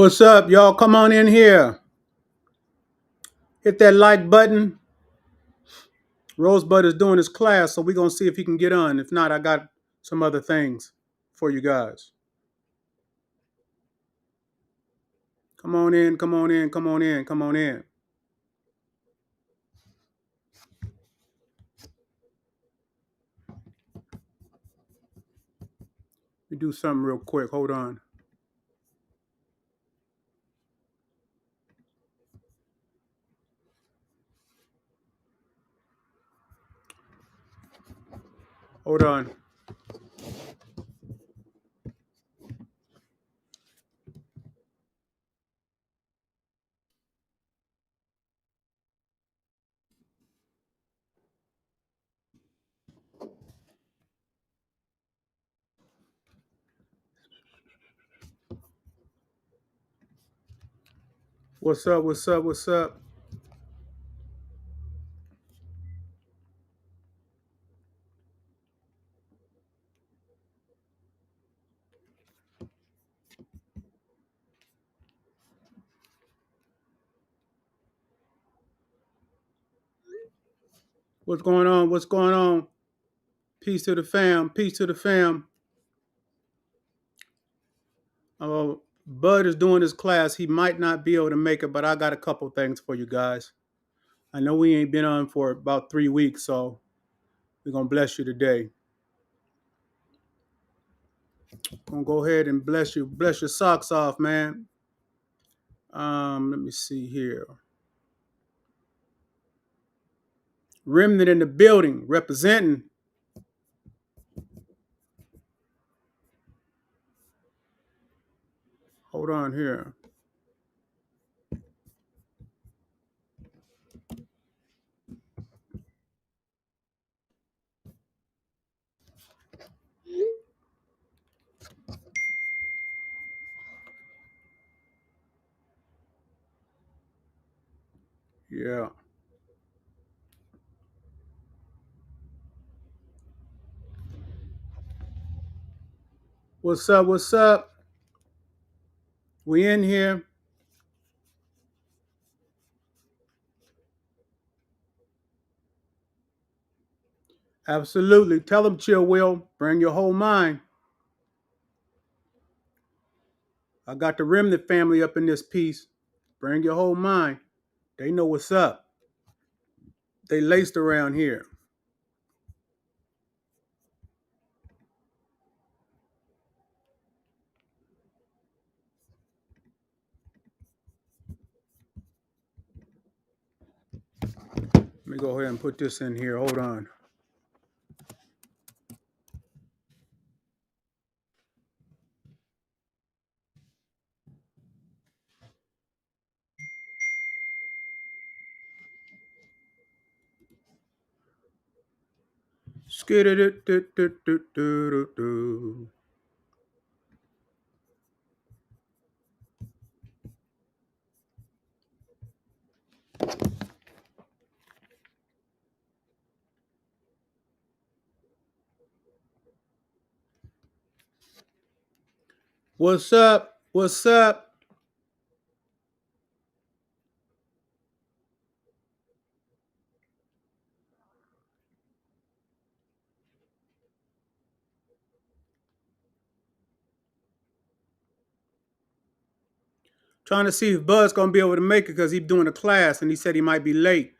What's up, y'all? Come on in here. Hit that like button. Rosebud is doing his class, so we're going to see if he can get on. If not, I got some other things for you guys. Come on in, come on in, come on in, come on in. Let me do something real quick. Hold on. Hold on. What's up, what's up, what's up? What's going on? What's going on? Peace to the fam. Peace to the fam. Bud is doing his class. He might not be able to make it, but I got a couple things for you guys. I know we ain't been on for about 3 weeks, so we're going to bless you today. Gonna go ahead and bless you. Bless your socks off, man. Let me see here. Remnant in the building, representing. Hold on here. Yeah. What's up? What's up? We in here. Absolutely. Tell them, Chill Will. Bring your whole mind. I got the Remnant family up in this piece. Bring your whole mind. They know what's up. They laced around here. Let me go ahead and put this in here. Hold on. Skid-a-doo-doo-doo-doo-doo-doo. What's up? What's up? Trying to see if Bud's gonna be able to make it because he's doing a class and he said he might be late.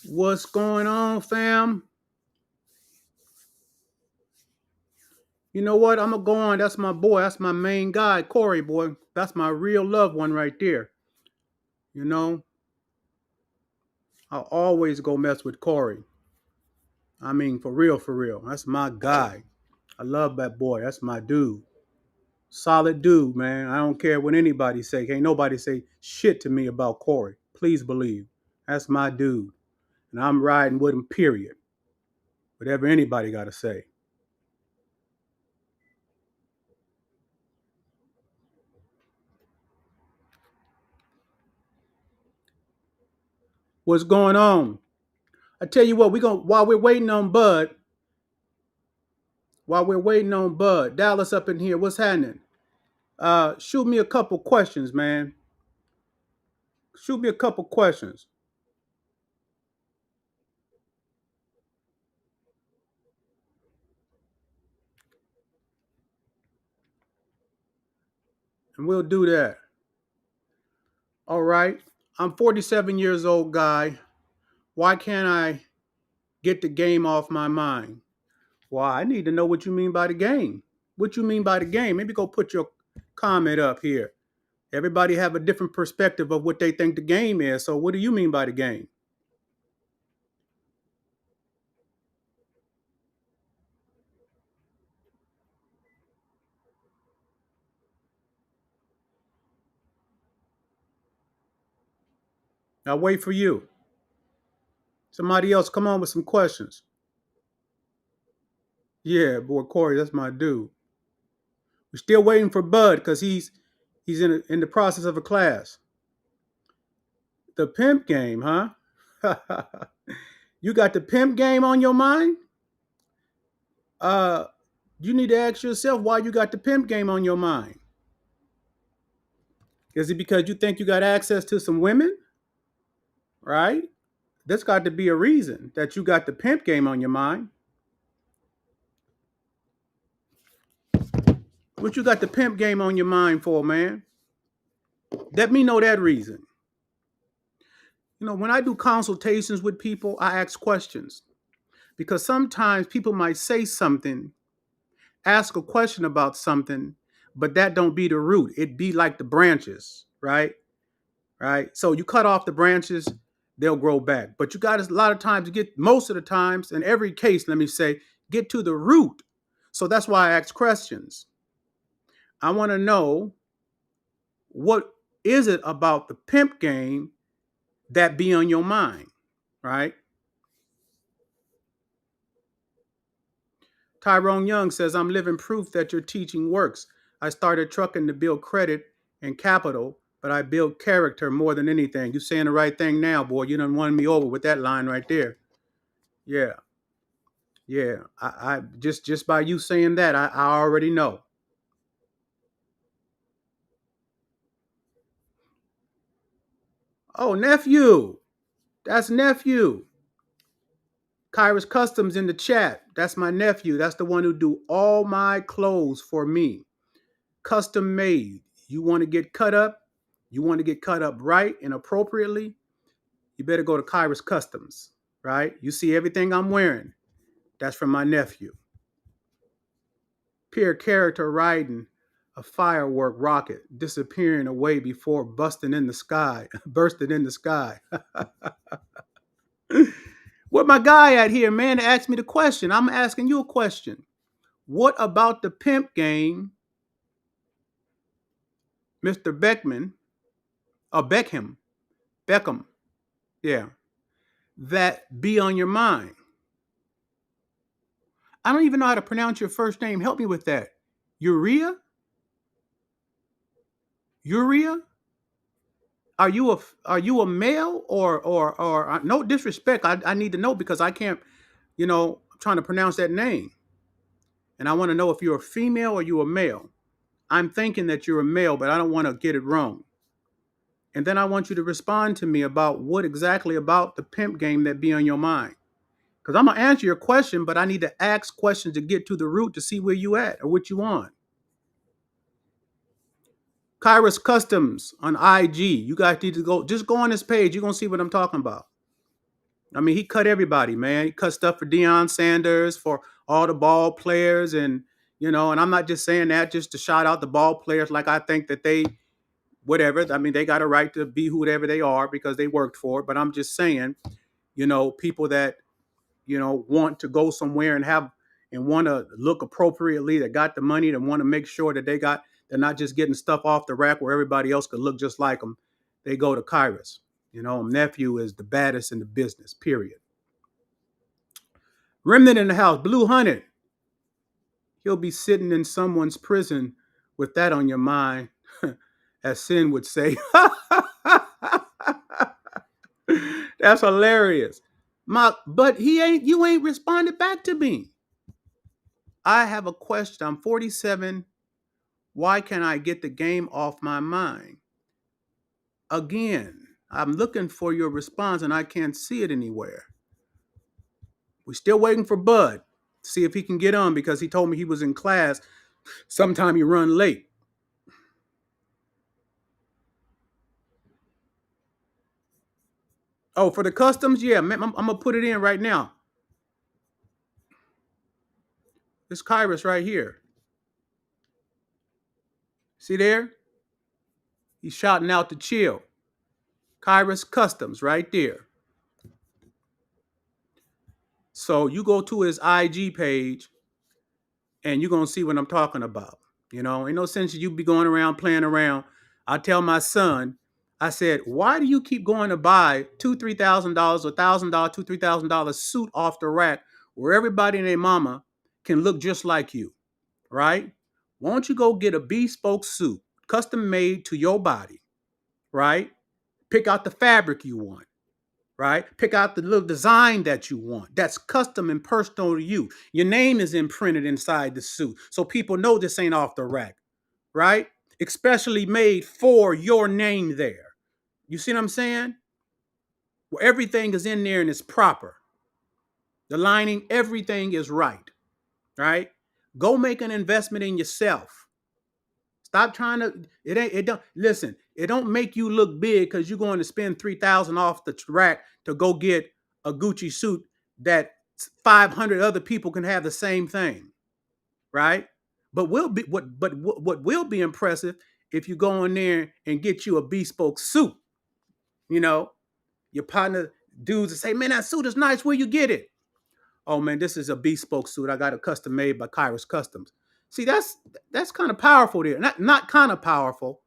What's going on, fam? You know what? I'm gonna go on. That's my boy. That's my main guy, Corey, boy. That's my real loved one right there. You know, I'll always go mess with Corey. I mean, for real, for real. That's my guy. I love that boy. That's my dude. Solid dude, man. I don't care what anybody say. Ain't nobody say shit to me about Corey. Please believe. That's my dude. and I'm riding with him, period. Whatever anybody got to say. What's going on? I tell you what, we going while we're waiting on Bud, Dallas up in here, what's happening? Shoot me a couple questions, man. Shoot me a couple questions, and we'll do that. All right. I'm 47 years old, guy. Why can't I get the game off my mind? Well, I need to know what you mean by the game. What you mean by the game? Maybe go put your comment up here. Everybody have a different perspective of what they think the game is. So what do you mean by the game? I'll wait for you. Somebody else come on with some questions. Yeah, boy, Corey, that's my dude. We're still waiting for Bud because he's in the process of a class. The pimp game, huh? You got the pimp game on your mind? Uh, you need to ask yourself why you got the pimp game on your mind. Is it because you think you got access to some women? Right? There's got to be a reason that you got the pimp game on your mind. What you got the pimp game on your mind for, man? Let me know that reason. You know, when I do consultations with people, I ask questions because sometimes people might say something, ask a question about something, but that don't be the root. It be like the branches, right? Right. So you cut off the branches, they'll grow back. But you got a lot of times to get most of the times in every case, let me say, get to the root. So that's why I ask questions. I want to know what is it about the pimp game that be on your mind, right? Tyrone Young says, I'm living proof that your teaching works. I started trucking to build credit and capital, but I build character more than anything. You saying the right thing now, boy. You done won me over with that line right there. Yeah, yeah. I just by you saying that, I already know. Oh, nephew. That's nephew. Kyrus Customs in the chat. That's my nephew. That's the one who do all my clothes for me. Custom made. You want to get cut up? You want to get cut up right and appropriately? You better go to Kyrus Customs, right? You see everything I'm wearing. That's from my nephew. Pure character riding a firework rocket, disappearing away before busting in the sky, bursting in the sky. Where my guy at here, man, to ask me the question? I'm asking you a question. What about the pimp game, Mr. Beckman, or Beckham, yeah, that be on your mind? I don't even know how to pronounce your first name. Help me with that. Urea? Urea? Are you a male or no disrespect? I need to know because I can't, I'm trying to pronounce that name. And I want to know if you're a female or you're a male. I'm thinking that you're a male, but I don't want to get it wrong. And then I want you to respond to me about what exactly about the pimp game that be on your mind. Because I'm gonna answer your question, but I need to ask questions to get to the root to see where you at or what you want. Kyrus Customs on IG. You guys need to go on this page. You're gonna see what I'm talking about. I mean, he cut everybody, man. He cut stuff for Deion Sanders, for all the ball players, and I'm not just saying that just to shout out the ball players like I think that they whatever. I mean, they got a right to be whoever they are because they worked for it. But I'm just saying, people that want to go somewhere and want to look appropriately, that got the money, that want to make sure that they're not just getting stuff off the rack where everybody else could look just like them. They go to Kyrus. Nephew is the baddest in the business, period. Remnant in the house, Blue Hunted. He'll be sitting in someone's prison with that on your mind, as Sin would say. That's hilarious. But you ain't responded back to me. I have a question. I'm 47. Why can't I get the game off my mind? Again, I'm looking for your response and I can't see it anywhere. We're still waiting for Bud to see if he can get on because he told me he was in class. Sometime he run late. Oh, for the customs? Yeah, I'm going to put it in right now. This Kyrus right here. See there? He's shouting out to chill. Kyrus Customs right there. So you go to his IG page and you're going to see what I'm talking about. Ain't no sense you be going around playing around. I tell my son, I said, why do you keep going to buy $2,000, $3,000, $1,000, $3,000 suit off the rack where everybody and their mama can look just like you, right? Why don't you go get a bespoke suit, custom made to your body, right? Pick out the fabric you want, right? Pick out the little design that you want. That's custom and personal to you. Your name is imprinted inside the suit, so people know this ain't off the rack, right? Especially made for your name there. You see what I'm saying? Where everything is in there and it's proper. The lining, everything is right, right? Go make an investment in yourself. Stop trying to. It don't listen. It don't make you look big because you're going to spend 3,000 off the rack to go get a Gucci suit that 500 other people can have the same thing, right? But what will be impressive if you go in there and get you a bespoke suit. You know, your partner dudes that say, "Man, that suit is nice. Where you get it?" Oh man, this is a bespoke suit. I got it custom made by Kyrus Customs. See, that's kind of powerful there. Not kind of powerful.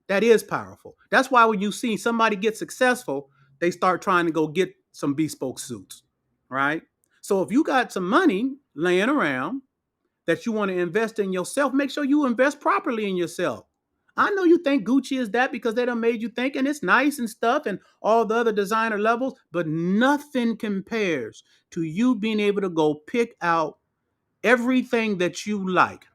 That is powerful. That's why when you see somebody get successful, they start trying to go get some bespoke suits, right? So if you got some money laying around that you want to invest in yourself, make sure you invest properly in yourself. I know you think Gucci is that because they done made you think, and it's nice and stuff, and all the other designer levels, but nothing compares to you being able to go pick out everything that you like.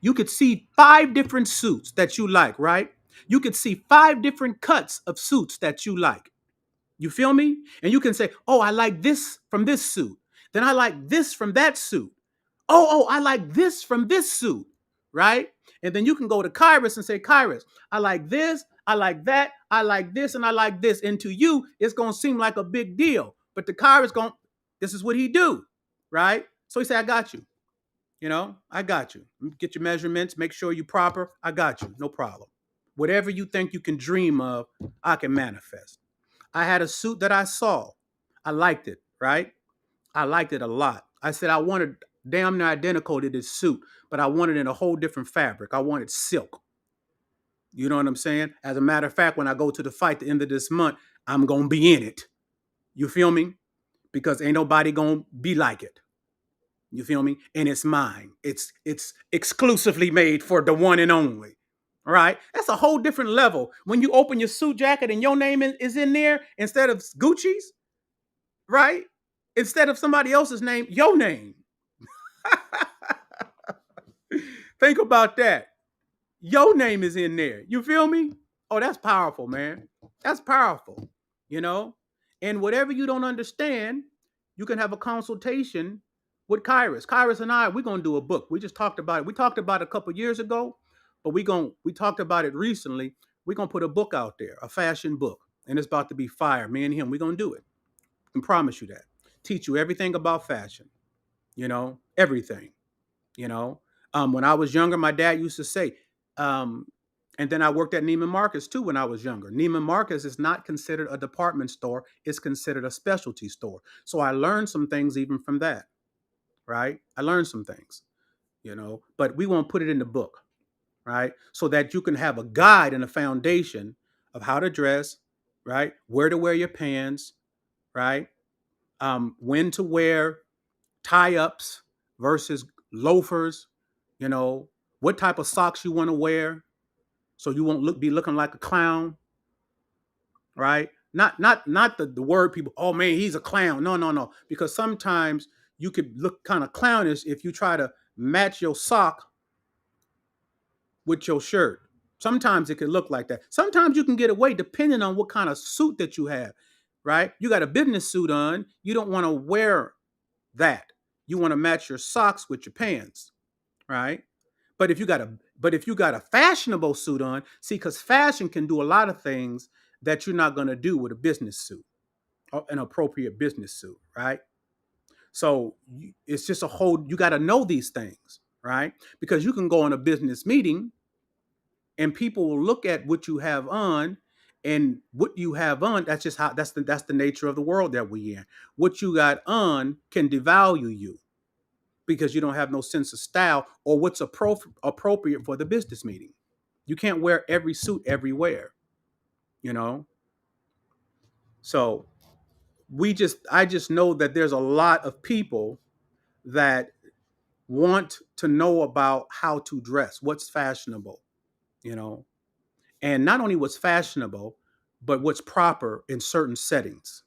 You could see 5 different suits that you like, right? You could see 5 different cuts of suits that you like. You feel me? And you can say, oh, I like this from this suit. Then I like this from that suit. Oh, I like this from this suit, right? And then you can go to Kyrus and say, Kyrus, I like this, I like that, I like this, and I like this. And to you, it's going to seem like a big deal. But the Kyrus this is what he do, right? So he said, I got you. I got you. Get your measurements, make sure you're proper. I got you. No problem. Whatever you think you can dream of, I can manifest. I had a suit that I saw. I liked it, right? I liked it a lot. I said I wanted damn near identical to this suit, but I wanted it in a whole different fabric. I wanted silk. You know what I'm saying? As a matter of fact, when I go to the fight at the end of this month, I'm going to be in it. You feel me? Because ain't nobody going to be like it. You feel me? And it's mine. It's exclusively made for the one and only. All right? That's a whole different level. When you open your suit jacket and your name is in there instead of Gucci's, right? Instead of somebody else's name, your name. Think about that. Your name is in there. You feel me? Oh, that's powerful, man. That's powerful. You know? And whatever you don't understand, you can have a consultation with Kyrus. Kyrus and I, we're gonna do a book. We just talked about it. We talked about it a couple years ago, but we talked about it recently. We're gonna put a book out there, a fashion book, and it's about to be fire. Me and him, we're gonna do it. I can promise you that. Teach you everything about fashion. Everything. You know, when I was younger, my dad used to say, um, and then I worked at Neiman Marcus too when I was younger. Neiman Marcus is not considered a department store; it's considered a specialty store. So I learned some things even from that. Right? I learned some things. But we won't put it in the book, right? So that you can have a guide and a foundation of how to dress, right? Where to wear your pants, right? When to wear tie-ups versus loafers, you know, what type of socks you want to wear so you won't be looking like a clown, right? Not the word people, oh man, he's a clown. No, no, no. Because sometimes you could look kind of clownish if you try to match your sock with your shirt. Sometimes it can look like that. Sometimes you can get away depending on what kind of suit that you have, right? You got a business suit on, you don't want to wear that. You want to match your socks with your pants, right? But if you got a fashionable suit on, see, because fashion can do a lot of things that you're not going to do with a business suit, or an appropriate business suit, right? So it's just a whole. You got to know these things, right? Because you can go in a business meeting and people will look at what you have on, and what you have on, that's just how that's the nature of the world that we in. What you got on can devalue you because you don't have no sense of style or what's appropriate for the business meeting. You can't wear every suit everywhere, you know. So I just know that there's a lot of people that want to know about how to dress, what's fashionable, you know, and not only what's fashionable, but what's proper in certain settings.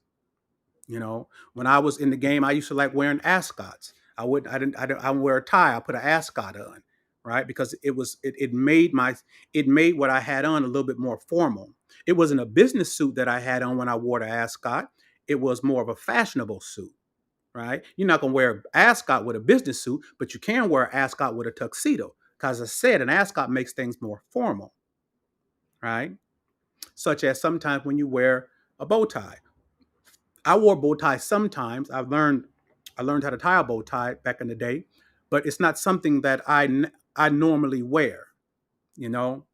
You know, when I was in the game, I used to like wearing ascots. I don't wear a tie. I put an ascot on, right? Because it made what I had on a little bit more formal. It wasn't a business suit that I had on when I wore the ascot. It was more of a fashionable suit, right? You're not gonna wear an ascot with a business suit, but you can wear an ascot with a tuxedo. Because as I said, an ascot makes things more formal, right? Such as sometimes when you wear a bow tie. I wore bow ties sometimes. I learned how to tie a bow tie back in the day, but it's not something that I normally wear. You know.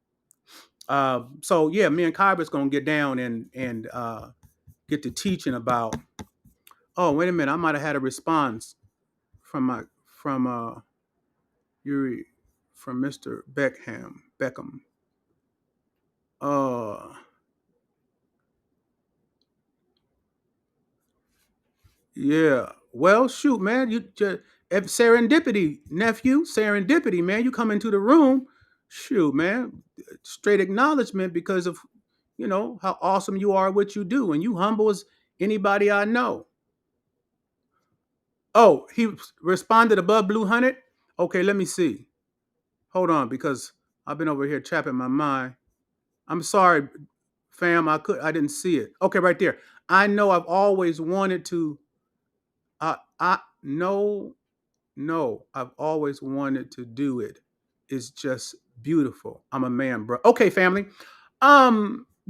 So yeah, me and Kyber's gonna get down and get to teaching about. Oh wait a minute, I might have had a response from my from Yuri from Mr. Beckham. Uh Yeah. Well, shoot, man. You just serendipity, nephew. Serendipity, man. You come into the room, shoot, man. Straight acknowledgement because of how awesome you are at what you do, and you humble as anybody I know. Oh, he responded above Blue Hunted. Okay, let me see. Hold on, because I've been over here chapping my mind. I'm sorry, fam. I didn't see it. Okay, right there. I know I've always wanted to. I no No, I've always wanted to do it. It's just beautiful. I'm a man, bro. Okay, family.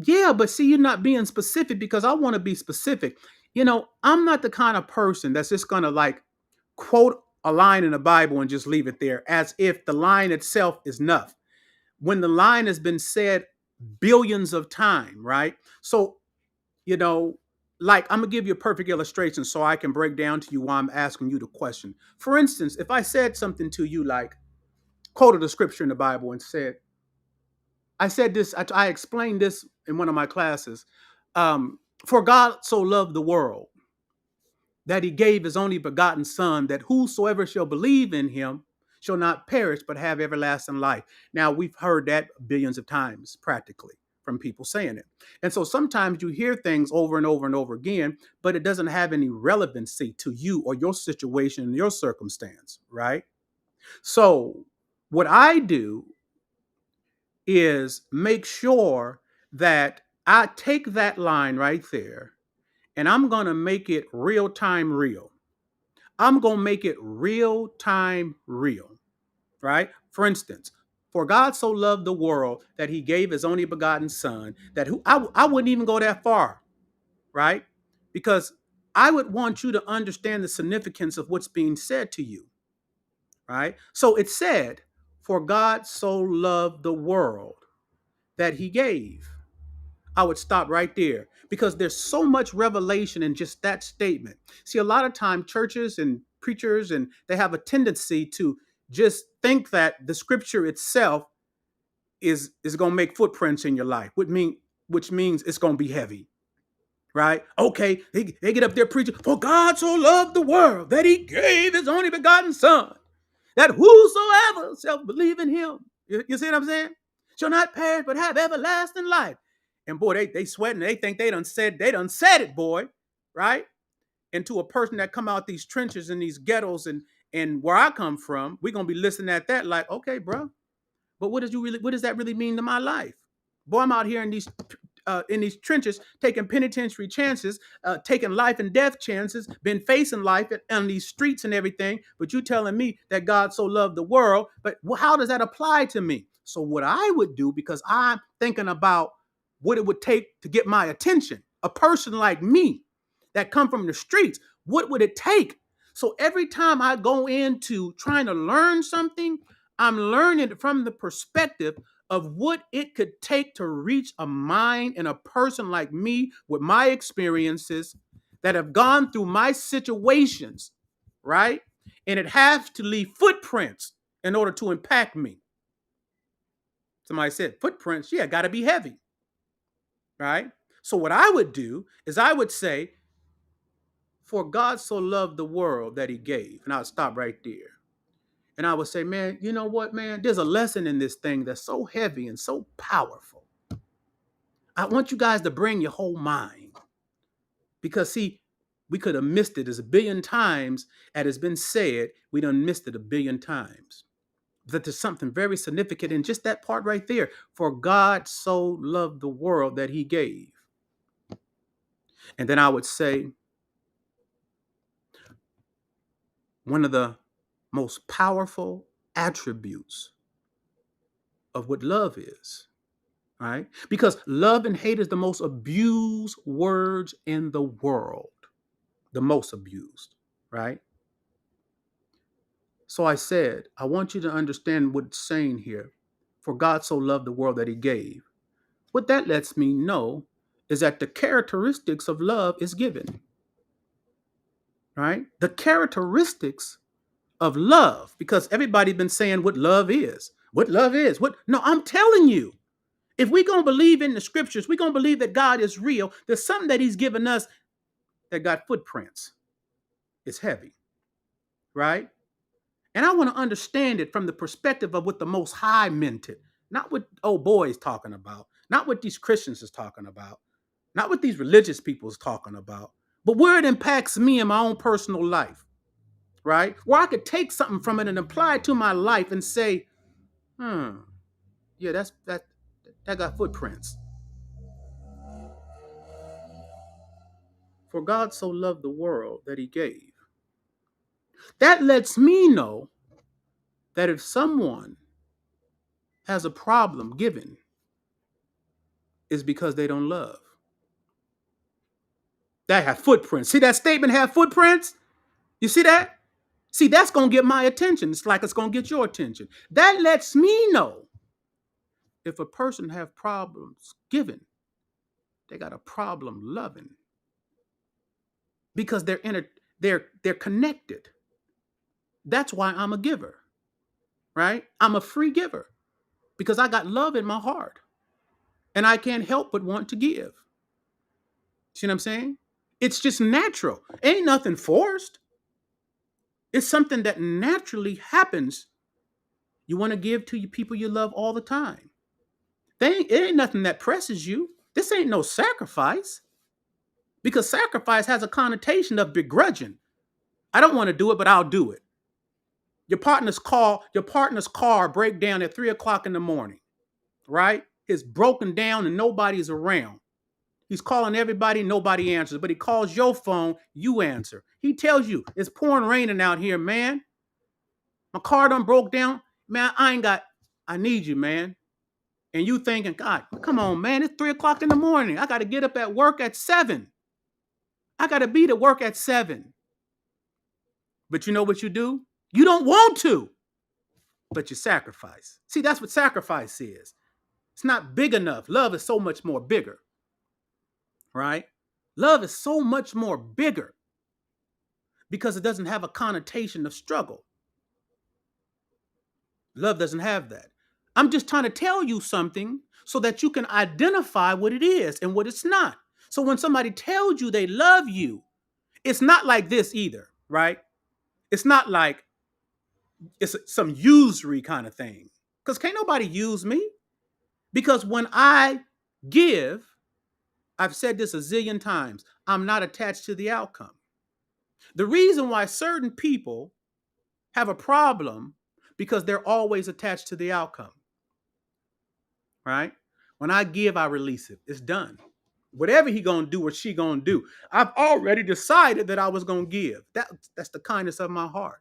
Yeah, but see, you're not being specific because I want to be specific. I'm not the kind of person that's just gonna like quote a line in the Bible and just leave it there as if the line itself is enough. When the line has been said billions of times, right? So you know, like I'm gonna give you a perfect illustration so I can break down to you why I'm asking you the question. For instance, if I said something to you like quoted a scripture in the Bible and said, I said this, I explained this in one of my classes. For God so loved the world that he gave his only begotten son, that whosoever shall believe in him shall not perish but have everlasting life. Now we've heard that billions of times practically from people saying it. And so sometimes you hear things over and over and over again, but it doesn't have any relevancy to you or your situation and your circumstance, right? So what I do is make sure that I take that line right there and I'm going to make it real time real. I'm going to make it real time real, right? For instance, for God so loved the world that he gave his only begotten son, that I wouldn't even go that far, right? Because I would want you to understand the significance of what's being said to you, right? So it said, for God so loved the world that he gave. I would stop right there because there's so much revelation in just that statement. See, a lot of time churches and preachers and they have a tendency to just think that the scripture itself is going to make footprints in your life, which means it's going to be heavy. right? Okay, they get up there preaching, for God so loved the world that he gave his only begotten son, that whosoever shall believe in him, you see what I'm saying? Shall not perish but have everlasting life. And boy, they sweating, they think they done said it, boy, right? And to a person that come out these trenches and these ghettos and where I come from, we're gonna be listening at that like, okay, bro, but what does that really mean to my life? Boy, I'm out here in these trenches, taking penitentiary chances, taking life and death chances, been facing life on these streets and everything. But you telling me that God so loved the world, but how does that apply to me? So what I would do, because I'm thinking about what it would take to get my attention, a person like me that come from the streets, what would it take? So every time I go into trying to learn something, I'm learning from the perspective of what it could take to reach a mind and a person like me with my experiences that have gone through my situations, right? And it has to leave footprints in order to impact me. Somebody said, footprints, yeah, got to be heavy, right? So what I would do is I would say, for God so loved the world that he gave. And I'll stop right there. And I would say, man, you know what, man? There's a lesson in this thing that's so heavy and so powerful. I want you guys to bring your whole mind. Because, see, we could have missed it as a billion times as it's been said. We done missed it a billion times. That there's something very significant in just that part right there. For God so loved the world that he gave. And then I would say, one of the most powerful attributes of what love is, right? Because love and hate is the most abused words in the world, the most abused, right? So I said, I want you to understand what it's saying here. For God so loved the world that he gave. What that lets me know is that the characteristics of love is given, right? The characteristics of love, because everybody's been saying what love is. What love is. No, I'm telling you. If we're going to believe in the scriptures, we're going to believe that God is real. There's something that he's given us that got footprints. It's heavy, right? And I want to understand it from the perspective of what the Most High meant it. Not what old boys talking about. Not what these Christians is talking about. Not what these religious people is talking about. But where it impacts me in my own personal life, right? Where I could take something from it and apply it to my life and say, yeah, that got footprints. For God so loved the world that he gave. That lets me know that if someone has a problem giving, it's because they don't love. That have footprints. See that statement have footprints? You see that? See, that's going to get my attention. It's like it's going to get your attention. That lets me know if a person have problems giving, they got a problem loving. Because they're connected. That's why I'm a giver. Right? I'm a free giver because I got love in my heart. And I can't help but want to give. See what I'm saying? It's just natural. Ain't nothing forced. It's something that naturally happens. You want to give to your people you love all the time. It ain't nothing that presses you. This ain't no sacrifice. Because sacrifice has a connotation of begrudging. I don't want to do it, but I'll do it. Your partner's car break down at 3 o'clock in the morning, right? It's broken down and nobody's around. He's calling everybody, nobody answers, but he calls your phone, you answer. He tells you, it's pouring raining out here, man. My car done broke down. Man, I need you, man. And you thinking, God, come on, man, it's 3 o'clock in the morning. I got to get up at work at 7. I got to be to work at 7. But you know what you do? You don't want to, but you sacrifice. See, that's what sacrifice is. It's not big enough. Love is so much more bigger, right? Love is so much more bigger because it doesn't have a connotation of struggle. Love doesn't have that. I'm just trying to tell you something so that you can identify what it is and what it's not. So when somebody tells you they love you, it's not like this either, right? It's not like it's some usury kind of thing. Because can't nobody use me. Because when I give, I've said this a zillion times, I'm not attached to the outcome. The reason why certain people have a problem because they're always attached to the outcome, right? When I give, I release it. It's done. Whatever he gonna do or she gonna do, I've already decided that I was gonna give. That's the kindness of my heart.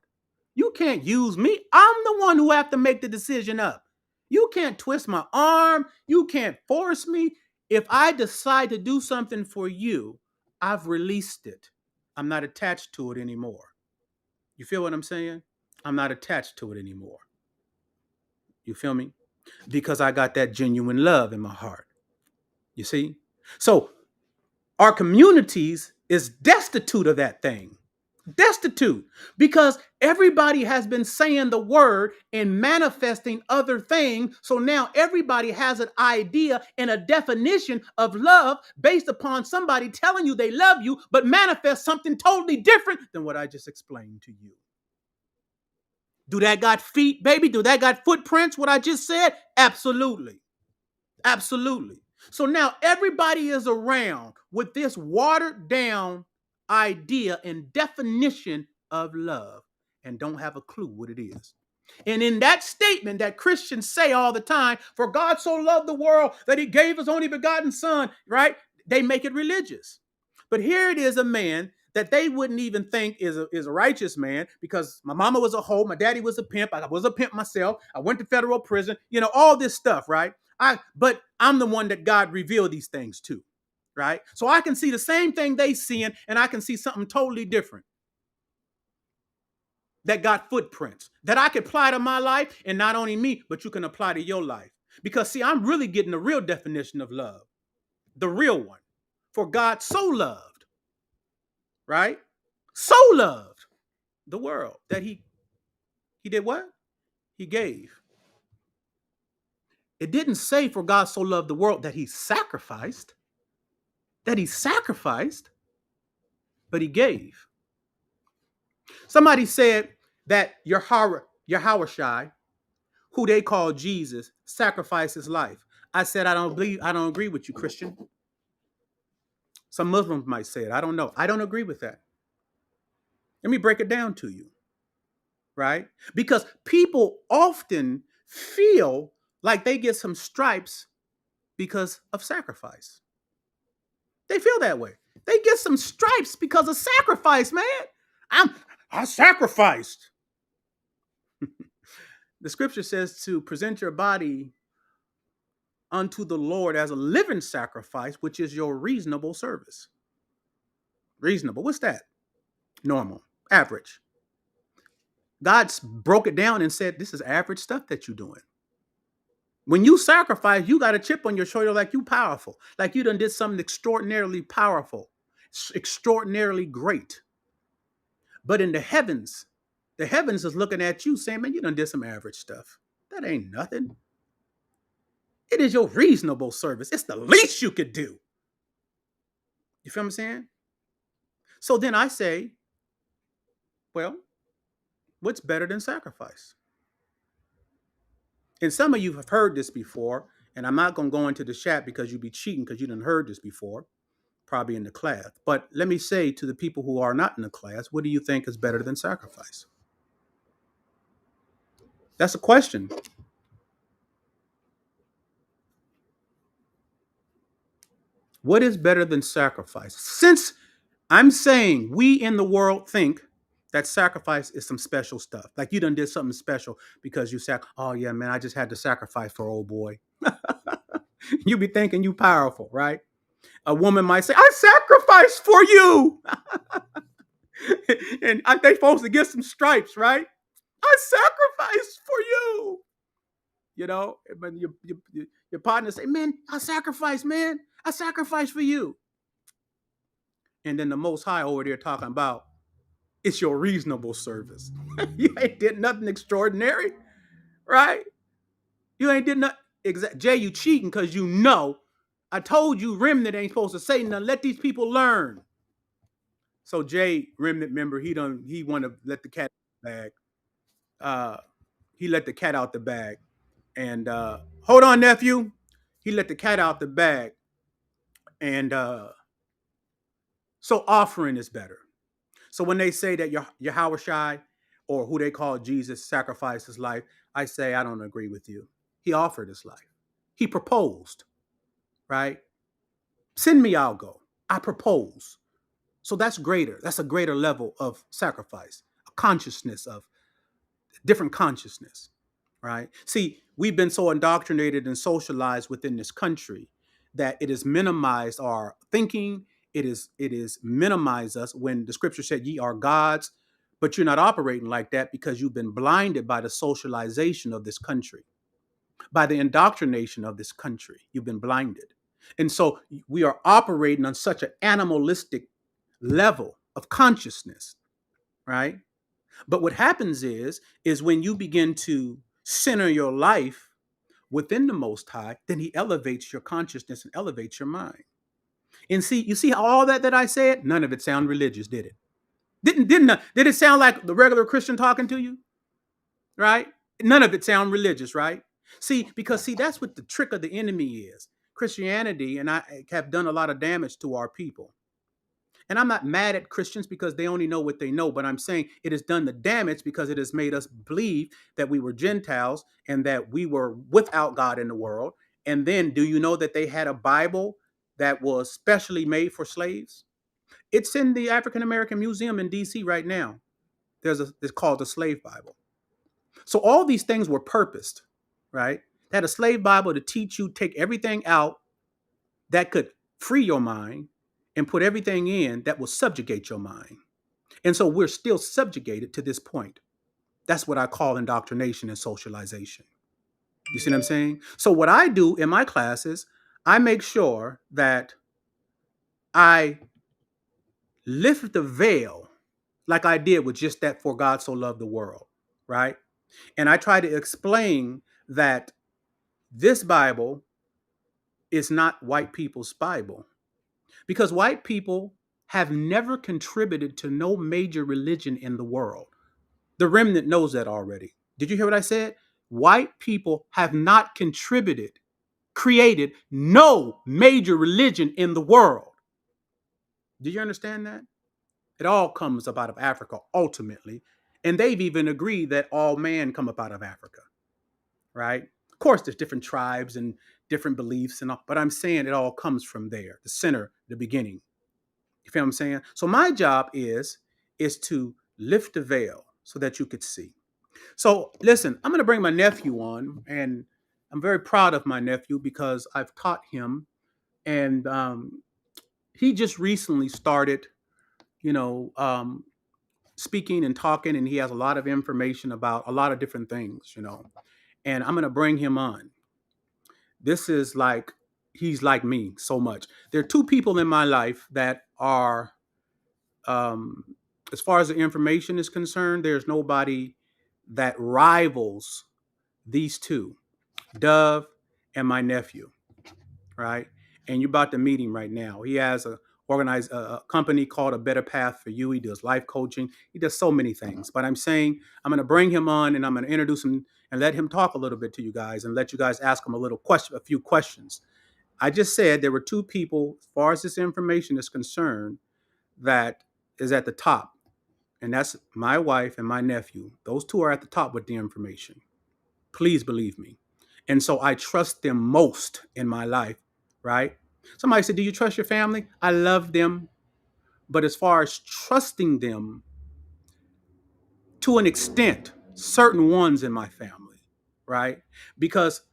You can't use me. I'm the one who have to make the decision up. You can't twist my arm. You can't force me. If I decide to do something for you, I've released it. I'm not attached to it anymore. You feel what I'm saying? I'm not attached to it anymore. You feel me? Because I got that genuine love in my heart. You see? So our communities is destitute of that thing. Destitute. Because everybody has been saying the word and manifesting other things. So now everybody has an idea and a definition of love based upon somebody telling you they love you, but manifest something totally different than what I just explained to you. Do that got feet, baby? Do that got footprints, what I just said? Absolutely. Absolutely. So now everybody is around with this watered down idea and definition of love and don't have a clue what it is. And in that statement that Christians say all the time, for God so loved the world that he gave his only begotten son, right? They make it religious. But here it is a man that they wouldn't even think is a righteous man because my mama was a hoe, my daddy was a pimp, I was a pimp myself, I went to federal prison, all this stuff, right? But I'm the one that God revealed these things to, right? So I can see the same thing they seeing, and I can see something totally different that got footprints that I can apply to my life, and not only me, but you can apply to your life. Because see, I'm really getting the real definition of love, the real one. For God so loved, right? So loved the world that he did what? He gave. It didn't say for God so loved the world that he sacrificed, but he gave. Somebody said that Yahushua, who they call Jesus, sacrificed his life. I said, I don't agree with you, Christian. Some Muslims might say it. I don't know. I don't agree with that. Let me break it down to you, right? Because people often feel like they get some stripes because of sacrifice. They feel that way. They get some stripes because of sacrifice, man. I sacrificed. The scripture says to present your body unto the Lord as a living sacrifice, which is your reasonable service. Reasonable. What's that? Normal. Average. God's broke it down and said, this is average stuff that you're doing. When you sacrifice, you got a chip on your shoulder like you powerful, like you done did something extraordinarily powerful, extraordinarily great. But in the heavens is looking at you saying, man, you done did some average stuff. That ain't nothing. It is your reasonable service. It's the least you could do. You feel what I'm saying? So then I say, well, what's better than sacrifice? And some of you have heard this before, and I'm not going to go into the chat because you'd be cheating because you done heard this before, probably in the class. But let me say to the people who are not in the class, what do you think is better than sacrifice? That's a question. What is better than sacrifice? Since I'm saying we in the world think that sacrifice is some special stuff. Like you done did something special because you said, oh yeah, man, I just had to sacrifice for old boy. You be thinking you powerful, right? A woman might say, I sacrificed for you. And they supposed to get some stripes, right? I sacrificed for you. But your partner say, man, I sacrificed, man. I sacrificed for you. And then the Most High over there talking about, it's your reasonable service. You ain't did nothing extraordinary, right? You ain't did nothing. Jay, you cheating because you know I told you remnant ain't supposed to say nothing. Let these people learn. So Jay, remnant member, he want to let the cat out the bag. Uh, he let the cat out the bag. And hold on, nephew. He let the cat out the bag. And so offering is better. So when they say that Yahweh Shai, or who they call Jesus, sacrificed his life, I say I don't agree with you. He offered his life. He proposed, right? Send me, I'll go. I propose. So that's greater. That's a greater level of sacrifice, a consciousness of different consciousness, right? See, we've been so indoctrinated and socialized within this country that it has minimized our thinking. It is minimized us when the scripture said, "Ye are gods," but you're not operating like that because you've been blinded by the socialization of this country, by the indoctrination of this country. You've been blinded, and so we are operating on such an animalistic level of consciousness, right? But what happens is when you begin to center your life within the Most High, then He elevates your consciousness and elevates your mind. And see, you see all that I said, none of it sound religious, did it? Did it sound like the regular Christian talking to you? Right? None of it sound religious, right? Because that's what the trick of the enemy is. Christianity and I have done a lot of damage to our people. And I'm not mad at Christians because they only know what they know, but I'm saying it has done the damage because it has made us believe that we were Gentiles and that we were without God in the world. And then, do you know that they had a Bible that was specially made for slaves? It's in the African American Museum in DC right now. It's called the Slave Bible. So all these things were purposed, right? They had a slave Bible to teach you, take everything out that could free your mind and put everything in that will subjugate your mind. And so we're still subjugated to this point. That's what I call indoctrination and socialization. You see what I'm saying? So what I do in my classes, I make sure that I lift the veil like I did with just that "for God so loved the world," right? And I try to explain that this Bible is not white people's Bible because white people have never contributed to no major religion in the world. The remnant knows that already. Did you hear what I said? White people have not created no major religion in the world. Do you understand that? It all comes up out of Africa ultimately. And they've even agreed that all man come up out of Africa, right? Of course, there's different tribes and different beliefs and all, but I'm saying it all comes from there, the center, the beginning. You feel what I'm saying? So my job is to lift the veil so that you could see. So listen, I'm going to bring my nephew on, and I'm very proud of my nephew because I've taught him, and he just recently started, you know, speaking and talking, and he has a lot of information about a lot of different things, And I'm going to bring him on. This is like he's like me so much. There are two people in my life that are, um, as far as the information is concerned, there's nobody that rivals these two. Dove and my nephew, right? And you're about to meet him right now. He has organized a company called A Better Path for You. He does life coaching. He does so many things. But I'm saying I'm going to bring him on and I'm going to introduce him and let him talk a little bit to you guys and let you guys ask him a few questions. I just said there were two people, as far as this information is concerned, that is at the top. And that's my wife and my nephew. Those two are at the top with the information. Please believe me. And so I trust them most in my life, right? Somebody said, "Do you trust your family?" I love them. But as far as trusting them to an extent, certain ones in my family, right? Because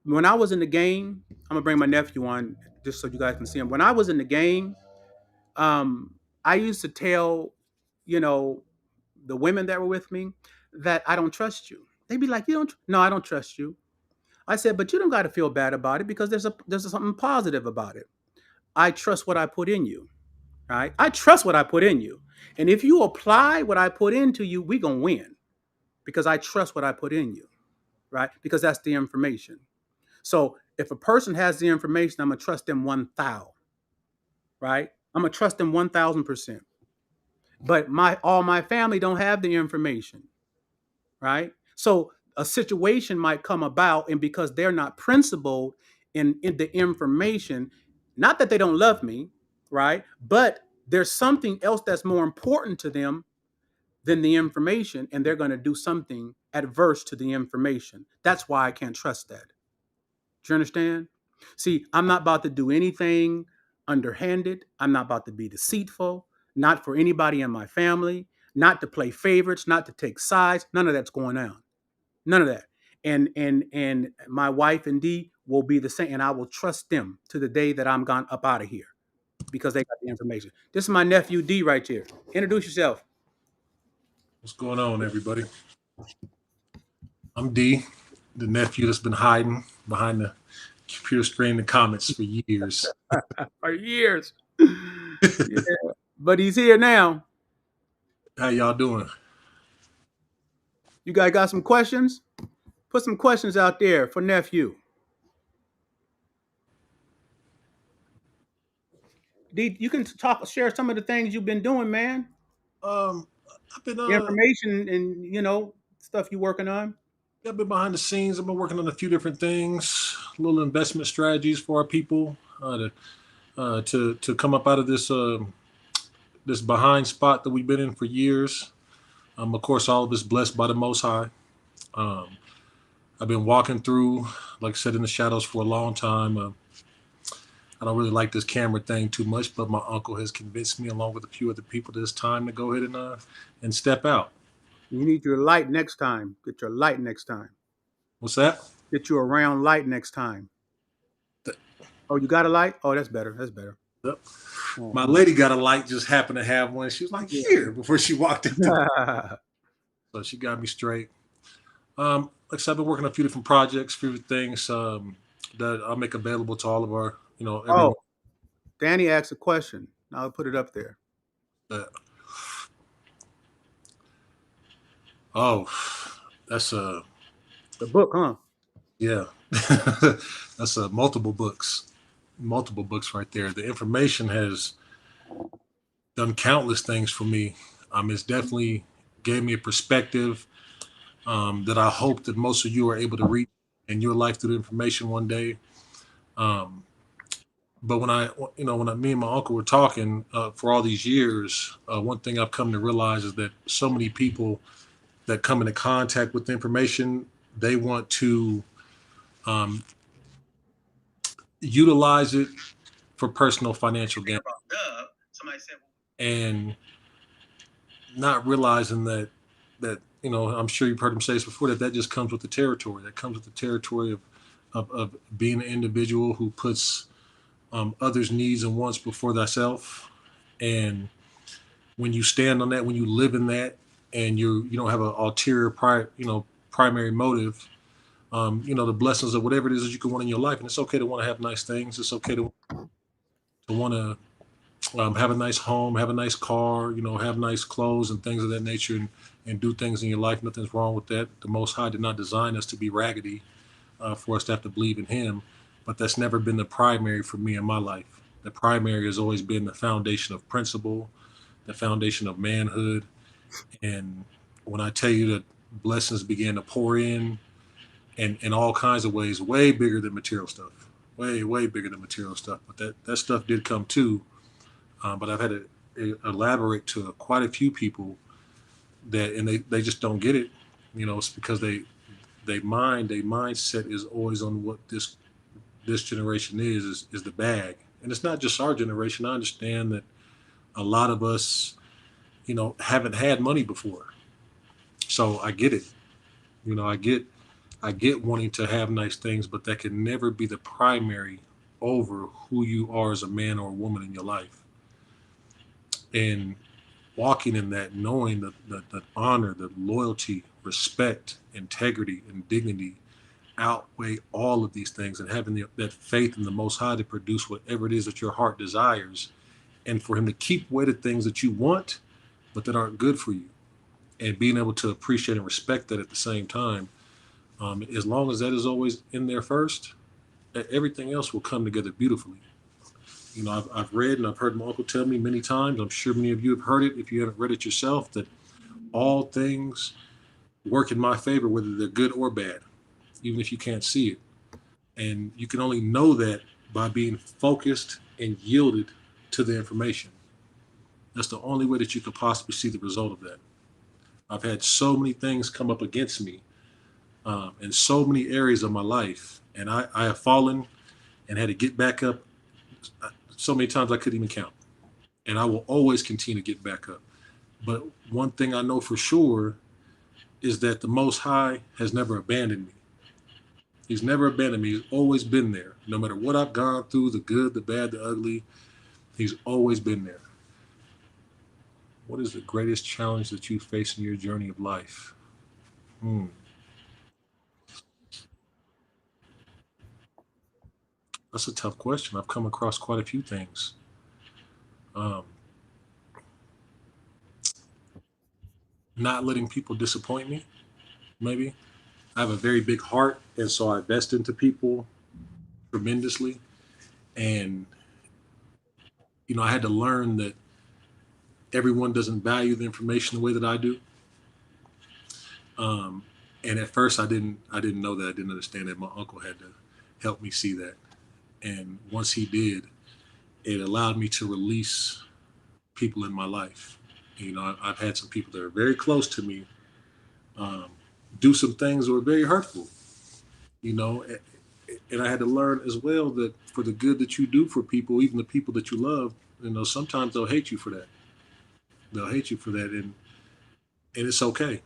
when I was in the game, I'm going to bring my nephew on just so you guys can see him. When I was in the game, I used to tell, you know, the women that were with me that I don't trust you. They'd be like, "You don't?" No, I don't trust you. I said, "But you don't got to feel bad about it because there's something positive about it. I trust what I put in you, right? I trust what I put in you. And if you apply what I put into you, we going to win because I trust what I put in you, right? Because that's the information. So If a person has the information, I'm gonna trust them 1,000. Right? I'm gonna trust them 1,000%. But all my family don't have the information. Right? So a situation might come about, and because they're not principled in the information, not that they don't love me, right? But there's something else that's more important to them than the information, and they're going to do something adverse to the information. That's why I can't trust that. Do you understand? See, I'm not about to do anything underhanded. I'm not about to be deceitful, not for anybody in my family, not to play favorites, not to take sides. None of that's going on. None of that. And my wife and Dee will be the same, and I will trust them to the day that I'm gone up out of here because they got the information. This is my nephew D right here. Introduce yourself. What's going on, everybody? I'm D, the nephew that's been hiding behind the computer screen and comments for years. For years. Yeah. But he's here now. How y'all doing? You guys got some questions? Put some questions out there for nephew. D, you can share some of the things you've been doing, man. Um, I've been The information and stuff you're working on. I've been behind the scenes. I've been working on a few different things, little investment strategies for our people to come up out of this behind spot that we've been in for years. Of course, all of this blessed by the Most High. Um, I've been walking through, like I said, in the shadows for a long time. I don't really like this camera thing too much, but my uncle has convinced me, along with a few other people, that it's time to go ahead and step out. You need your light next time. Get your light next time. What's that? Get you a round light next time. Th- Oh, you got a light? Oh, that's better. That's better. Yep. My Uh-huh. lady got a light, just happened to have one. She was like, "Here," before she walked in the door. Yeah. So she got me straight. Like I said, I've been working on a few different projects, few things that I'll make available to all of our, Oh, everyone. Danny asked a question. I'll put it up there. That, oh, that's The book, huh? yeah, that's multiple books right there. The information has done countless things for me. It's definitely gave me a perspective that I hope that most of you are able to read in your life through the information one day. Um, but me and my uncle were talking for all these years, one thing I've come to realize is that so many people that come into contact with the information, they want to um, utilize it for personal financial gain, and not realizing that I'm sure you've heard him say this before, that just comes with the territory. That comes with the territory of being an individual who puts others' needs and wants before thyself. And when you stand on that, when you live in that, and you don't have an ulterior primary motive, the blessings of whatever it is that you can want in your life. And it's okay to want to have nice things. It's okay to want to have a nice home, have a nice car, have nice clothes and things of that nature, and do things in your life. Nothing's wrong with that. The Most High did not design us to be raggedy, for us to have to believe in Him. But that's never been the primary for me in my life. The primary has always been the foundation of principle, the foundation of manhood. And when I tell you that blessings began to pour in all kinds of ways, way bigger than material stuff, way bigger than material stuff. But that stuff did come too. But I've had to elaborate to quite a few people and they just don't get it. It's because their mindset is always on what this generation is the bag. And it's not just our generation. I understand that a lot of us, haven't had money before. So I get it. I get wanting to have nice things, but that can never be the primary over who you are as a man or a woman in your life. And walking in that, knowing that honor, that loyalty, respect, integrity, and dignity outweigh all of these things, and having that faith in the Most High to produce whatever it is that your heart desires, and for Him to keep away the things that you want, but that aren't good for you, and being able to appreciate and respect that at the same time. As long as that is always in there first, everything else will come together beautifully. I've read and I've heard my uncle tell me many times. I'm sure many of you have heard it if you haven't read it yourself. That all things work in my favor, whether they're good or bad, even if you can't see it. And you can only know that by being focused and yielded to the information. That's the only way that you could possibly see the result of that. I've had so many things come up against me in so many areas of my life, and I have fallen and had to get back up so many times I couldn't even count. And I will always continue to get back up. But one thing I know for sure is that the Most High has never abandoned me. He's never abandoned me. He's always been there. No matter what I've gone through, the good, the bad, the ugly, he's always been there. What is the greatest challenge that you face in your journey of life? Hmm. That's a tough question. I've come across quite a few things. Um, Not letting people disappoint me, maybe. I have a very big heart, and so I invest into people tremendously. And, I had to learn that everyone doesn't value the information the way that I do. Um, and at first, I didn't know that. I didn't understand that. My uncle had to help me see that. And once he did, it allowed me to release people in my life. I've had some people that are very close to me um, do some things that were very hurtful. You know, and I had to learn as well that for the good that you do for people, even the people that you love, sometimes they'll hate you for that. They'll hate you for that, and it's okay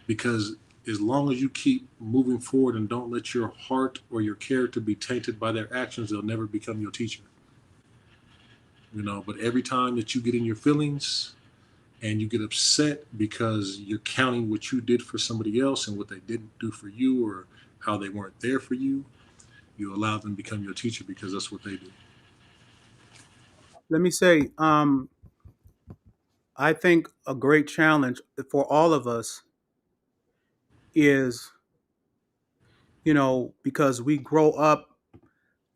because as long as you keep moving forward and don't let your heart or your character be tainted by their actions, they'll never become your teacher. But every time that you get in your feelings and you get upset because you're counting what you did for somebody else and what they didn't do for you or how they weren't there for you, you allow them to become your teacher because that's what they do. Let me say, I think a great challenge for all of us is, because we grow up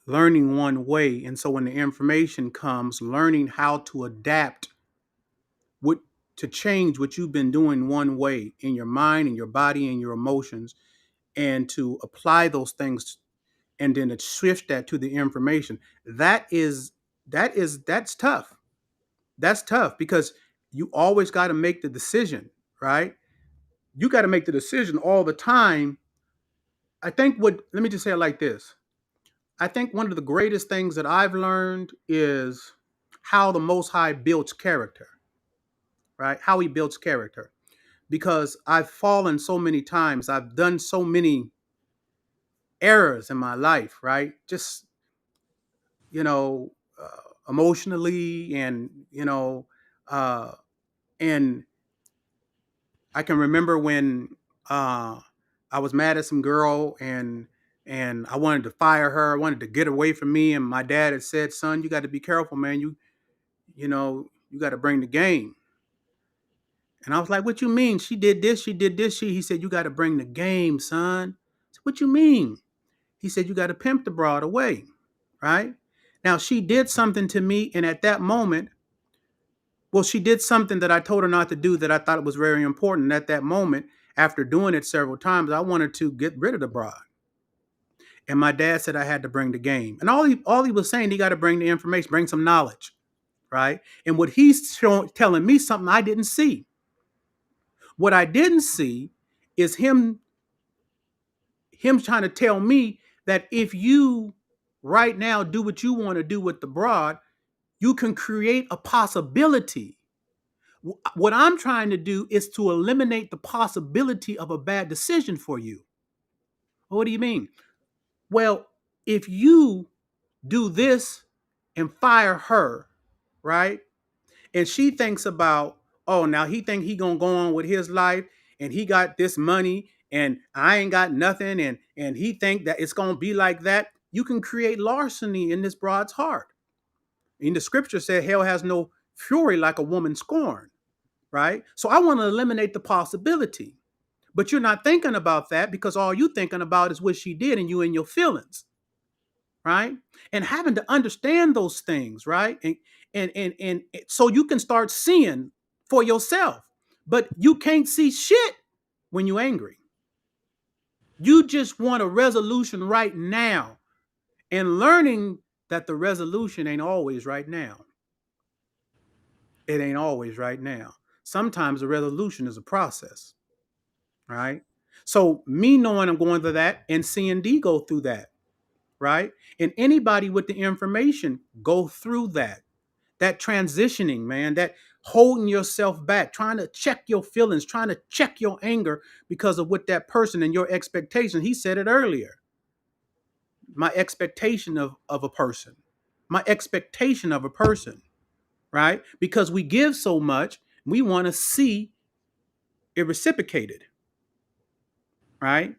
learning one way. And so when the information comes, learning how to adapt what to change what you've been doing one way in your mind and your body and your emotions, and to apply those things, and then to shift that to the information. That's tough. That's tough because you always got to make the decision, right? You got to make the decision all the time. I think what Let me just say it like this. I think one of the greatest things that I've learned is how the Most High builds character, right? How he builds character. Because I've fallen so many times, I've done so many errors in my life, right? Just, you know, emotionally, and, uh, and I can remember when uh, I was mad at some girl, and I wanted to fire her. I wanted to get away from me. And my dad had said, "Son, you got to be careful, man. You got to bring the game." And I was like, "What you mean? She did this. She did this." He said, "You got to bring the game, son." I said, "What you mean?" He said, "You got to pimp the broad away, right?" Now she did something to me, and at that moment, well, she did something that I told her not to do that I thought was very important. And at that moment, after doing it several times, I wanted to get rid of the broad. And my dad said I had to bring the game. And all he was saying, he got to bring the information, bring some knowledge, right? And what telling me something I didn't see. What I didn't see is him trying to tell me that if you right now do what you want to do with the broad, you can create a possibility. What I'm trying to do is to eliminate the possibility of a bad decision for you. What do you mean? Well, if you do this and fire her, right? And she thinks about, oh, now he think he gonna go on with his life, and he got this money, and I ain't got nothing, and he think that it's gonna be like that. You can create larceny in this broad's heart. In the scripture said, hell has no fury like a woman scorned, right? So I want to eliminate the possibility. But you're not thinking about that because all you thinking about is what she did and you in your feelings. right? And having to understand those things, right? And so you can start seeing for yourself. But you can't see shit when you're angry. You just want a resolution right now, and learning that the resolution ain't always right now. It ain't always right now. Sometimes the resolution is a process, right? So me knowing I'm going through that and seeing D go through that, right? And anybody with the information go through that. That transitioning, man, that holding yourself back, trying to check your feelings, trying to check your anger because of what that person and your expectation. He said it earlier. My expectation of a person. My expectation of a person, right? Because we give so much, we want to see it reciprocated, right?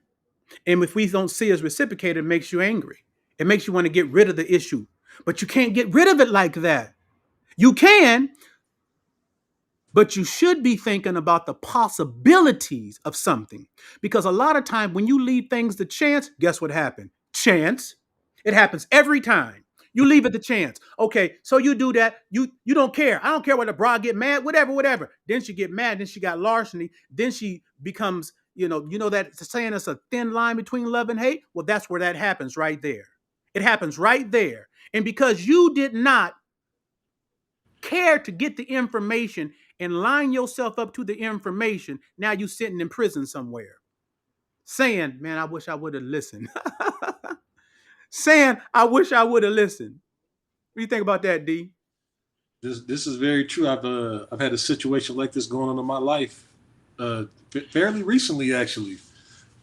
And if we don't see it reciprocated, it makes you angry. It makes you want to get rid of the issue. But you can't get rid of it like that. You can, but you should be thinking about the possibilities of something. Because a lot of time when you leave things to chance, guess what happened? Chance. It happens every time. You leave it to chance. Okay, so you do that. You don't care. I don't care whether bra get mad, whatever, whatever. Then she get mad. Then she got larceny. Then she becomes, you know that saying it's a thin line between love and hate. Well, that's where that happens right there. It happens right there. And because you did not care to get the information and line yourself up to the information, now you sitting in prison somewhere saying, man, I wish I would have listened. Saying, I wish I would have listened. What do you think about that, D? This is very true. I've had a situation like this going on in my life, fairly recently actually,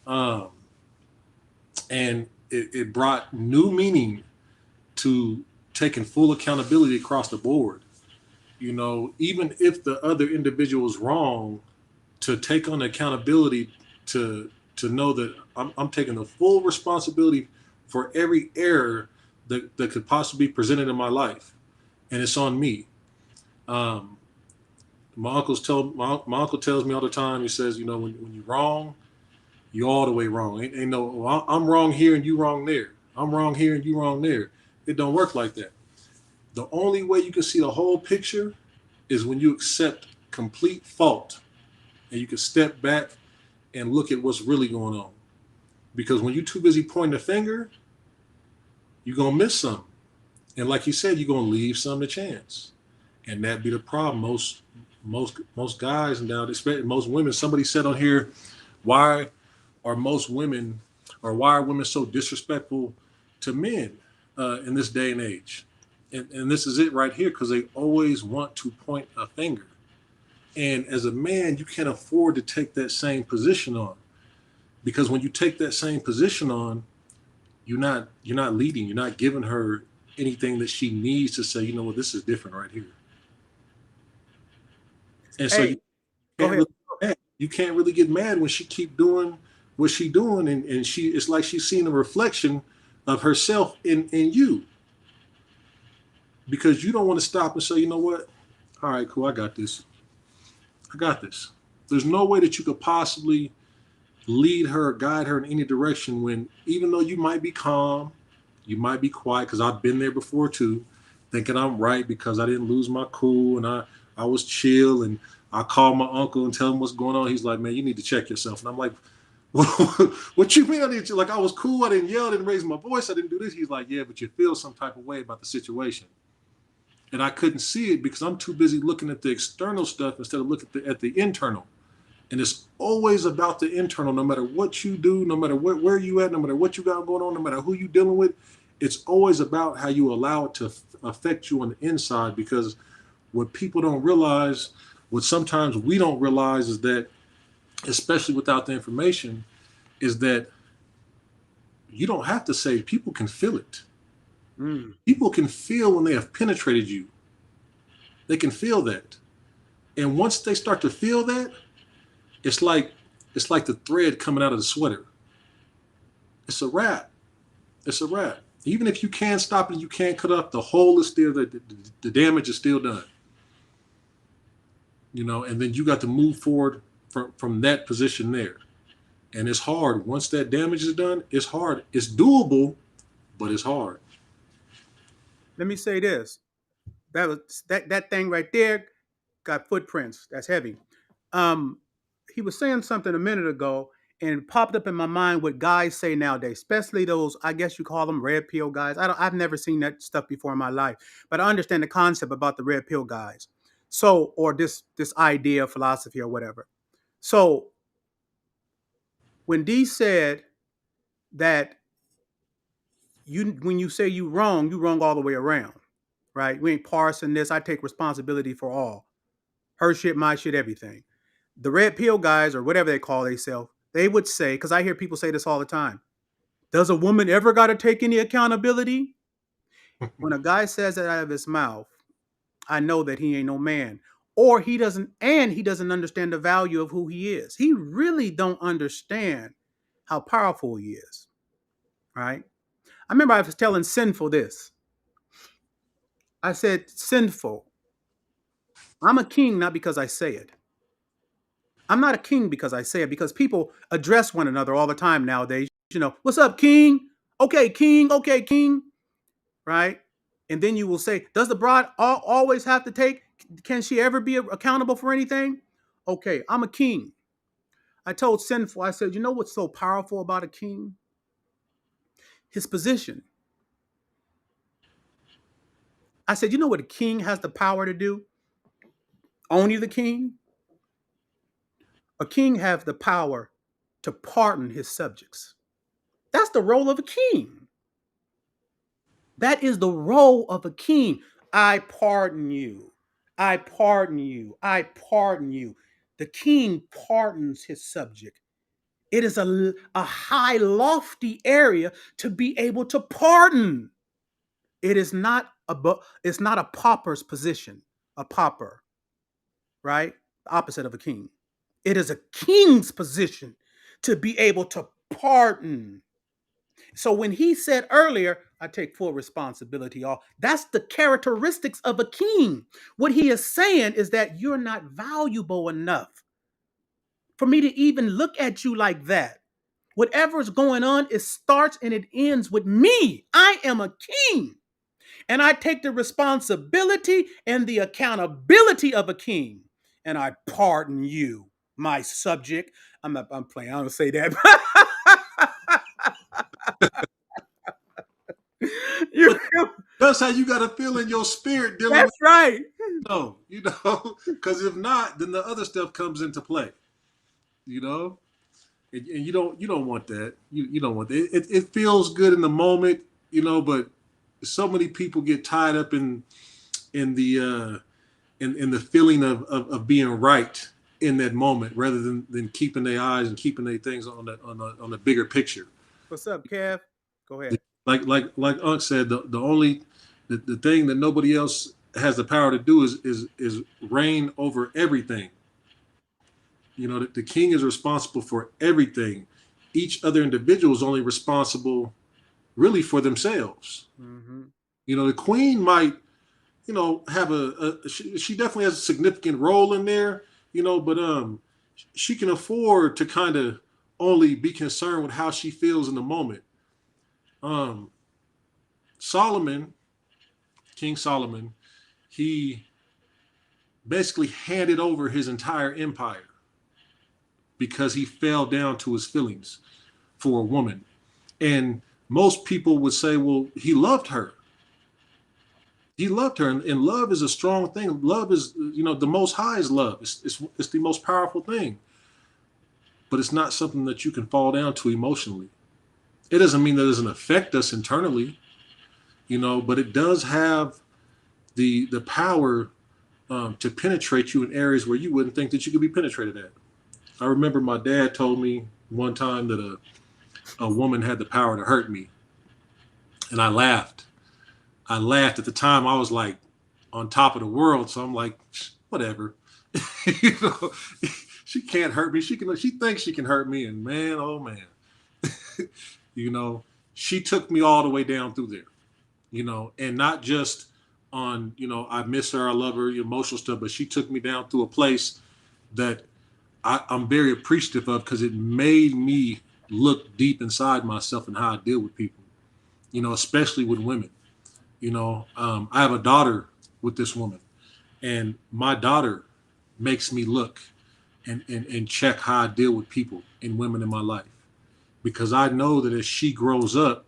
um, and it brought new meaning to taking full accountability across the board. You know, even if the other individual is wrong, to take on accountability to know that I'm taking the full responsibility for every error that could possibly be presented in my life, and it's on me. Um, my uncle tells me all the time. He says, you know, when you're wrong, you're all the way wrong. Ain't no well, I'm wrong here and you wrong there. I'm wrong here and you wrong there. It don't work like that. The only way you can see the whole picture is when you accept complete fault and you can step back and look at what's really going on. Because when you're too busy pointing the finger, you're gonna miss something. And like you said, you're gonna leave some to chance. And that be the problem. Most guys and now, especially most women. Somebody said on here, why are most women, or why are women so disrespectful to men in this day and age? And this is it right here, because they always want to point a finger. And as a man, you can't afford to take that same position on, because when you take that same position on, you're not leading, you're not giving her anything that she needs to say, you know what, this is different right here. And so Hey, go can't ahead. really you can't really get mad when she keep doing what she doing, and she it's like she's seeing a reflection of herself in you, because you don't want to stop and say, you know what, all right, cool, I got this. There's no way that you could possibly lead her or guide her in any direction when, even though you might be calm, you might be quiet, because I've been there before too, thinking I'm right because I didn't lose my cool, and I was chill, and I called my uncle and tell him what's going on. He's like, man, you need to check yourself. And I'm like, what you mean I need to? Like, I was cool, I didn't yell, I didn't raise my voice, I didn't do this. He's like, yeah, but you feel some type of way about the situation. And I couldn't see it because I'm too busy looking at the external stuff instead of looking at the internal. And it's always about the internal. No matter what you do, no matter where you at, no matter what you got going on, no matter who you dealing with, it's always about how you allow it to affect you on the inside. Because what people don't realize, what sometimes we don't realize, is that, especially without the information, is that you don't have to say, people can feel it. Mm. People can feel when they have penetrated you. They can feel that. And once they start to feel that, it's like the thread coming out of the sweater. It's a wrap. It's a wrap. Even if you can't stop it, you can't cut up. The hole is still the damage is still done. You know, and then you got to move forward from that position there. And it's hard. Once that damage is done, it's hard. It's doable, but it's hard. Let me say this. That thing right there got footprints. That's heavy. Um, he was saying something a minute ago, and it popped up in my mind what guys say nowadays, especially those, I guess you call them red pill guys. I've never seen that stuff before in my life, but I understand the concept about the red pill guys. So, or this idea, philosophy, or whatever. So, when D said that when you say you wrong all the way around, right? We ain't parsing this. I take responsibility for all her shit, my shit, everything. The red pill guys or whatever they call themselves, they would say, because I hear people say this all the time, does a woman ever got to take any accountability? When a guy says that out of his mouth, I know that he ain't no man. Or he doesn't understand the value of who he is. He really don't understand how powerful he is, right? I remember I was telling Sinful this. I said, Sinful, I'm a king not because I say it. I'm not a king because I say it, because people address one another all the time nowadays. What's up, king? Okay, king. Okay, king. Right? And then you will say, does the bride always have to take? Can she ever be accountable for anything? Okay, I'm a king. I told Sinful, I said, you know what's so powerful about a king? His position. I said, you know what a king has the power to do? Only the king? A king has the power to pardon his subjects. That's the role of a king. That is the role of a king. I pardon you. I pardon you. I pardon you. The king pardons his subject. It is a high, lofty area to be able to pardon. It's not a pauper's position, a pauper, right? The opposite of a king. It is a king's position to be able to pardon. So when he said earlier, I take full responsibility, all that's the characteristics of a king. What he is saying is that you're not valuable enough for me to even look at you like that. Whatever is going on, it starts and it ends with me. I am a king. And I take the responsibility and the accountability of a king. And I pardon you, my subject. I'm playing. I don't say that. you, That's how you got to feel in your spirit dealing with that's right. no, because if not, then the other stuff comes into play, you know, and you don't want that. You don't want that. It feels good in the moment, but so many people get tied up in the in the feeling of being right in that moment rather than keeping their eyes and keeping their things on the bigger picture. What's up, Kev? Go ahead. Like Unc said, the thing that nobody else has the power to do is reign over everything. The king is responsible for everything. Each other individual is only responsible really for themselves. Mm-hmm. The queen might, have she definitely has a significant role in there, but she can afford to kind of only be concerned with how she feels in the moment. Um, Solomon, King Solomon, he basically handed over his entire empire because he fell down to his feelings for a woman. And most people would say, well, he loved her. He loved her. And love is a strong thing. Love is, the most high is love. It's the most powerful thing. But it's not something that you can fall down to emotionally. It doesn't mean that it doesn't affect us internally, but it does have the power to penetrate you in areas where you wouldn't think that you could be penetrated at. I remember my dad told me one time that a woman had the power to hurt me, and I laughed. I laughed at the time. I was like on top of the world, so I'm like, whatever. you know, she can't hurt me. She thinks she can hurt me, and man, oh man, you know, she took me all the way down through there. And not just on, I miss her, I love her, emotional stuff, but she took me down through a place that I'm very appreciative of because it made me look deep inside myself and how I deal with people, especially with women. I have a daughter with this woman, and my daughter makes me look and check how I deal with people and women in my life, because I know that as she grows up,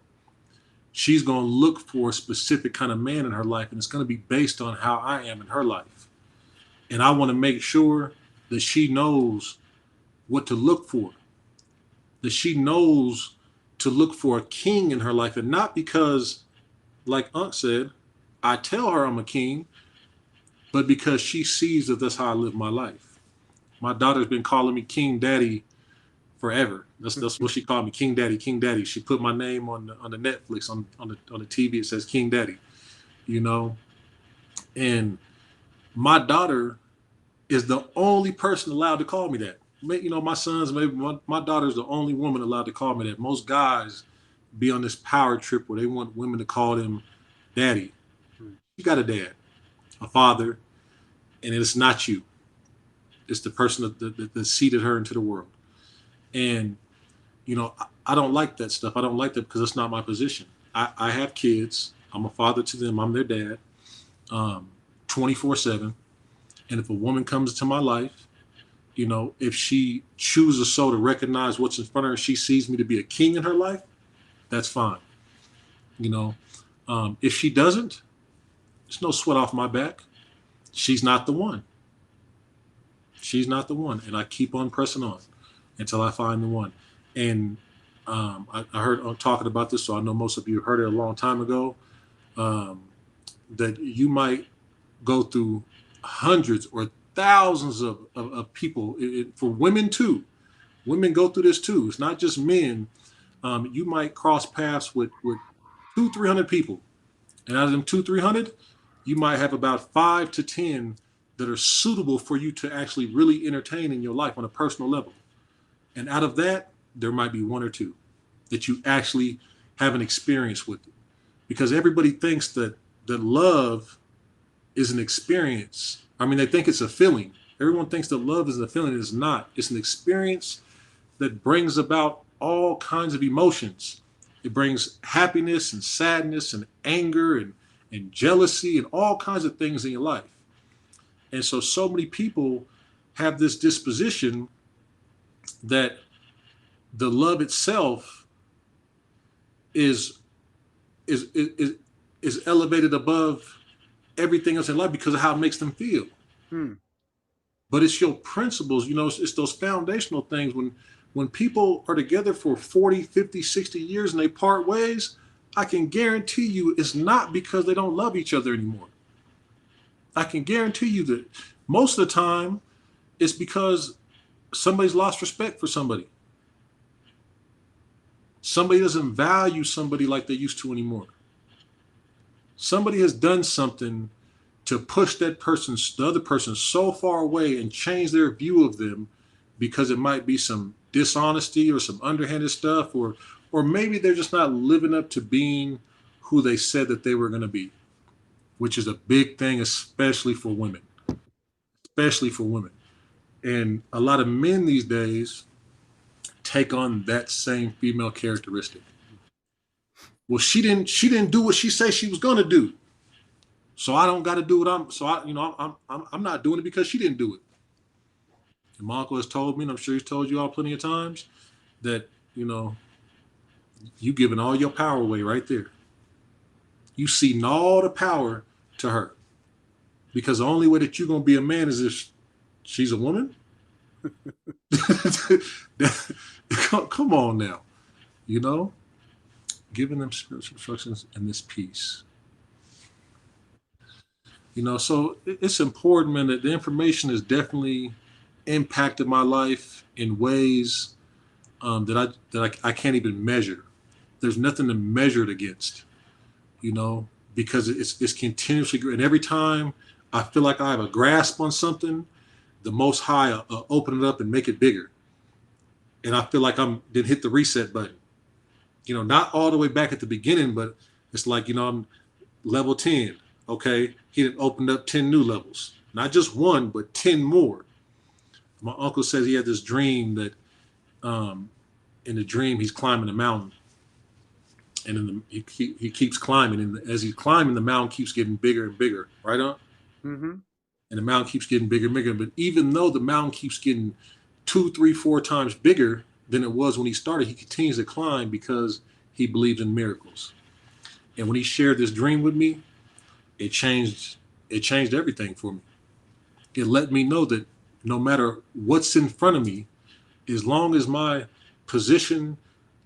she's going to look for a specific kind of man in her life, and it's going to be based on how I am in her life. And I want to make sure that she knows what to look for, that she knows to look for a king in her life, and not because, like Unc said, I tell her I'm a king, but because she sees that that's how I live my life. My daughter's been calling me King Daddy forever. That's what she called me, King Daddy, King Daddy. She put my name on the Netflix on the TV. It says King Daddy, you know. And my daughter is the only person allowed to call me that. My sons, maybe my daughter's the only woman allowed to call me that. Most guys be on this power trip where they want women to call them daddy. You got a dad, a father, and it's not you. It's the person that seeded her into the world. And I don't like that stuff. I don't like that because it's not my position. I have kids. I'm a father to them. I'm their dad, 24/7. And if a woman comes into my life, if she chooses so to recognize what's in front of her, she sees me to be a king in her life, that's fine. You know, if she doesn't, there's no sweat off my back. She's not the one. She's not the one. And I keep on pressing on until I find the one. And I heard talking about this, so I know most of you heard it a long time ago, um, that you might go through hundreds or thousands of people. For women too, women go through this too. It's not just men. You might cross paths with 200-300 people, and out of them 200-300, you might have about 5 to 10 that are suitable for you to actually really entertain in your life on a personal level. And out of that, there might be one or two that you actually have an experience with. Because everybody thinks that love is an experience. I mean, they think it's a feeling. Everyone thinks that love is a feeling. It's not. It's an experience that brings about all kinds of emotions. It brings happiness and sadness and anger and jealousy and all kinds of things in your life. And so many people have this disposition that the love itself is is is, is elevated above everything else in life because of how it makes them feel. Hmm. But it's your principles, it's those foundational things. When people are together for 40, 50, 60 years and they part ways, I can guarantee you it's not because they don't love each other anymore. I can guarantee you that most of the time it's because somebody's lost respect for somebody. Somebody doesn't value somebody like they used to anymore. Somebody has done something to push the other person so far away and change their view of them, because it might be some dishonesty or some underhanded stuff, or maybe they're just not living up to being who they said that they were going to be, which is a big thing, especially for women. Especially for women. And a lot of men these days take on that same female characteristic. Well, she didn't do what she said she was going to do. So I don't got to do what I'm not doing it because she didn't do it. And my uncle has told me, and I'm sure he's told you all plenty of times, that you giving all your power away right there. You ceding all the power to her, because the only way that you're gonna be a man is if she's a woman. Come on now, giving them spiritual instructions and this peace. So it's important, man, that the information has definitely impacted my life in ways that I can't even measure. There's nothing to measure it against, because it's continuously, and every time I feel like I have a grasp on something, the Most High open it up and make it bigger, and I feel like I'm then hit the reset button. Not all the way back at the beginning, but it's like I'm level 10. Okay, he done opened up 10 new levels, not just one, but 10 more. My uncle says he had this dream that in the dream he's climbing a mountain, And then he keeps climbing, and as he's climbing, the mountain keeps getting bigger and bigger, right on, Mm-hmm. and the mountain keeps getting bigger and bigger. But even though the mountain keeps getting two, three, four times bigger than it was when he started, he continues to climb because he believes in miracles. And when he shared this dream with me, it changed it changed everything for me. It let me know that no matter what's in front of me, as long as my position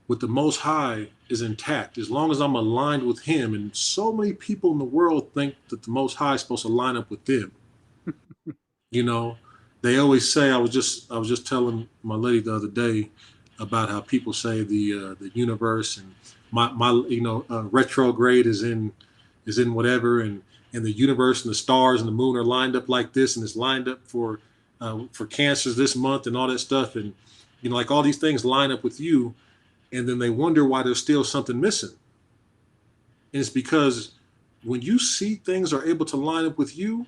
with the Most High is intact, as long as I'm aligned with Him, and so many people in the world think that the Most High is supposed to line up with them. You know, they always say. I was just telling my lady the other day about how people say the universe and my retrograde is in whatever, and the universe and the stars and the moon are lined up like this, and it's lined up for cancers this month and all that stuff, and like all these things line up with you, and then they wonder why there's still something missing. And it's because when you see things are able to line up with you,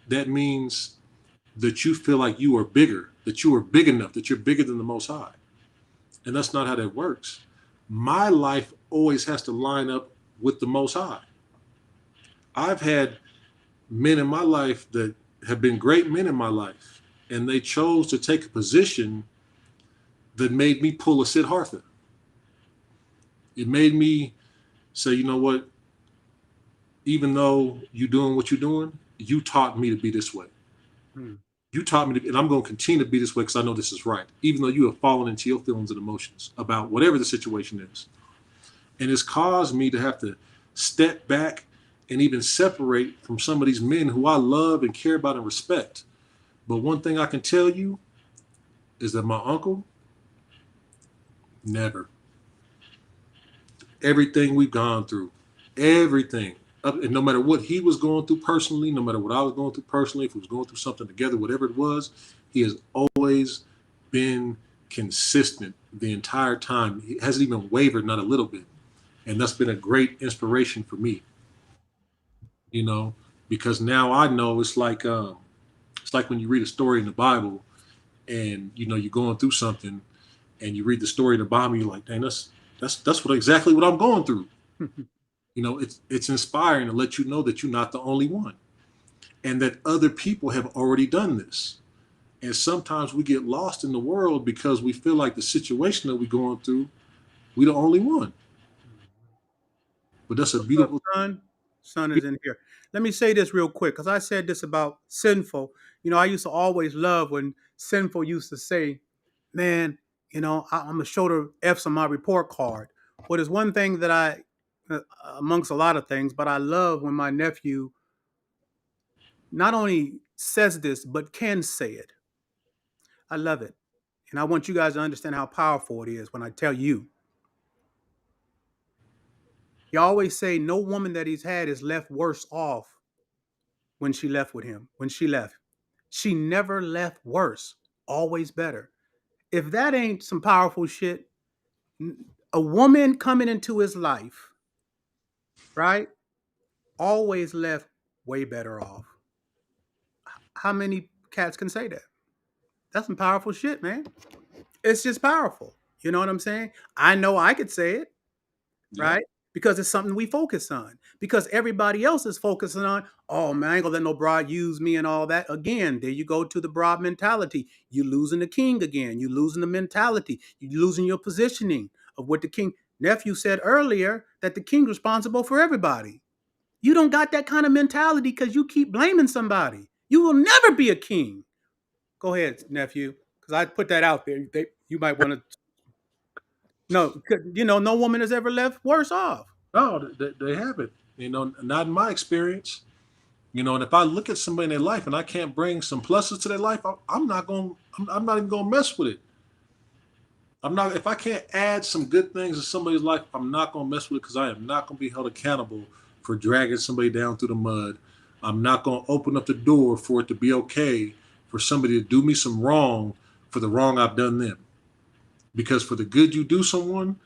that means that you feel like you are bigger, that you are big enough, that you're bigger than the Most High. And that's not how that works. My life always has to line up with the Most High. I've had men in my life that have been great men in my life, and they chose to take a position that made me pull a Sid Harther. It made me say, you know what, even though you're doing what you're doing, you taught me to be this way. Hmm. You taught me to, and I'm going to continue to be this way because I know this is right, even though you have fallen into your feelings and emotions about whatever the situation is. And it's caused me to have to step back and even separate from some of these men who I love and care about and respect. But one thing I can tell you is that my uncle never. Everything we've gone through, everything, and no matter what he was going through personally, no matter what I was going through personally, if we was going through something together, whatever it was, he has always been consistent the entire time. He hasn't even wavered, not a little bit, and that's been a great inspiration for me. You know, because now I know it's like when you read a story in the Bible, and you're going through something, and you read the story in the Bible, and you're like, dang, that's what exactly what I'm going through. It's inspiring to let you know that you're not the only one, and that other people have already done this. And sometimes we get lost in the world because we feel like the situation that we're going through, we're the only one. But that's a What's up, beautiful. son? Son is in here. Let me say this real quick because I said this about sinful. I used to always love when sinful used to say, "Man, I'm gonna show the F's on my report card." Well, there's one thing that amongst a lot of things, but I love when my nephew not only says this but can say it. I love it, and I want you guys to understand how powerful it is when I tell you. He always say no woman that he's had is left worse off when she left with him. When she left, she never left worse, always better. If that ain't some powerful shit, a woman coming into his life, right, always left way better off. How many cats can say that? That's some powerful shit, man. It's just powerful. You know what I'm saying? I know I could say it, Yeah. right? Because it's something we focus on. Because everybody else is focusing on, oh man, I ain't gonna let no broad use me and all that. Again, there you go to the broad mentality. You losing the king again. You losing the mentality. You losing your positioning of what the king nephew said earlier that the king's responsible for everybody. You don't got that kind of mentality because you keep blaming somebody. You will never be a king. Go ahead, nephew, because I put that out there. You might want to. No, no woman has ever left worse off. No, they haven't. Not in my experience. And if I look at somebody in their life and I can't bring some pluses to their life, I'm not going. I'm not even going to mess with it. I'm not. If I can't add some good things to somebody's life, I'm not going to mess with it because I am not going to be held accountable for dragging somebody down through the mud. I'm not going to open up the door for it to be okay for somebody to do me some wrong for the wrong I've done them. Because for the good you do someone,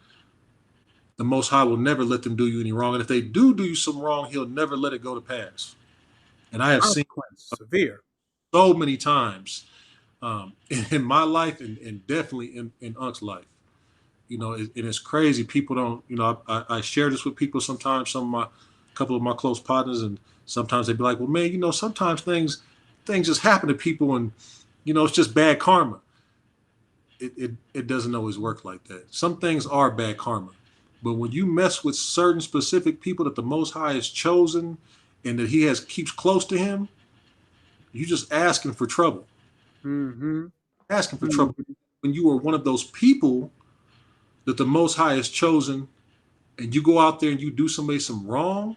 the Most High will never let them do you any wrong. And if they do you some wrong, He'll never let it go to pass. And I have seen Consequence, severe. so many times in my life and definitely in Unc's life. and it's crazy. People don't, I share this with people sometimes. A couple of my close partners, and sometimes they be like, "Well, man, sometimes things just happen to people, and it's just bad karma." It doesn't always work like that. Some things are bad karma, but when you mess with certain specific people that the Most High has chosen, and that He has keeps close to Him, you just asking for trouble. Mm-hmm. Asking for trouble. Mm-hmm. When you are one of those people that the Most High has chosen, and you go out there and you do somebody some wrong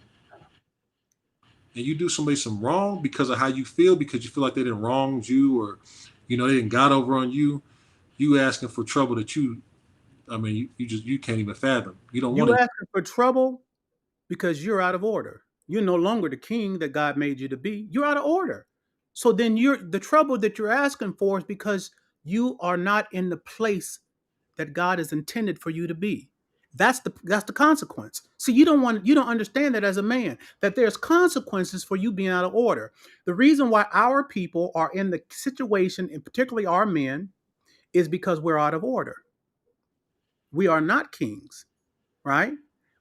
because of how you feel, because you feel like they didn't wrong you, or they didn't got over on you. You asking for trouble that you can't even fathom. You don't want You to. asking for trouble because you're out of order. You're no longer the king that God made you to be. You're out of order. So then the trouble that you're asking for is because you are not in the place that God has intended for you to be. That's the consequence. So you don't understand that as a man, that there's consequences for you being out of order. The reason why our people are in the situation, and particularly our men, is because we're out of order. We are not kings, right?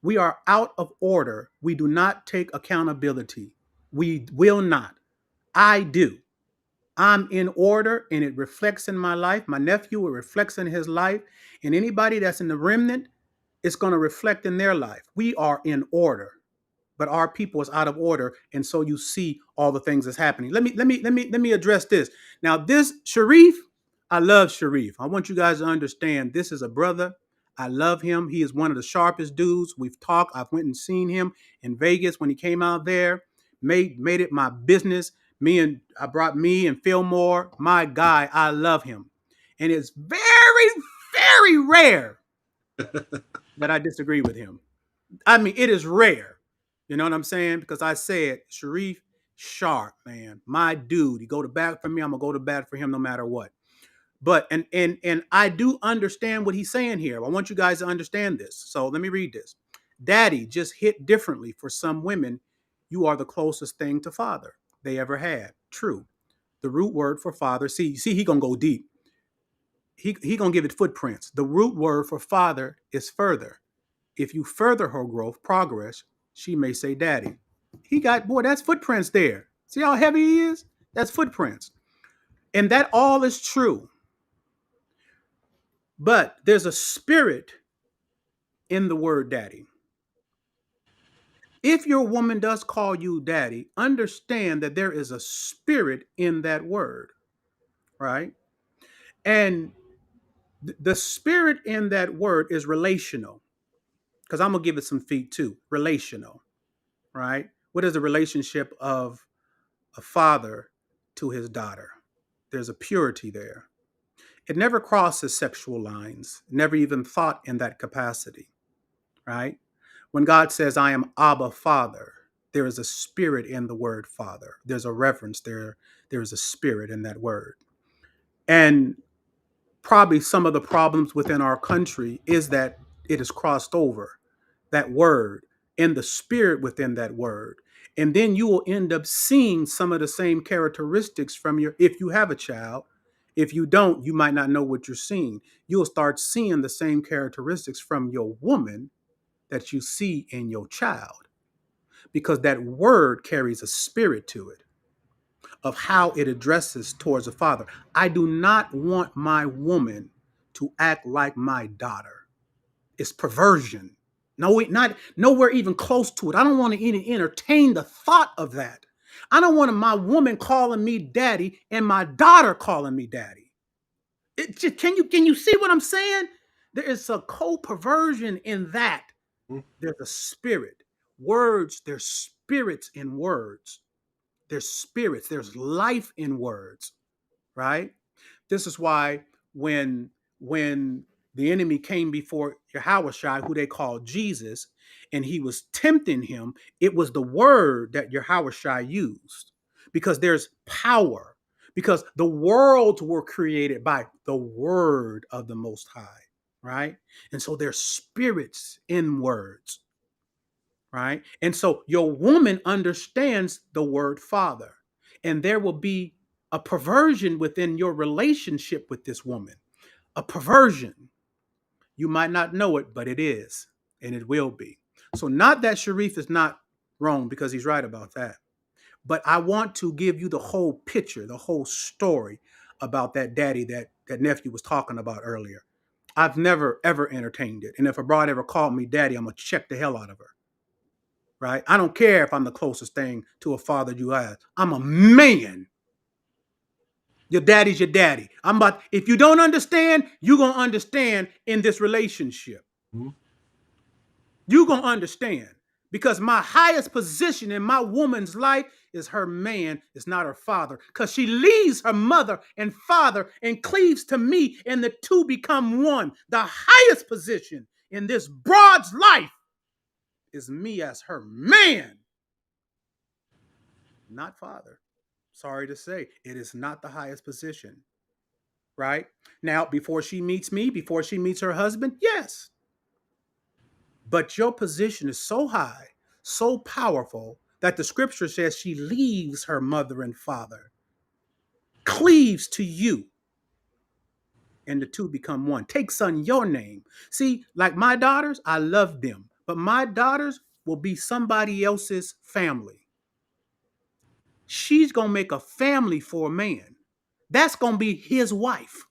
We are out of order. We do not take accountability. We will not. I do. I'm in order and it reflects in my life. My nephew, it reflects in his life. And anybody that's in the remnant, it's going to reflect in their life. We are in order, but our people is out of order, and so you see all the things that's happening. Let me address this. Now, this Sharif, I love Sharif. I want you guys to understand this is a brother. I love him. He is one of the sharpest dudes. We've talked. I've went and seen him in Vegas when he came out there. Made it my business. I brought me and Fillmore, my guy. I love him, and it's very, very rare that I disagree with him. I mean, it is rare. You know what I'm saying? Because I said, Sharif Sharp, man, my dude. He go to bat for me. I'm gonna go to bat for him no matter what. But and I do understand what he's saying here. I want you guys to understand this. So let me read this. Daddy just hit differently for some women. You are the closest thing to father they ever had. True. The root word for father. See, he gonna go deep. He gonna give it footprints. The root word for father is further. If you further her growth, progress, she may say, Daddy. Boy, that's footprints there. See how heavy he is? That's footprints. And that all is true. But there's a spirit in the word daddy. If your woman does call you daddy, understand that there is a spirit in that word, right? And the spirit in that word is relational, because I'm going to give it some feet too. Relational, right? What is the relationship of a father to his daughter? There's a purity there. It never crosses sexual lines, never even thought in that capacity, right? When God says, I am Abba Father, there is a spirit in the word Father. There's a reverence there. There is a spirit in that word. And probably some of the problems within our country is that it is crossed over that word and the spirit within that word. And then you will end up seeing some of the same characteristics from if you have a child. If you don't, you might not know what you're seeing. You'll start seeing the same characteristics from your woman that you see in your child, because that word carries a spirit to it of how it addresses towards a father. I do not want my woman to act like my daughter. It's perversion. No, not nowhere even close to it. I don't want to even entertain the thought of that. I don't want my woman calling me daddy and my daughter calling me daddy. Can you see what I'm saying? There is a co-perversion in that. There's a spirit. Words, there's spirits in words. There's spirits. There's life in words, right? This is why when the enemy came before Yahushua, who they called Jesus, and he was tempting him, it was the word that Yahushua used, because there's power, because the worlds were created by the word of the Most High, right? And so there's spirits in words, right? And so your woman understands the word father, and there will be a perversion within your relationship with this woman, a perversion. You might not know it, but it is, and it will be. So, not that Sharif is not wrong, because he's right about that. But I want to give you the whole picture, the whole story about that daddy that nephew was talking about earlier. I've never ever entertained it. And if a broad ever called me daddy, I'm gonna check the hell out of her. Right? I don't care if I'm the closest thing to a father you have. I'm a man. Your daddy's your daddy. I'm about, if you don't understand, you're gonna understand in this relationship. Mhm. You're gonna understand. Because my highest position in my woman's life is her man, it's not her father. Because she leaves her mother and father and cleaves to me, and the two become one. The highest position in this broad's life is me as her man, not father. Sorry to say, it is not the highest position. Right? Now, before she meets me, before she meets her husband, yes. But your position is so high, so powerful, that the scripture says she leaves her mother and father, cleaves to you, and the two become one. Takes on your name. See, like my daughters, I love them, but my daughters will be somebody else's family. She's going to make a family for a man. That's going to be his wife.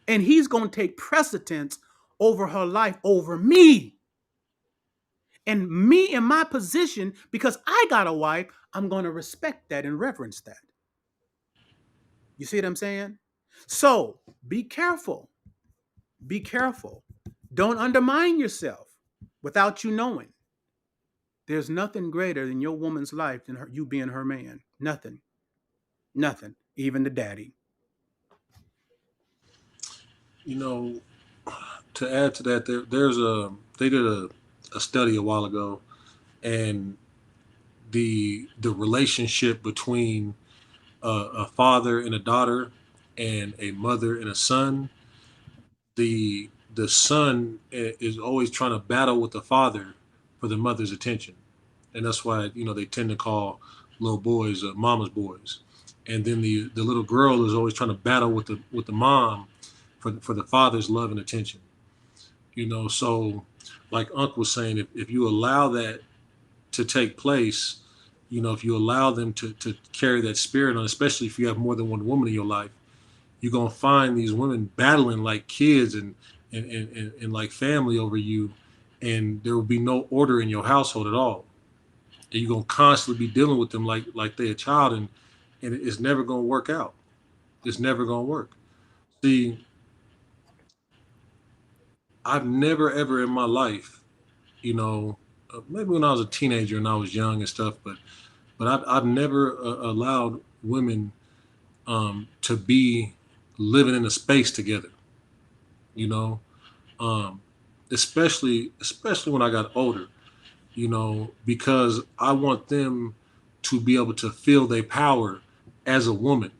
And he's going to take precedence over her life, over me. And me in my position, because I got a wife, I'm going to respect that and reverence that. You see what I'm saying? So be careful. Be careful. Don't undermine yourself without you knowing. There's nothing greater in your woman's life than you being her man. Nothing. Nothing. Even the daddy. You know, to add to that, there's a they did a study a while ago, and the relationship between a father and a daughter and a mother and a son, the son is always trying to battle with the father for the mother's attention, and that's why they tend to call little boys mama's boys, and then the little girl is always trying to battle with the mom for the father's love and attention. So like Unc was saying, if you allow that to take place, if you allow them to carry that spirit on, especially if you have more than one woman in your life, you're gonna find these women battling like kids and like family over you, and there will be no order in your household at all. And you're gonna constantly be dealing with them like they're a child, and it's never gonna work out. It's never gonna work. See, I've never ever in my life, maybe when I was a teenager and I was young and stuff, but I've never allowed women to be living in a space together. You know, um, especially when I got older. Because I want them to be able to feel their power as a woman,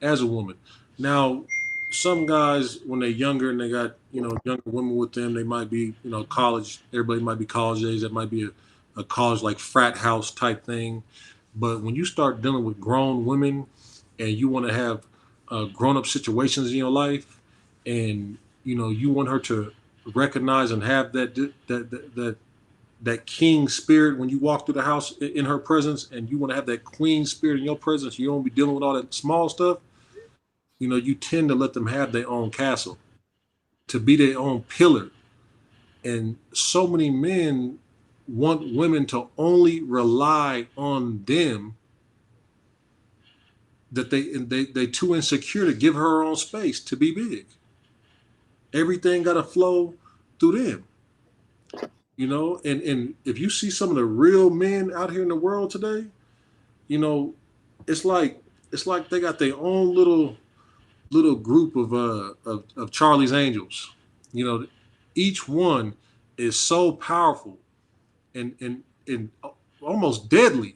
as a woman. Now, some guys when they're younger and they got younger women with them, they might be college. Everybody might be college age. That might be a college like frat house type thing. But when you start dealing with grown women and you want to have grown up situations in your life, and you want her to recognize and have that king spirit when you walk through the house in her presence, and you want to have that queen spirit in your presence, you don't be dealing with all that small stuff. You tend to let them have their own castle, to be their own pillar. And so many men want women to only rely on them, that they too insecure to give her own space to be big. Everything got to flow through them. And if you see some of the real men out here in the world today, you know, it's like they got their own little group of Charlie's Angels. You know, each one is so powerful and almost deadly.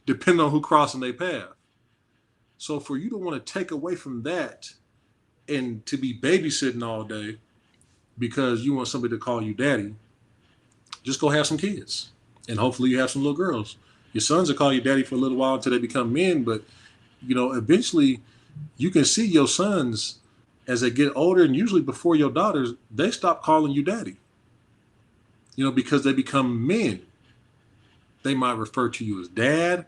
Depending on who crossing their path. So for you to want to take away from that and to be babysitting all day because you want somebody to call you daddy, just go have some kids, and hopefully you have some little girls. Your sons will call you daddy for a little while until they become men, but eventually you can see your sons As they get older, and usually before your daughters, they stop calling you daddy. Because they become men. They might refer to you as dad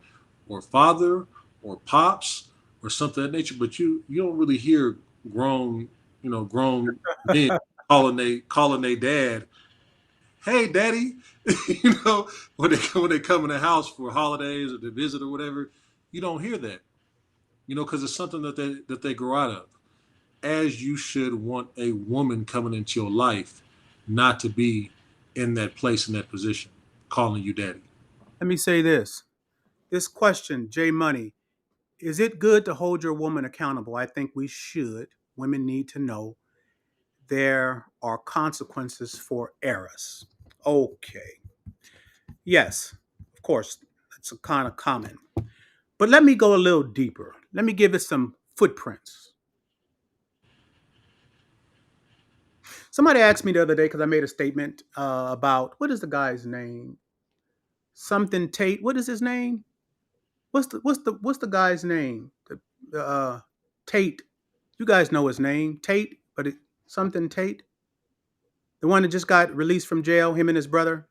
or father or pops or something of that nature, but you don't really hear grown, grown men calling they dad, hey daddy, when they come in the house for holidays or to visit or whatever, you don't hear that, because it's something that they grow out of. As you should want a woman coming into your life not to be in that place, in that position, calling you daddy. Let me say this. This question, J Money, is it good to hold your woman accountable? I think we should. Women need to know there are consequences for errors. Okay. Yes, of course, that's a kind of common. But let me go a little deeper. Let me give it some footprints. Somebody asked me the other day because I made a statement about what is the guy's name? Something Tate. What is his name? What's the guy's name? Tate. You guys know his name, Tate, but something Tate. The one that just got released from jail, him and his brother.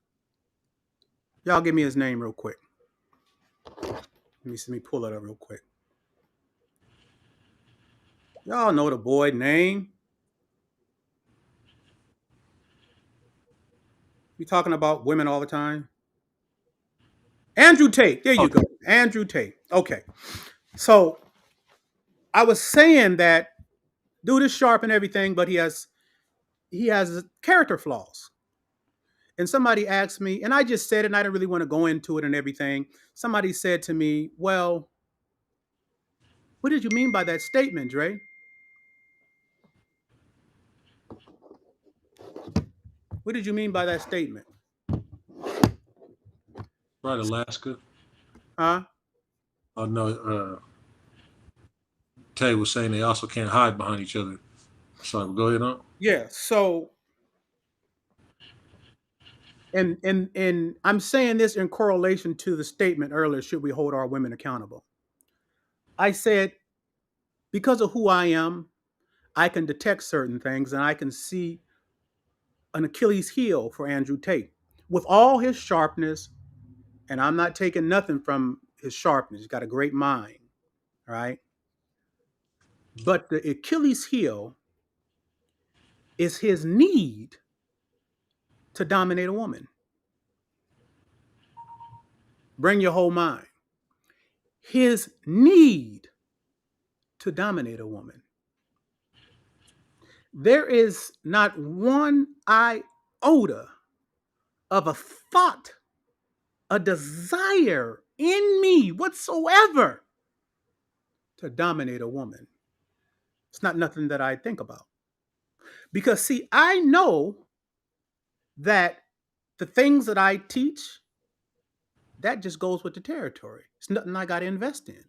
Y'all give me his name real quick. Let me pull it up real quick. Y'all know the boy name. We talking about women all the time. Andrew Tate. There you Okay. go. Andrew Tate. Okay. So I was saying that dude is sharp and everything, but he has character flaws. And somebody asked me, and I just said it, and I didn't really want to go into it and everything. Somebody said to me, "Well, what did you mean by that statement, Dre? What did you mean by that statement? Right, Alaska. Huh?" Oh no, Tay was saying they also can't hide behind each other. Sorry, go ahead on. Yeah. So, and I'm saying this in correlation to the statement earlier. Should we hold our women accountable? I said because of who I am, I can detect certain things, and I can see an Achilles heel for Andrew Tate with all his sharpness. And I'm not taking nothing from his sharpness. He's got a great mind, right? But the Achilles heel is his need to dominate a woman. Bring your whole mind. His need to dominate a woman. There is not one iota of a thought, a desire in me whatsoever to dominate a woman. It's not nothing that I think about. Because, see, I know that the things that I teach, that just goes with the territory. It's nothing I got to invest in,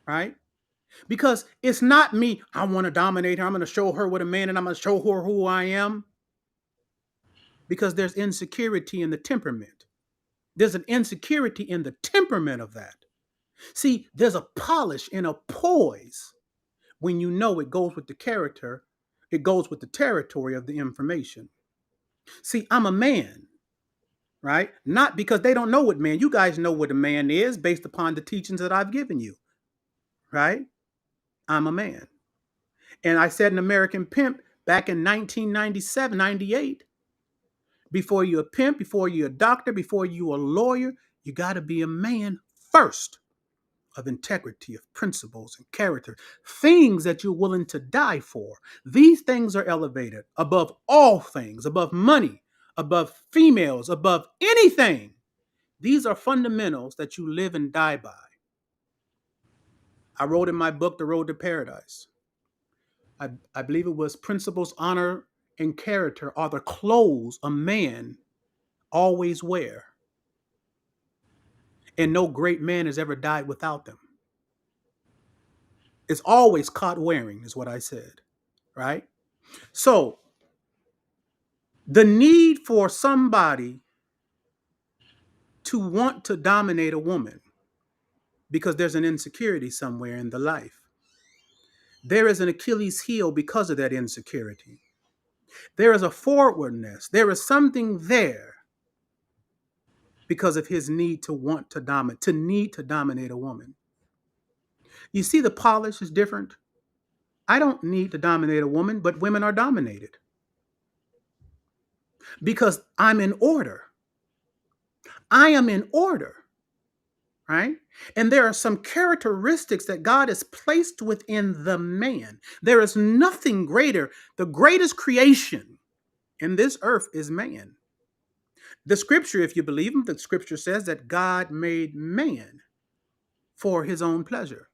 right? Because it's not me, I want to dominate her. I'm going to show her what a man and I'm going to show her who I am. Because there's insecurity in the temperament. There's an insecurity in the temperament of that. See, there's a polish and a poise when you know it goes with the character, it goes with the territory of the information. See, I'm a man, right? Not because they don't know what man. You guys know what a man is based upon the teachings that I've given you, right? I'm a man. And I said an American pimp back in 1997, 98. Before you're a pimp, before you're a doctor, before you're a lawyer, you got to be a man first of integrity, of principles and character, things that you're willing to die for. These things are elevated above all things, above money, above females, above anything. These are fundamentals that you live and die by. I wrote in my book, The Road to Paradise. I believe it was principles, honor, and character are the clothes a man always wear. And no great man has ever died without them. It's always caught wearing, is what I said, right? So the need for somebody to want to dominate a woman because there's an insecurity somewhere in the life. There is an Achilles heel because of that insecurity. There is a forwardness. There is something there because of his need to want to dominate, to need to dominate a woman. You see, the polish is different. I don't need to dominate a woman, but women are dominated because I'm in order. I am in order, right? And there are some characteristics that God has placed within the man. There is nothing greater. The greatest creation in this earth is man. The scripture, if you believe him, the scripture says that God made man for his own pleasure.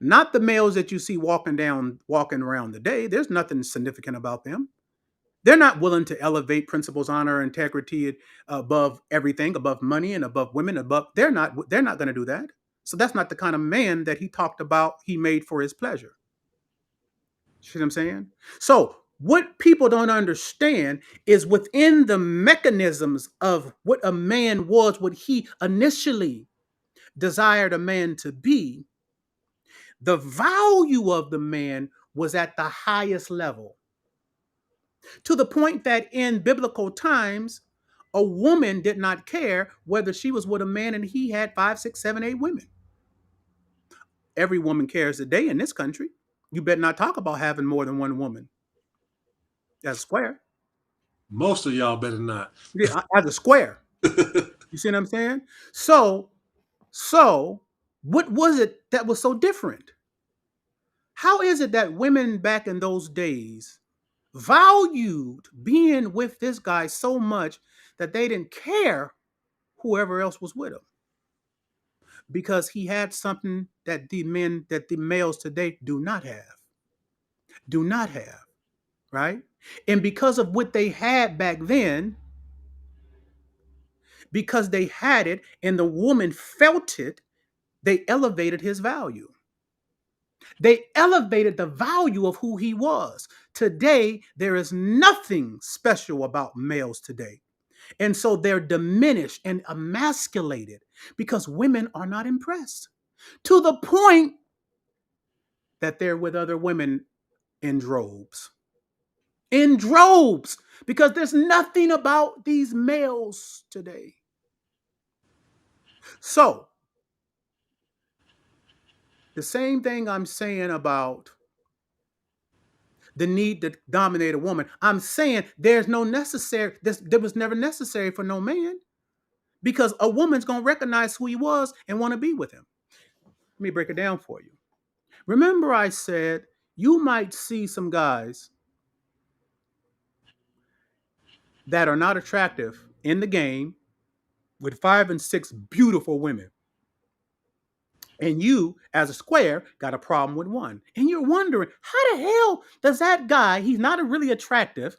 Not the males that you see walking around the day. There's nothing significant about them. They're not willing to elevate principles, honor, integrity above everything, above money and above women, above they're not going to do that. So that's not the kind of man that he talked about he made for his pleasure. See what I'm saying? So what people don't understand is within the mechanisms of what a man was, what he initially desired a man to be, the value of the man was at the highest level, to the point that in biblical times, a woman did not care whether she was with a man and he had 5, 6, 7, 8 women. Every woman cares today in this country. You better not talk about having more than one woman. That's square. Most of y'all better not. Yeah, as a square. You see what I'm saying? So, so what was it that was so different? How is it that women back in those days valued being with this guy so much that they didn't care whoever else was with him? Because he had something that the males today do not have, right? And because of what they had back then, because they had it and the woman felt it, they elevated his value. They elevated the value of who he was. Today, there is nothing special about males today. And so they're diminished and emasculated because women are not impressed, to the point that they're with other women in droves. In droves. Because there's nothing about these males today. So, the same thing I'm saying about the need to dominate a woman, I'm saying there was never necessary for no man, because a woman's going to recognize who he was and want to be with him. Let me break it down for you. Remember, I said you might see some guys that are not attractive in the game with 5 and 6 beautiful women. And you, as a square, got a problem with one. And you're wondering, how the hell does that guy, he's not really attractive,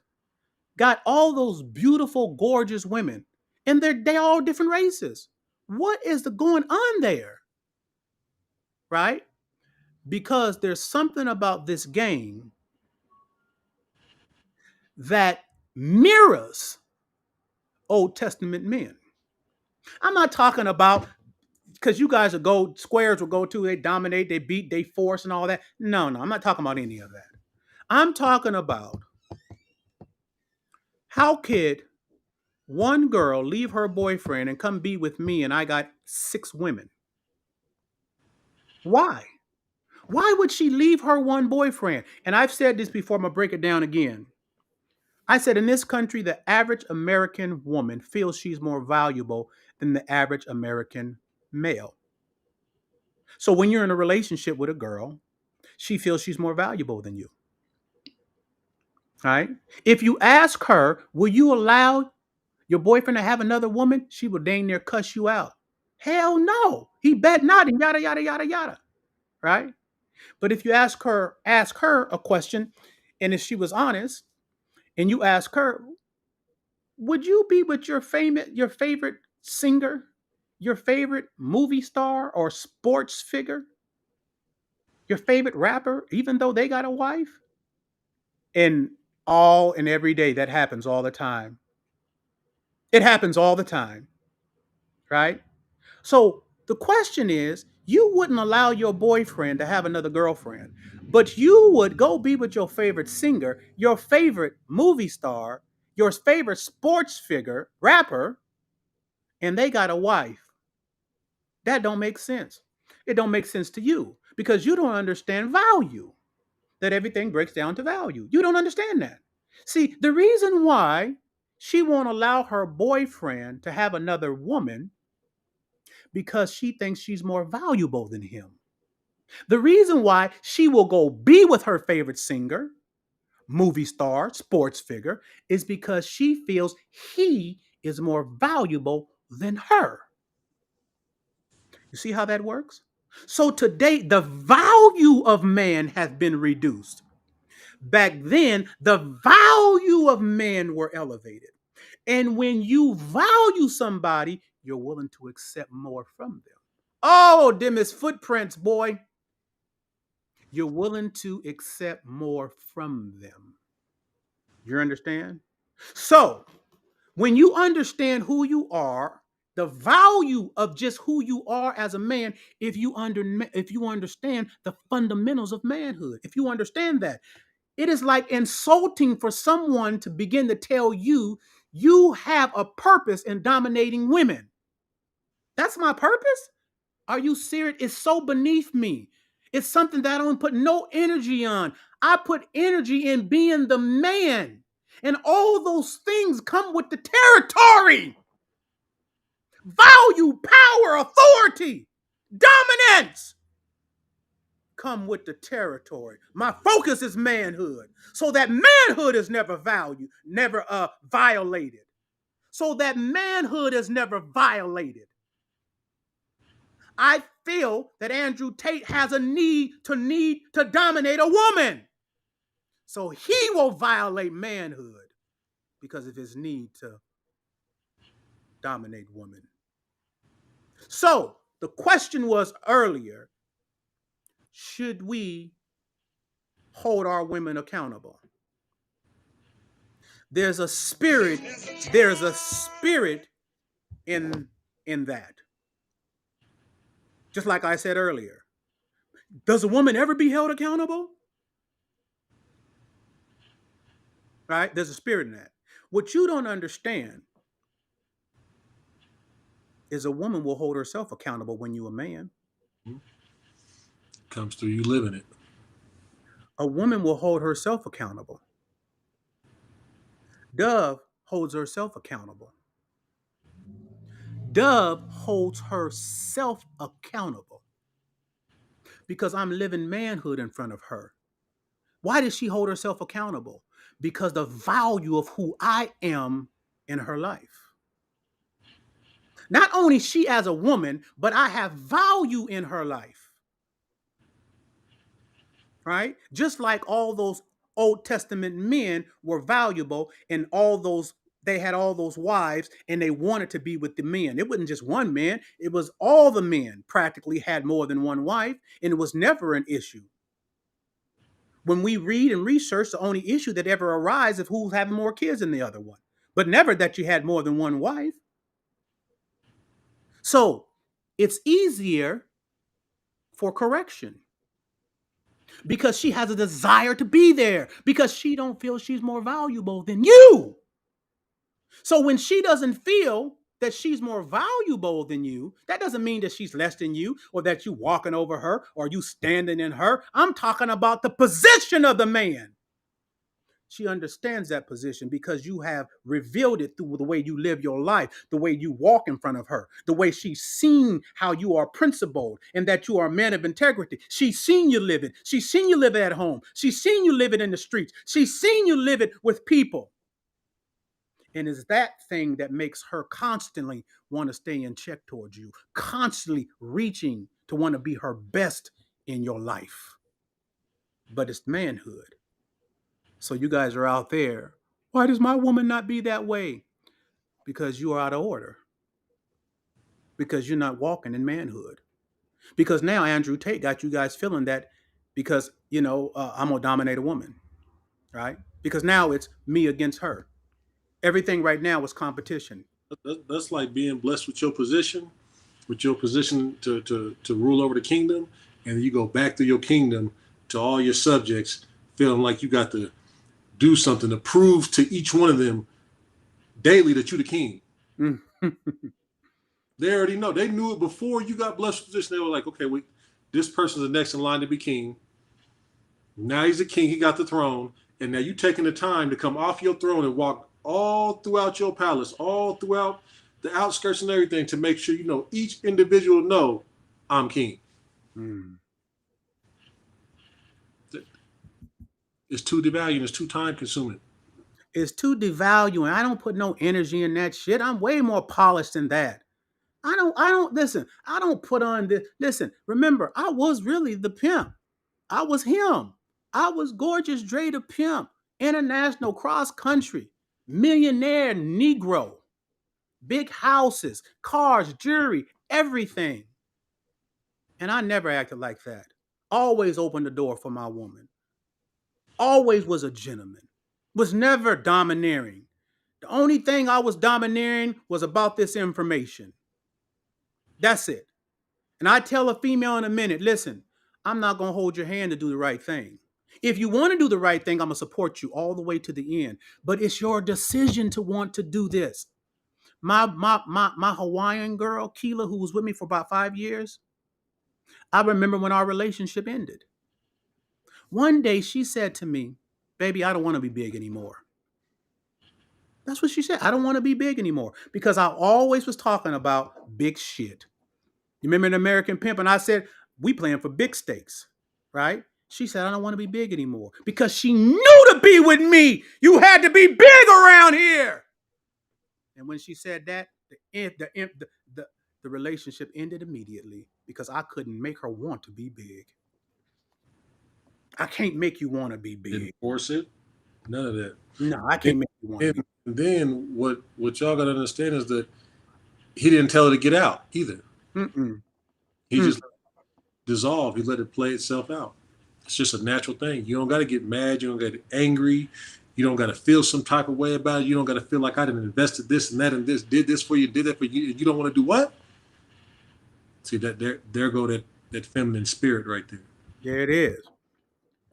got all those beautiful, gorgeous women? And they're all different races. What is going on there? Right? Because there's something about this game that mirrors Old Testament men. I'm not talking about because you guys will go, squares will go to, they dominate, they beat, they force, and all that. No, no, I'm not talking about any of that. I'm talking about how could one girl leave her boyfriend and come be with me and I got 6 women? Why? Why would she leave her one boyfriend? And I've said this before, I'm going to break it down again. I said in this country, the average American woman feels she's more valuable than the average American male. So when you're in a relationship with a girl, she feels she's more valuable than you. Right? If you ask her, will you allow your boyfriend to have another woman? She will dang near cuss you out. Hell no. He bet not, and yada yada yada yada. Right? But if you ask her a question, and if she was honest, and you ask her, would you be with your favorite singer, your favorite movie star or sports figure, your favorite rapper, even though they got a wife? And all and every day that happens all the time. It happens all the time, right? So the question is, You wouldn't allow your boyfriend to have another girlfriend, but you would go be with your favorite singer, your favorite movie star, your favorite sports figure, rapper, and they got a wife. That don't make sense. It don't make sense to you because you don't understand value. That everything breaks down to value. You don't understand that. See, the reason why she won't allow her boyfriend to have another woman because she thinks she's more valuable than him. The reason why she will go be with her favorite singer, movie star, sports figure is because she feels he is more valuable than her. You see how that works? So today, the value of man has been reduced. Back then, the value of men were elevated. And when you value somebody, you're willing to accept more from them. Oh, them is footprints, boy. You're willing to accept more from them. You understand? So, when you understand who you are, the value of just who you are as a man, if you understand the fundamentals of manhood, if you understand that, it is like insulting for someone to begin to tell you you have a purpose in dominating women. That's my purpose? Are you serious? It's so beneath me. It's something that I don't put no energy on. I put energy in being the man. And all those things come with the territory. Value, power, authority, dominance come with the territory. My focus is manhood. So that manhood is never valued, never violated. So that manhood is never violated. I feel that Andrew Tate has a need to dominate a woman. So he will violate manhood because of his need to dominate women. So the question was earlier, should we hold our women accountable? There's a spirit, there's a spirit in that. Just like I said earlier. Does a woman ever be held accountable? Right? There's a spirit in that. What you don't understand is a woman will hold herself accountable when you're a man. Comes through you living it. A woman will hold herself accountable. Dove holds herself accountable. Dove holds herself accountable because I'm living manhood in front of her. Why does she hold herself accountable? Because the value of who I am in her life. Not only she as a woman, but I have value in her life. Right? Just like all those Old Testament men were valuable and all those they had all those wives and they wanted to be with the men. It wasn't just one man, it was all the men practically had more than one wife and it was never an issue. When we read and research, the only issue that ever arises is who's having more kids than the other one, but never that you had more than one wife. So it's easier for correction because she has a desire to be there because she don't feel she's more valuable than you. So when she doesn't feel that she's more valuable than you, that doesn't mean that she's less than you or that you walking over her or you standing in her. I'm talking about the position of the man. She understands that position because you have revealed it through the way you live your life, the way you walk in front of her, the way she's seen how you are principled and that you are a man of integrity. She's seen you live it. She's seen you live it at home. She's seen you live it in the streets. She's seen you live it with people. And it's that thing that makes her constantly want to stay in check towards you, constantly reaching to want to be her best in your life. But it's manhood. So you guys are out there. Why does my woman not be that way? Because you are out of order. Because you're not walking in manhood. Because now Andrew Tate got you guys feeling that because, I'm going to dominate a woman, right? Because now it's me against her. Everything right now is competition. That's like being blessed with your position with your position to rule over the kingdom, and then you go back through your kingdom to all your subjects, feeling like you got to do something to prove to each one of them daily that you're the king. Mm. They already know. They knew it before you got blessed with position. They were like, okay, this person's the next in line to be king. Now he's a king. He got the throne, and now you taking the time to come off your throne and walk all throughout your palace, all throughout the outskirts and everything to make sure you know each individual know I'm king. Mm. It's too devaluing. It's too time consuming. It's too devaluing. I don't put no energy in that shit. I'm way more polished than that. I don't listen. I don't put on this. Listen, remember, I was really the pimp. I was him. I was gorgeous Dre the pimp, international cross country, millionaire Negro, big houses, cars, jewelry, everything. And I never acted like that. Always opened the door for my woman. Always was a gentleman. Was never domineering. The only thing I was domineering was about this information. That's it. And I tell a female in a minute, listen, I'm not going to hold your hand to do the right thing. If you want to do the right thing, I'm going to support you all the way to the end. But it's your decision to want to do this. My Hawaiian girl, Keela, who was with me for about 5 years, I remember when our relationship ended. One day she said to me, baby, I don't want to be big anymore. That's what she said. I don't want to be big anymore because I always was talking about big shit. You remember an American Pimp? And I said, we playing for big stakes, right? She said, I don't want to be big anymore because she knew to be with me, you had to be big around here. And when she said that, the relationship ended immediately because I couldn't make her want to be big. I can't make you want to be Didn't big. force it. None of that. No, I And, can't make you want to and be. then what y'all got to understand is that he didn't tell her to get out either. Mm-mm. He Mm. just dissolved. He let it play itself out. It's just a natural thing. You don't got to get mad. You don't got to get angry. You don't got to feel some type of way about it. You don't got to feel like I didn't invested this and that and this, did this for you, did that for you. You don't want to do what? See that there go that feminine spirit right there. There it is.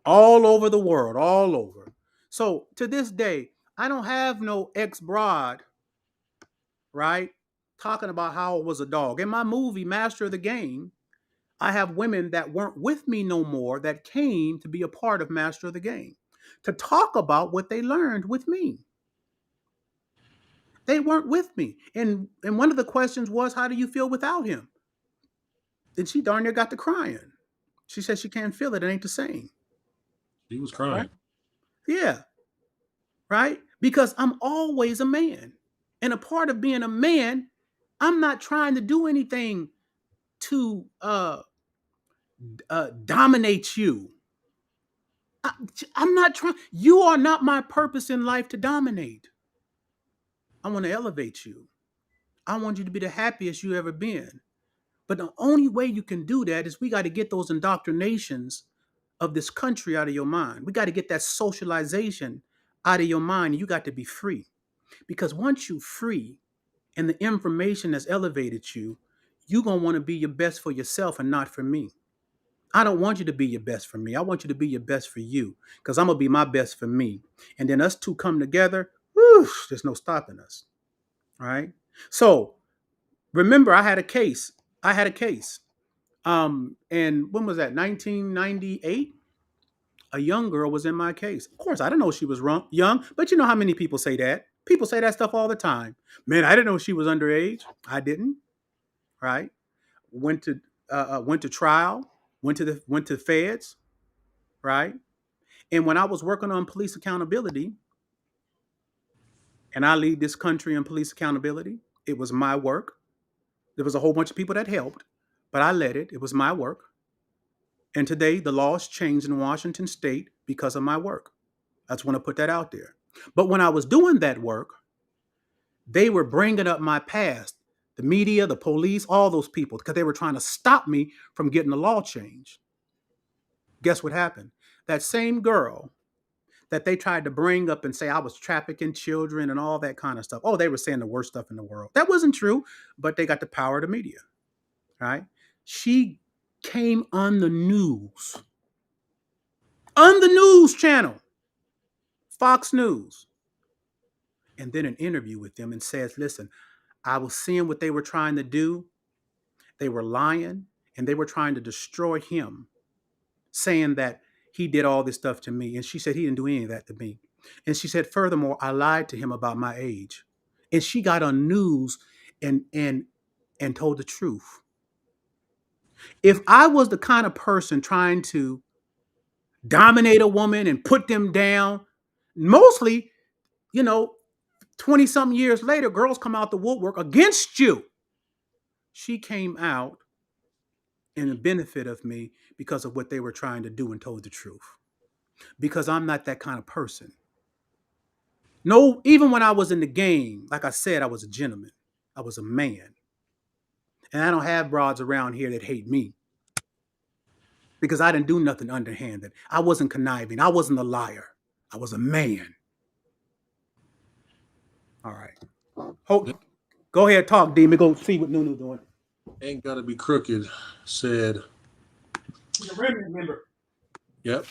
All over the world, all over. So to this day, I don't have no ex broad, right? Talking about how I was a dog. In my movie, Master of the Game, I have women that weren't with me no more that came to be a part of Master of the Game to talk about what they learned with me. They weren't with me. And one of the questions was, how do you feel without him? And she darn near got to crying. She said she can't feel it. It ain't the same. He was Right? crying. Yeah. Right? Because I'm always a man. And a part of being a man, I'm not trying to do anything to dominate you. I, I'm not trying. You are not my purpose in life to dominate. I want to elevate you. I want you to be the happiest you ever been. But the only way you can do that is we got to get those indoctrinations of this country out of your mind. We got to get that socialization out of your mind. You got to be free. Because once you free and the information has elevated you, you're going to want to be your best for yourself and not for me. I don't want you to be your best for me. I want you to be your best for you because I'm going to be my best for me. And then us two come together, whew, there's no stopping us. All right. So remember, I had a case. I had a case. And when was that? 1998. A young girl was in my case. Of course, I didn't know she was young, but you know how many people say that? People say that stuff all the time. Man, I didn't know she was underage. I didn't. Right? Went to trial. Went to feds. Right? And when I was working on police accountability, and I lead this country in police accountability, it was my work. There was a whole bunch of people that helped, but I led it. It was my work. And today, the laws changed in Washington State because of my work. I just want to put that out there. But when I was doing that work, they were bringing up my past, the media, the police, all those people, because they were trying to stop me from getting the law changed. Guess what happened? That same girl that they tried to bring up and say I was trafficking children and all that kind of stuff. Oh, they were saying the worst stuff in the world. That wasn't true, but they got the power of the media. right? She came on the news channel, Fox News, and then an interview with them and says, listen, I was seeing what they were trying to do. They were lying and they were trying to destroy him, saying that he did all this stuff to me. And she said he didn't do any of that to me. And she said, furthermore, I lied to him about my age. And she got on news and told the truth. If I was the kind of person trying to dominate a woman and put them down, mostly, you know, 20 something years later, girls come out the woodwork against you. She came out in the benefit of me because of what they were trying to do and told the truth. Because I'm not that kind of person. No, even when I was in the game, like I said, I was a gentleman. I was a man. And I don't have broads around here that hate me because I didn't do nothing underhanded. I wasn't conniving. I wasn't a liar. I was a man. All right. Go ahead, talk, Demon. Go see what Nunu doing. Ain't gotta be crooked. Said, He's a remnant member. yep,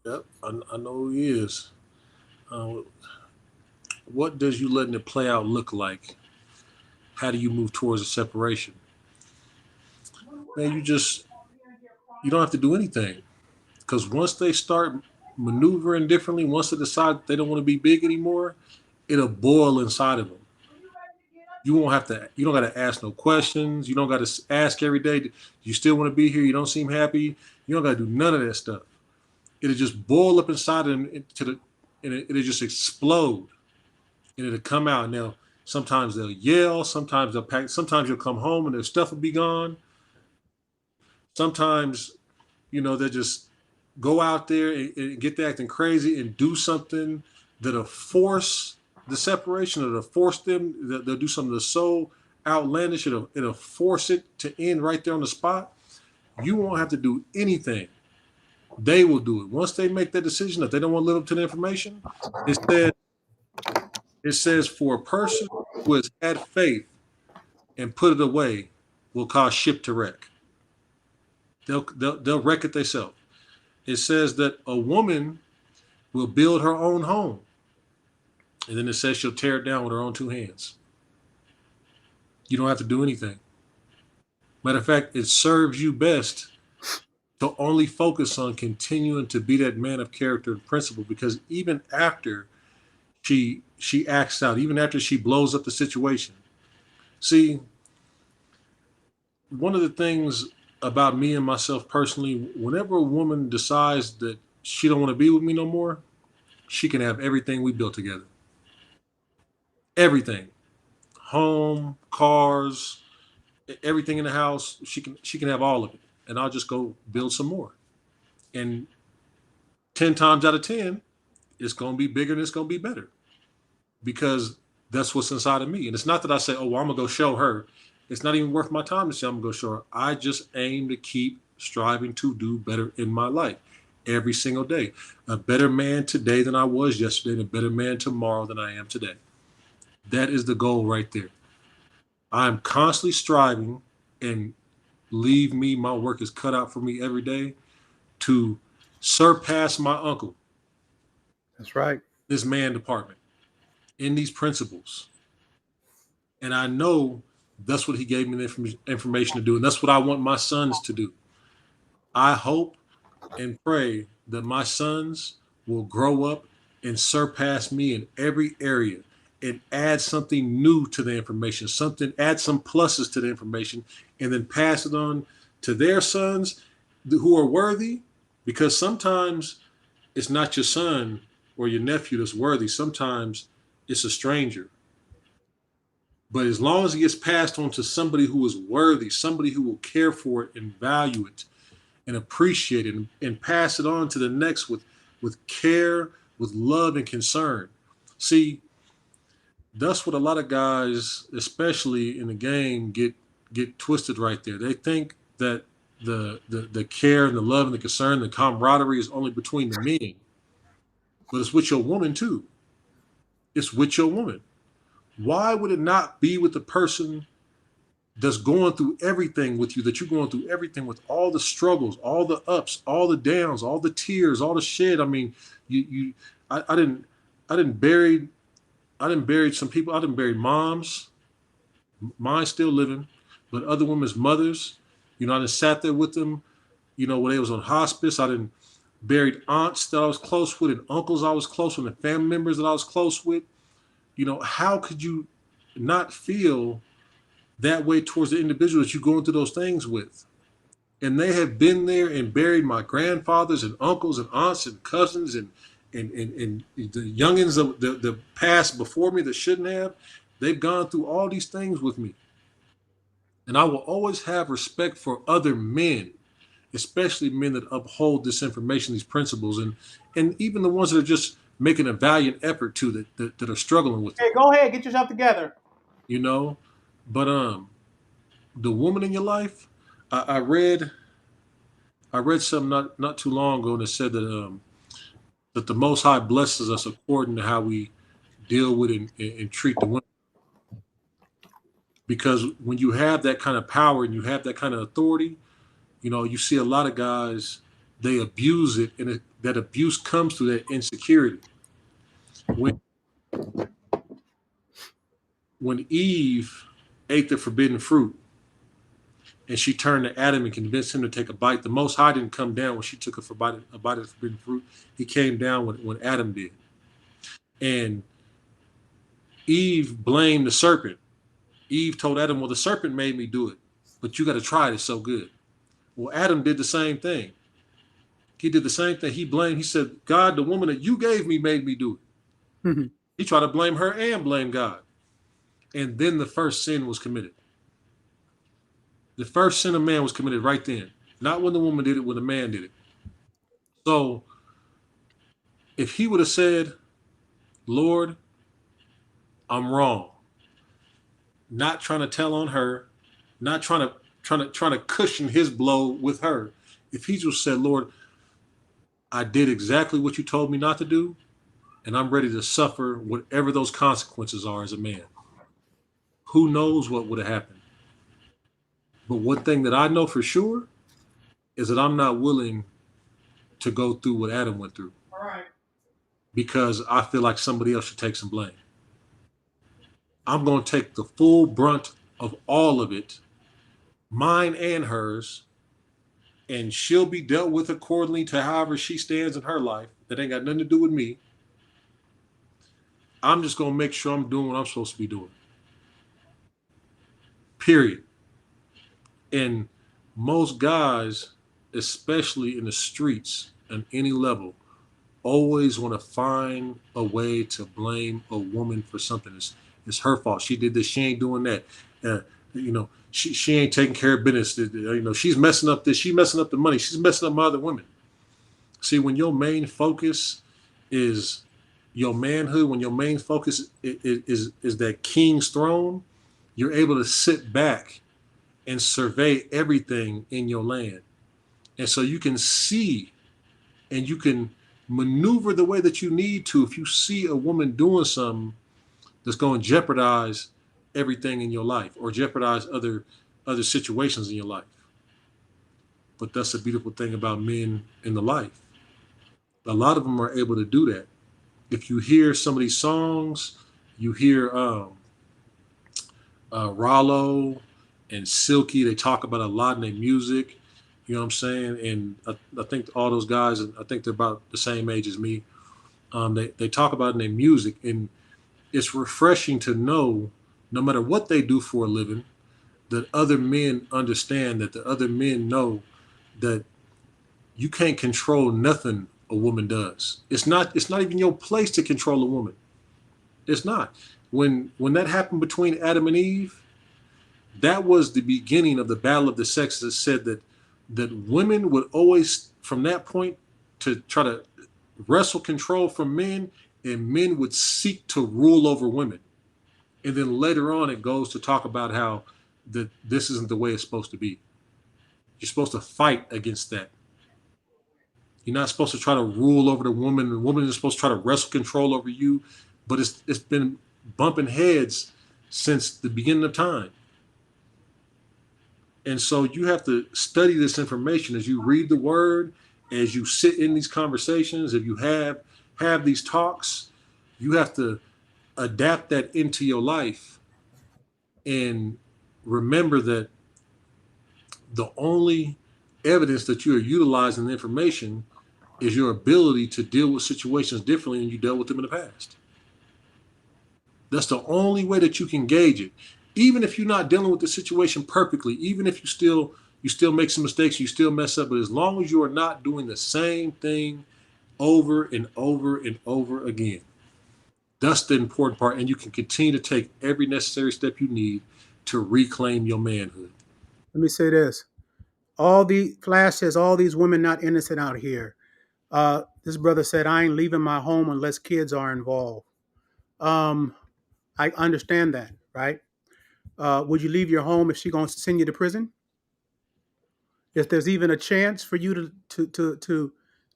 yep. I know who he is. Uh, what does you letting it play out look like? How do you move towards a separation? Man, you don't have to do anything because once they start maneuvering differently, once they decide they don't want to be big anymore, it'll boil inside of them. You won't have to. You don't got to ask no questions. You don't got to ask every day. You still want to be here? You don't seem happy. You don't got to do none of that stuff. It'll just boil up inside of them and it'll just explode, and it'll come out. And sometimes they'll yell. Sometimes they'll pack. Sometimes you'll come home and their stuff will be gone. Sometimes they'll just go out there and get to acting crazy and do something that'll force the separation, or to force them. They'll do something that's so outlandish, it'll force it to end right there on the spot. You won't have to do anything. They will do it. Once they make that decision that they don't want to live up to the information, it says, for a person who has had faith and put it away will cause ship to wreck. They'll wreck it themselves. It says that a woman will build her own home. And then it says she'll tear it down with her own two hands. You don't have to do anything. Matter of fact, it serves you best to only focus on continuing to be that man of character and principle, because even after she acts out, even after she blows up the situation. See, one of the things about me and myself personally, whenever a woman decides that she don't want to be with me no more, she can have everything we built together. Everything. Home, cars, everything in the house. She can have all of it. And I'll just go build some more. And 10 times out of 10, it's going to be bigger and it's going to be better, because that's what's inside of me. And it's not that I say, oh, well, I'm going to go show her. It's not even worth my time to say I'm going to go show her. I just aim to keep striving to do better in my life every single day. A better man today than I was yesterday, and a better man tomorrow than I am today. That is the goal right there. I'm constantly striving, and believe me, my work is cut out for me every day to surpass my uncle, That's right. this man department, in these principles. And I know that's what he gave me the information to do. And that's what I want my sons to do. I hope and pray that my sons will grow up and surpass me in every area and add something new to the information, add some pluses to the information, and then pass it on to their sons who are worthy. Because sometimes it's not your son or your nephew that's worthy. Sometimes it's a stranger. But as long as it gets passed on to somebody who is worthy, somebody who will care for it and value it and appreciate it, and pass it on to the next with care, with love and concern. See, that's what a lot of guys, especially in the game, get twisted right there. They think that the care and the love and the concern, the camaraderie is only between the men, but it's with your woman too. It's with your woman. Why would it not be with the person that's going through everything with you, that you're going through everything with all the struggles, all the ups, all the downs, all the tears, all the shit. I mean, you I didn't I didn't bury I didn't bury some people. I didn't bury moms, mine still living, but other women's mothers. I just sat there with them. When they was on hospice, I didn't buried aunts that I was close with and uncles I was close with and family members that I was close with. How could you not feel that way towards the individual that you're going through those things with? And they have been there and buried my grandfathers and uncles and aunts and cousins and the youngins of the past before me that shouldn't have. They've gone through all these things with me. And I will always have respect for other men, especially men that uphold this information, these principles, and even the ones that are just making a valiant effort to that are struggling with it. Hey, go ahead, get yourself together. You know, but the woman in your life, I read something not too long ago, and it said that the Most High blesses us according to how we deal with and treat the women. Because when you have that kind of power and you have that kind of authority, you see a lot of guys, they abuse it, and that abuse comes through that insecurity. When Eve ate the forbidden fruit and she turned to Adam and convinced him to take a bite, the Most High didn't come down when she took a bite of the forbidden fruit. He came down when Adam did. And Eve blamed the serpent. Eve told Adam, well, the serpent made me do it, but you got to try it. It's so good. Well, Adam did the same thing. He did the same thing. He said, God, the woman that you gave me made me do it. He tried to blame her and blame God. And then the first sin was committed. The first sin of man was committed right then. Not when the woman did it, when the man did it. So if he would have said, Lord, I'm wrong, not trying to tell on her, not trying to cushion his blow with her. If he just said, Lord, I did exactly what you told me not to do, and I'm ready to suffer whatever those consequences are as a man, who knows what would have happened. But one thing that I know for sure is that I'm not willing to go through what Adam went through. All right. Because I feel like somebody else should take some blame. I'm going to take the full brunt of all of it, mine and hers, and she'll be dealt with accordingly to however she stands in her life. That ain't got nothing to do with me. I'm just going to make sure I'm doing what I'm supposed to be doing. Period. And most guys, especially in the streets at any level, always want to find a way to blame a woman for something. It's her fault. She did this. She ain't doing that. She ain't taking care of business. She's messing up this. She's messing up the money. She's messing up my other women. See, when your main focus is your manhood, when your main focus is that king's throne, you're able to sit back and survey everything in your land. And so you can see and you can maneuver the way that you need to if you see a woman doing something that's going to jeopardize everything in your life or jeopardize other situations in your life. But that's the beautiful thing about men in the life. A lot of them are able to do that. If you hear some of these songs, you hear Rollo and Silky, they talk about a lot in their music. You know what I'm saying? And I think all those guys, I think they're about the same age as me. They talk about it in their music, and it's refreshing to know, no matter what they do for a living, that other men understand, that the other men know that you can't control nothing a woman does. It's not even your place to control a woman. It's not. When that happened between Adam and Eve, that was the beginning of the battle of the sexes. That said that women would always, from that point, to try to wrestle control from men, and men would seek to rule over women. And then later on, it goes to talk about how that this isn't the way it's supposed to be. You're supposed to fight against that. You're not supposed to try to rule over the woman. The woman is supposed to try to wrestle control over you. But it's been bumping heads since the beginning of time. And so you have to study this information as you read the word, as you sit in these conversations, if you have these talks, you have to adapt that into your life and remember that the only evidence that you are utilizing the information is your ability to deal with situations differently than you dealt with them in the past. That's the only way that you can gauge it. Even if you're not dealing with the situation perfectly, even if you still make some mistakes, you still mess up, but as long as you are not doing the same thing over and over and over again, that's the important part. And you can continue to take every necessary step you need to reclaim your manhood. Let me say this. All the Flash says all these women not innocent out here. This brother said, I ain't leaving my home unless kids are involved. Um, I understand that, right? Would you leave your home if she gonna send you to prison? If there's even a chance for you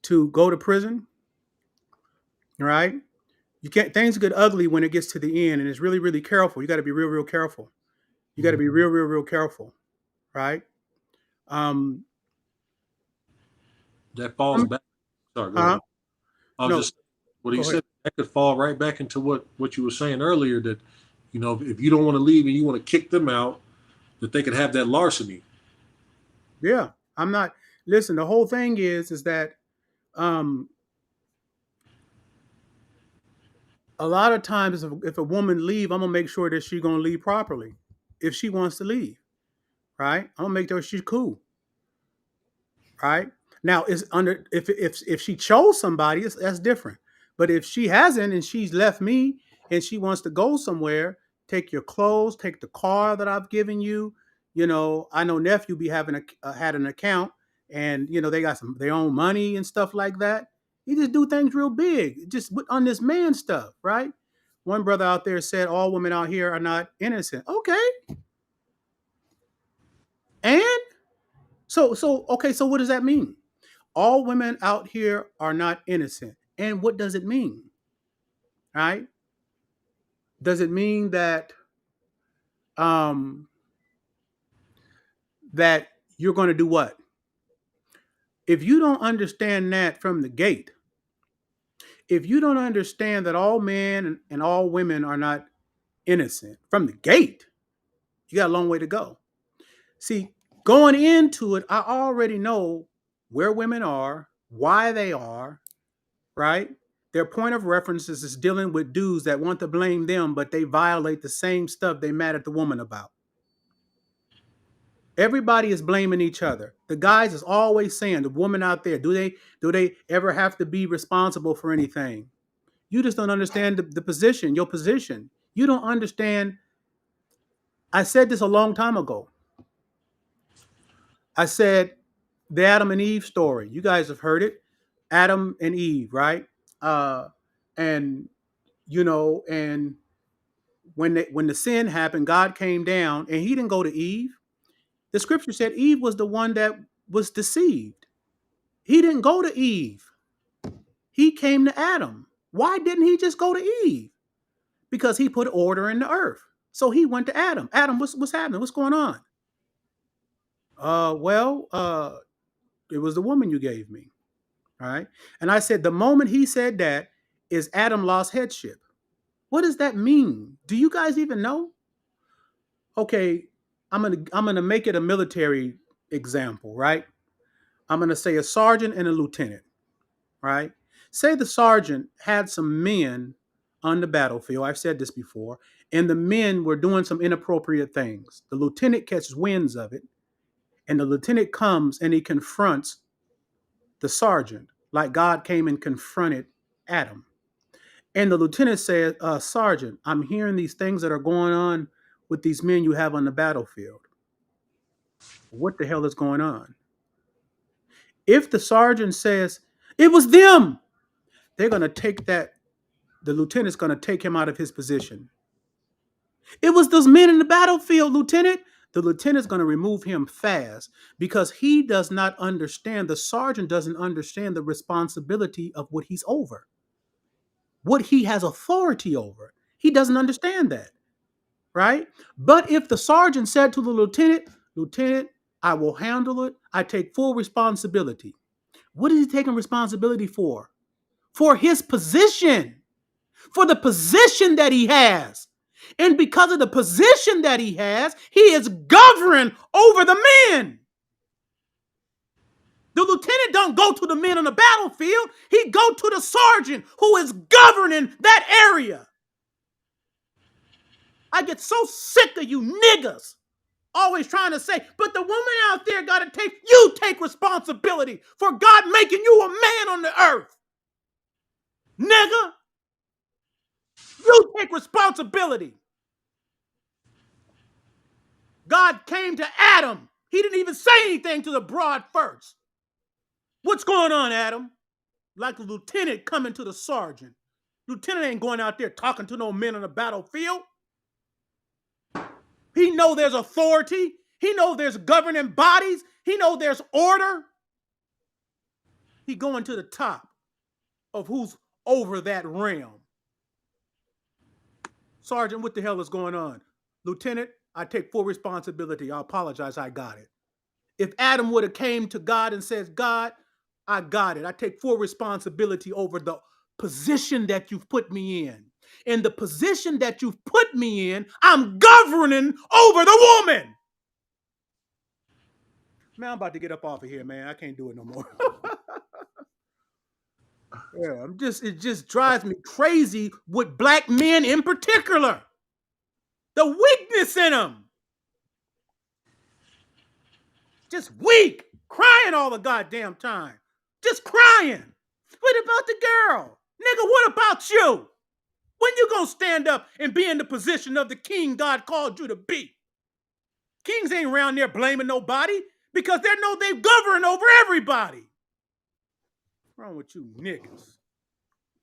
to go to prison, right? You can't. Things get ugly when it gets to the end, and it's really really careful. You got to be real real careful. You got to Mhm. be real real real careful, right? Um, That falls um back. Sorry, go huh? ahead. I'll No, just what he go ahead. said. That could fall right back into what you were saying earlier. That if you don't want to leave and you want to kick them out, that they could have that larceny. Yeah, I'm not. Listen, the whole thing is that um, a lot of times if a woman leave, I'm gonna make sure that she's gonna leave properly. If she wants to leave, right? I'm gonna make sure she's cool. Right now is under if she chose somebody, that's different. But if she hasn't and she's left me and she wants to go somewhere, take your clothes, take the car that I've given you. I know nephew be having had an account, and they got some their own money and stuff like that. He just do things real big, just on this man stuff, right? One brother out there said all women out here are not innocent. Okay, and so okay, so what does that mean? All women out here are not innocent. And what does it mean? Right? Does it mean um that you're going to do what? If you don't understand that from the gate, if you don't understand that all men and all women are not innocent from the gate, you got a long way to go. See, going into it, I already know where women are, why they are, right? Their point of references is dealing with dudes that want to blame them, but they violate the same stuff they mad at the woman about. Everybody is blaming each other. The guys is always saying the woman out there, do they ever have to be responsible for anything? You just don't understand the position, your position. You don't understand. I said this a long time ago. I said the Adam and Eve story. You guys have heard it. Adam and Eve, right? And and when the sin happened, God came down and he didn't go to Eve. The scripture said Eve was the one that was deceived. He didn't go to Eve. He came to Adam. Why didn't he just go to Eve? Because he put order in the earth. So he went to Adam. Adam, what's happening? What's going on? It was the woman you gave me. All right. And I said the moment he said that is Adam lost headship. What does that mean? Do you guys even know? Okay, I'm gonna make it a military example, right? I'm gonna say a sergeant and a lieutenant, right? Say the sergeant had some men on the battlefield. I've said this before, and the men were doing some inappropriate things. The lieutenant catches winds of it, and the lieutenant comes and he confronts the sergeant, like God came and confronted Adam. And the lieutenant said, Sergeant, I'm hearing these things that are going on with these men you have on the battlefield. What the hell is going on? If the sergeant says, it was them, they're going to take that, the lieutenant's going to take him out of his position. It was those men in the battlefield, Lieutenant. The lieutenant's going to remove him fast because he does not understand, the sergeant doesn't understand the responsibility of what he's over, what he has authority over. He doesn't understand that, right? But if the sergeant said to the lieutenant, Lieutenant, I will handle it. I take full responsibility. What is he taking responsibility for? For his position, for the position that he has. And because of the position that he is governed over the men. The lieutenant don't go to the men on the battlefield. He go to the sergeant who is governing that area. I get so sick of you niggas always trying to say, but the woman out there got to take responsibility for God making you a man on the earth. Nigga, you take responsibility. God came to Adam. He didn't even say anything to the broad first. What's going on, Adam? Like a lieutenant coming to the sergeant. Lieutenant ain't going out there talking to no men on the battlefield. He know there's authority. He know there's governing bodies. He know there's order. He going to the top of who's over that realm. Sergeant, what the hell is going on? Lieutenant, I take full responsibility. I apologize. I got it. If Adam would have came to God and says, God, I got it. I take full responsibility over the position that you've put me in. In the position that you've put me in, I'm governing over the woman. Man, I'm about to get up off of here, man. I can't do it no more. Yeah, it just drives me crazy with black men in particular. The weakness in them. Just weak, crying all the goddamn time. Just crying. What about the girl? Nigga, what about you? When you gonna stand up and be in the position of the king God called you to be? Kings ain't around there blaming nobody because they know they govern over everybody. What's wrong with you niggas?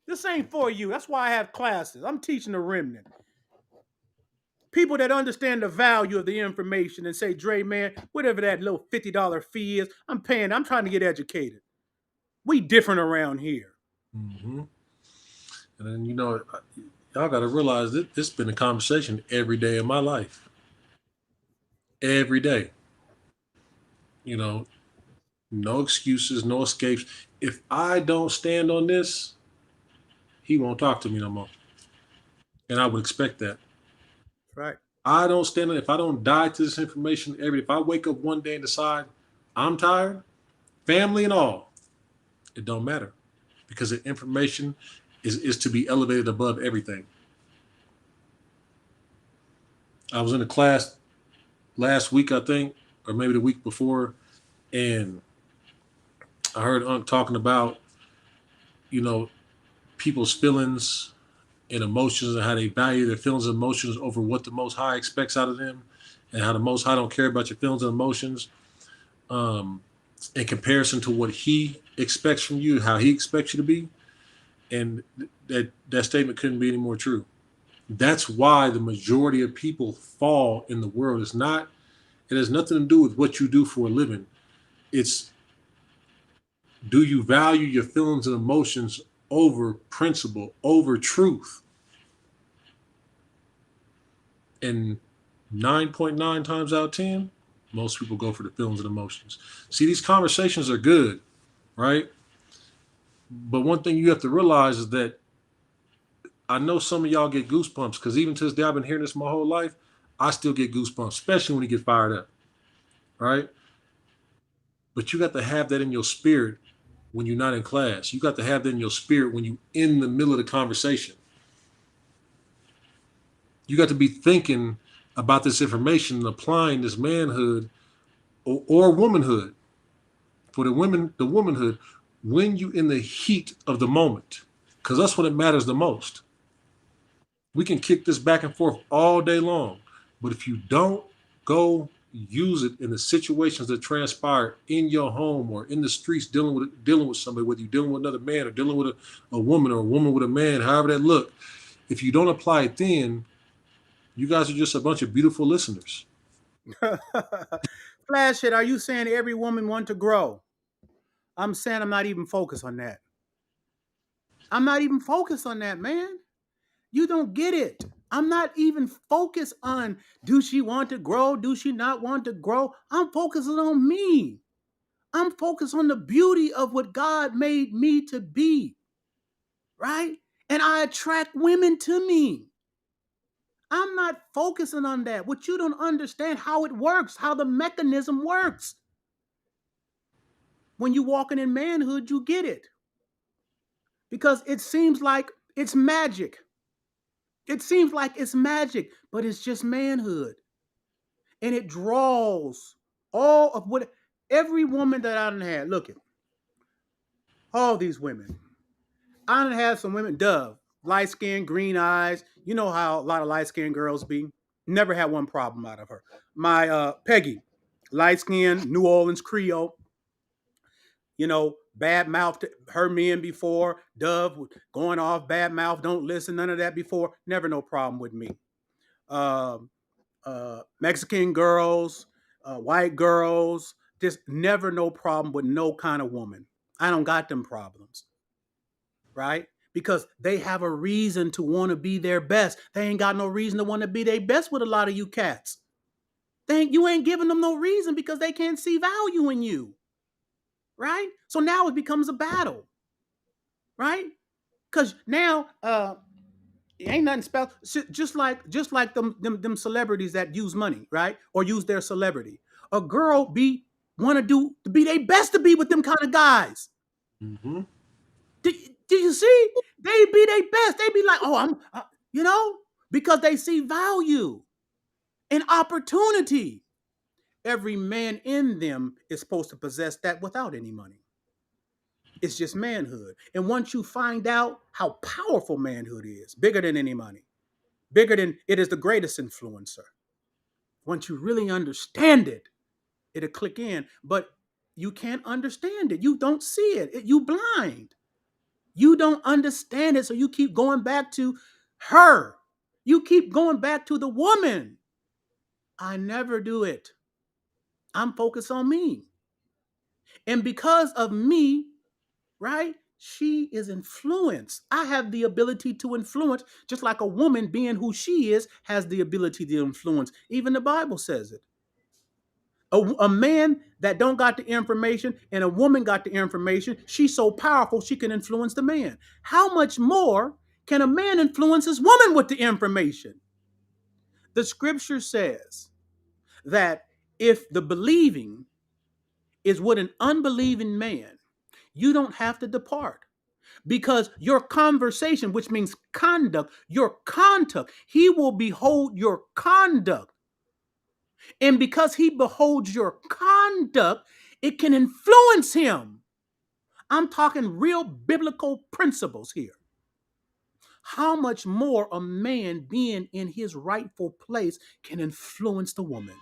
This ain't for you. That's why I have classes. I'm teaching the remnant. People that understand the value of the information and say, Dre, man, whatever that little $50 fee is, I'm paying. I'm trying to get educated. We different around here. Mm-hmm. And then, y'all got to realize that it's been a conversation every day of my life. Every day. You know, no excuses, no escapes. If I don't stand on this, he won't talk to me no more. And I would expect that. Right. I don't stand on it. If I don't die to this information if I wake up one day and decide I'm tired, family and all, it don't matter. Because the information is to be elevated above everything. I was in a class last week, I think, or maybe the week before, and I heard Unc talking about, you know, people's feelings and emotions and how they value their feelings and emotions over what the Most High expects out of them, and how the Most High don't care about your feelings and emotions, um, in comparison to what He expects from you, how He expects you to be, and that statement couldn't be any more true. That's why the majority of people fall in the world. It has nothing to do with what you do for a living. It's, do you value your feelings and emotions over principle, over truth? And 9.9 times out of 10, most people go for the feelings and emotions. See, these conversations are good, right? But one thing you have to realize is that I know some of y'all get goosebumps because even to this day, I've been hearing this my whole life. I still get goosebumps, especially when you get fired up, right? But you got to have that in your spirit when you're not in class. You got to have that in your spirit when you're in the middle of the conversation. You got to be thinking about this information and applying this manhood or womanhood for the womanhood when you in the heat of the moment, because that's when it matters the most. We can kick this back and forth all day long, but if you don't go use it in the situations that transpire in your home or in the streets dealing with somebody, whether you're dealing with another man or dealing with a woman or a woman with a man, however that look, if you don't apply it then, you guys are just a bunch of beautiful listeners. Flash it. Are you saying every woman want to grow? I'm saying I'm not even focused on that. I'm not even focused on that, man. You don't get it. I'm not even focused on do she want to grow? Do she not want to grow? I'm focusing on me. I'm focused on the beauty of what God made me to be, right? And I attract women to me. I'm not focusing on that. What you don't understand how it works, how the mechanism works. When you walking in manhood, you get it. Because it seems like it's magic. It seems like it's magic, but it's just manhood. And it draws all of what every woman that I done had. Look at all these women. I done had some women, Dove, light skin, green eyes. You know how a lot of light skinned girls be. Never had one problem out of her. My Peggy, light skin, New Orleans Creole. Bad mouth her men before. Dove going off bad mouth, don't listen, none of that before. Never no problem with me. Um, Mexican girls, white girls, just never no problem with no kind of woman. I don't got them problems, right? Because they have a reason to want to be their best. They ain't got no reason to want to be their best with a lot of you cats. You ain't giving them no reason because they can't see value in you, right? So now it becomes a battle, right? Because now it ain't nothing special. Just like them celebrities that use money, right? Or use their celebrity. A girl want to do to be their best to be with them kind of guys. Mm-hmm. Do you see? They be their best. They be like, oh, you know, because they see value and opportunity. Every man in them is supposed to possess that without any money. It's just manhood. And once you find out how powerful manhood is, bigger than any money, bigger than it is the greatest influencer. Once you really understand it, it'll click in. But you can't understand it. You don't see it. You blind. You don't understand it. So you keep going back to her. You keep going back to the woman. I never do it. I'm focused on me. And because of me, right? She is influenced. I have the ability to influence, just like a woman being who she is has the ability to influence. Even the Bible says it. A man that don't got the information and a woman got the information, she's so powerful she can influence the man. How much more can a man influence his woman with the information? The scripture says that if the believing is with an unbelieving man, you don't have to depart. Because your conversation, which means conduct, your conduct, he will behold your conduct. And because he beholds your conduct, it can influence him. I'm talking real biblical principles here. How much more a man being in his rightful place can influence the woman?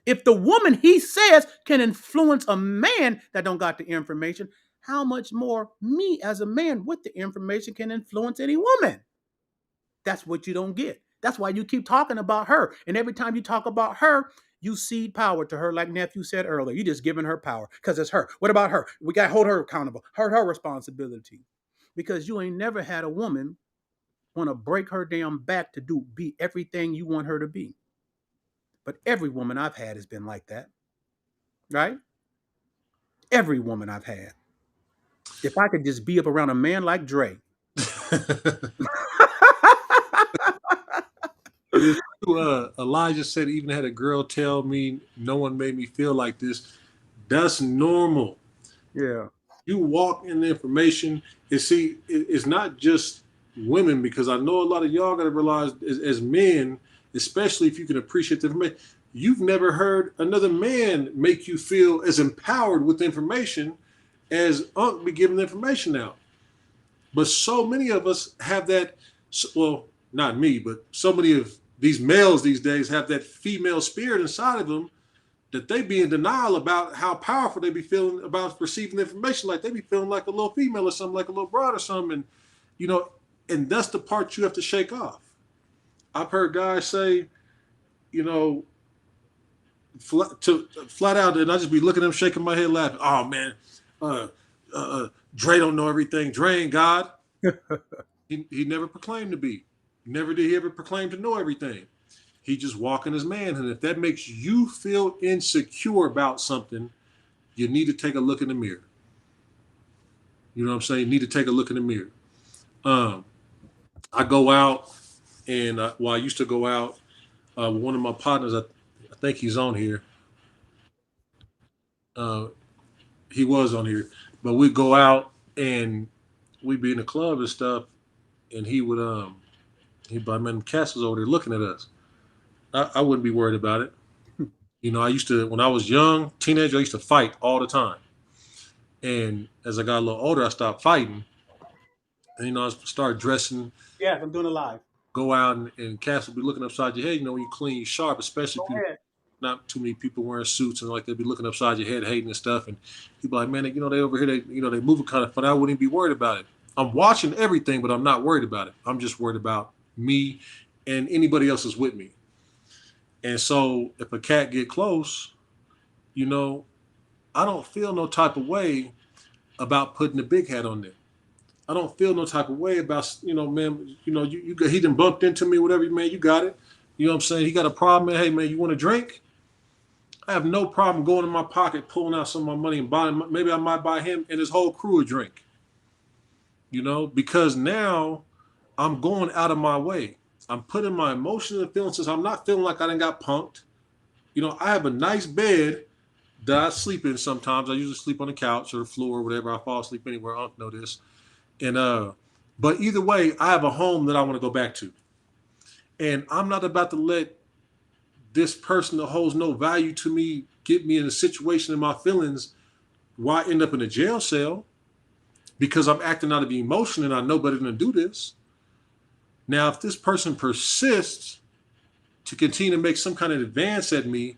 If the woman he says can influence a man that don't got the information, how much more me as a man with the information can influence any woman? That's what you don't get. That's why you keep talking about her. And every time you talk about her, you cede power to her, like nephew said earlier. You just giving her power because it's her. What about her? We got to hold her accountable, her responsibility. Because you ain't never had a woman want to break her damn back to be everything you want her to be. But every woman I've had has been like that, right? Every woman I've had. If I could just be up around a man like Dre. It's true. Elijah said, even had a girl tell me, no one made me feel like this. That's normal. Yeah. You walk in the information and see, it's not just women, because I know a lot of y'all got to realize as men, especially if you can appreciate the information, you've never heard another man make you feel as empowered with information as Unc be giving the information out. But so many of us have that, well, not me, but so many of these males these days have that female spirit inside of them that they be in denial about how powerful they be feeling about receiving information. Like they be feeling like a little female or something, like a little broad or something. And, you know, and that's the part you have to shake off. I've heard guys say, you know, flat out, and I just be looking at them, shaking my head, laughing. Oh man, uh, Dre don't know everything. Dre ain't God. He never proclaimed to be. Never did he ever proclaim to know everything. He just walking his man. And if that makes you feel insecure about something, you need to take a look in the mirror. You know what I'm saying? You need to take a look in the mirror. Um, I go out, and well, I used to go out. One of my partners, I think he's on here. Uh, he was on here, but we'd go out and we'd be in the club and stuff, and he'd buy men castles over there looking at us. I wouldn't be worried about it. You know, I used to when I was young, teenager, I used to fight all the time. And as I got a little older, I stopped fighting. And I started dressing, Yes, I'm doing it live. go out, and cats will be looking upside your head. When you clean, you sharp, especially Go if you ahead. not too many people wearing suits and like they'd be looking upside your head, hating and stuff. And he'd be like, man, they over here, they moving kind of funny. I wouldn't even be worried about it. I'm watching everything, but I'm not worried about it. I'm just worried about me and anybody else is with me. And so if a cat get close, you know, I don't feel no type of way about putting the big hat on there. I don't feel no type of way about, man, he done bumped into me, whatever, man, you got it. You know what I'm saying? He got a problem, man. Hey, man, you want a drink? I have no problem going in my pocket, pulling out some of my money and buying. Maybe I might buy him and his whole crew a drink. Because now I'm going out of my way. I'm putting my emotions and feelings. I'm not feeling like I done got punked. I have a nice bed that I sleep in sometimes. I usually sleep on the couch or the floor or whatever. I fall asleep anywhere. I don't know this. And but either way, I have a home that I want to go back to. And I'm not about to let this person that holds no value to me get me in a situation in my feelings why I end up in a jail cell because I'm acting out of emotion and I know better than to do this. Now, if this person persists to continue to make some kind of advance at me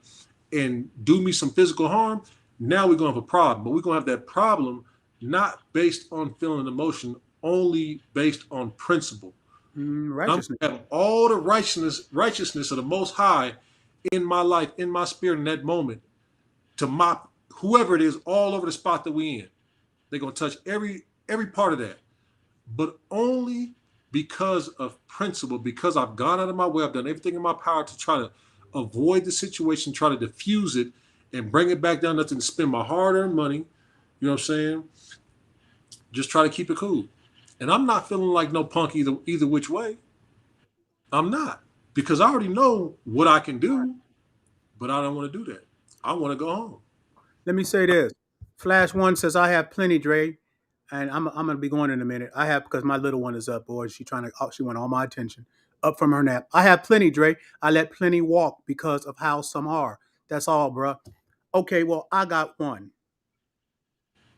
and do me some physical harm, now we're going to have a problem. But we're going to have that problem not based on feeling and emotion, only based on principle. I'm Righteousness. going to have all the righteousness of the Most High in my life, in my spirit, in that moment, to mop whoever it is all over the spot that we in. They're gonna touch every part of that, but only because of principle. Because I've gone out of my way, I've done everything in my power to try to avoid the situation, try to diffuse it, and bring it back down. Nothing to spend my hard-earned money. You know what I'm saying? Just try to keep it cool. And I'm not feeling like no punk either which way. I'm not because I already know what I can do, but I don't want to do that. I want to go home. Let me say this. Flash One says I have plenty, Dre, and I'm gonna be going in a minute. I have because my little one is up, boy. She want all my attention. Up from her nap. I have plenty, Dre. I let plenty walk because of how some are. That's all, bruh. Okay, well, I got one.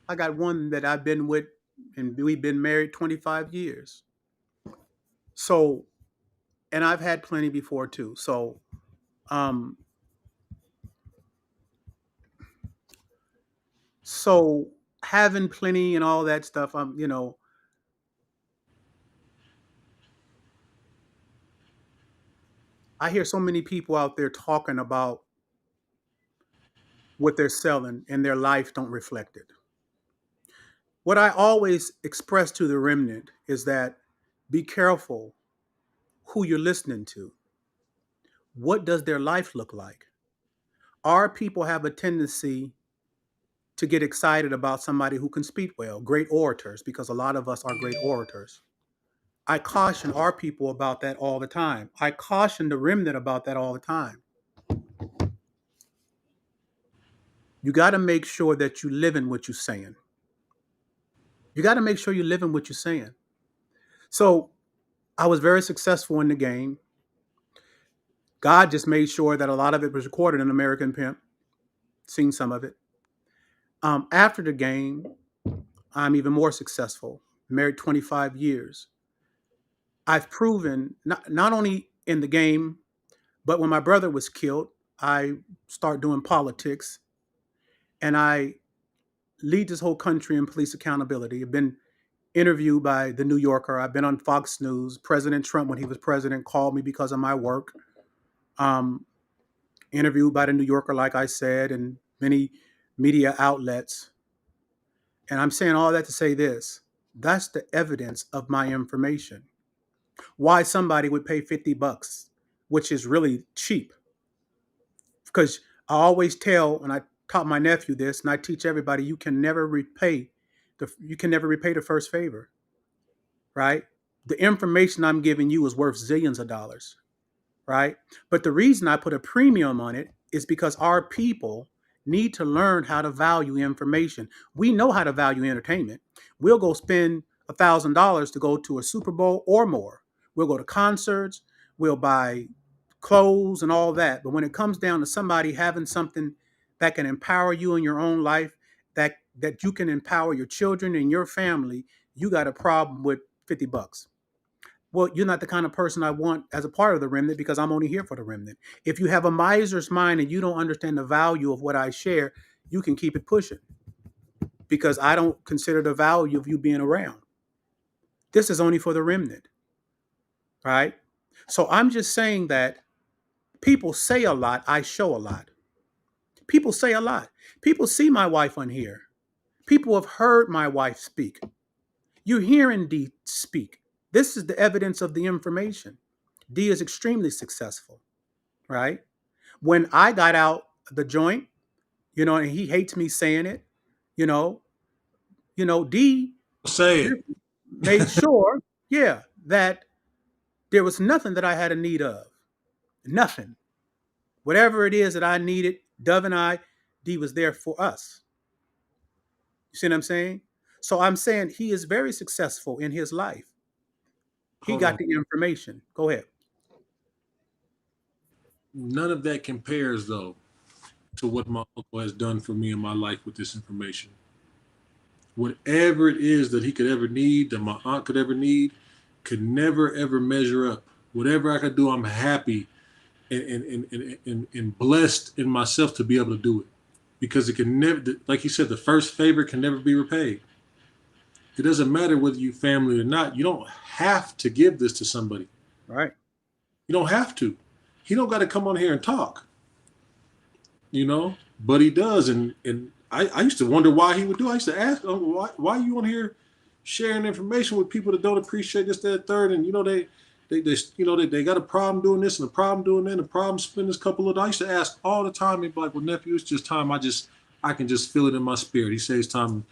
I got one that I've been with, and we've been married 25 years. So, and I've had plenty before too. Um, so having plenty and all that stuff, I hear so many people out there talking about what they're selling and their life don't reflect it. What I always express to the remnant is that be careful who you're listening to. What does their life look like? Our people have a tendency to get excited about somebody who can speak well, great orators, because a lot of us are great orators. I caution our people about that all the time. I caution the remnant about that all the time. You got to make sure that you live in what you're saying. You got to make sure you live in what you're saying. So I was very successful in the game. God just made sure that a lot of it was recorded in American Pimp. Seen some of it. After the game, I'm even more successful. Married 25 years. I've proven not only in the game, but when my brother was killed, I started doing politics and I lead this whole country in police accountability. I've been interviewed by the New Yorker. I've been on Fox News. President Trump, when he was president, called me because of my work. Um, Interviewed by the New Yorker, like I said, and many media outlets. And I'm saying all that to say this: that's the evidence of my information. Why somebody would pay $50, which is really cheap. Because I always tell, and I taught my nephew this, and I teach everybody, you can never repay the first favor, right? The information I'm giving you is worth zillions of dollars, right? But the reason I put a premium on it is because our people need to learn how to value information. We know how to value entertainment. We'll go spend $1,000 to go to a Super Bowl or more. We'll go to concerts. We'll buy clothes and all that. But when it comes down to somebody having something that can empower you in your own life, that you can empower your children and your family, you got a problem with $50. Well, you're not the kind of person I want as a part of the remnant because I'm only here for the remnant. If you have a miser's mind and you don't understand the value of what I share, you can keep it pushing because I don't consider the value of you being around. This is only for the remnant, right? So I'm just saying that people say a lot, I show a lot. People say a lot. People see my wife on here. People have heard my wife speak. You're hearing Dee speak. This is the evidence of the information. Dee is extremely successful, right? When I got out the joint, and he hates me saying it, you know, D Say made sure, yeah, that there was nothing that I had a need of. Nothing. Whatever it is that I needed, Dove and I, D was there for us. You see what I'm saying? So I'm saying he is very successful in his life. He hold got on. the information. Go ahead. None of that compares though to what my uncle has done for me in my life with this information. Whatever it is that he could ever need, that my aunt could ever need, could never ever measure up. Whatever I could do, I'm happy and blessed in myself to be able to do it. Because it can never, like you said, the first favor can never be repaid. It doesn't matter whether you family or not. You don't have to give this to somebody. Right. You don't have to. He don't got to come on here and talk, but he does. And I used to wonder why he would do. I used to ask him, why are you on here sharing information with people that don't appreciate this, that, third, and they got a problem doing this and a problem doing that, and a problem spending this couple of. I used to ask all the time. He'd be like, "Well, nephew, it's just time. I can just feel it in my spirit." He says time,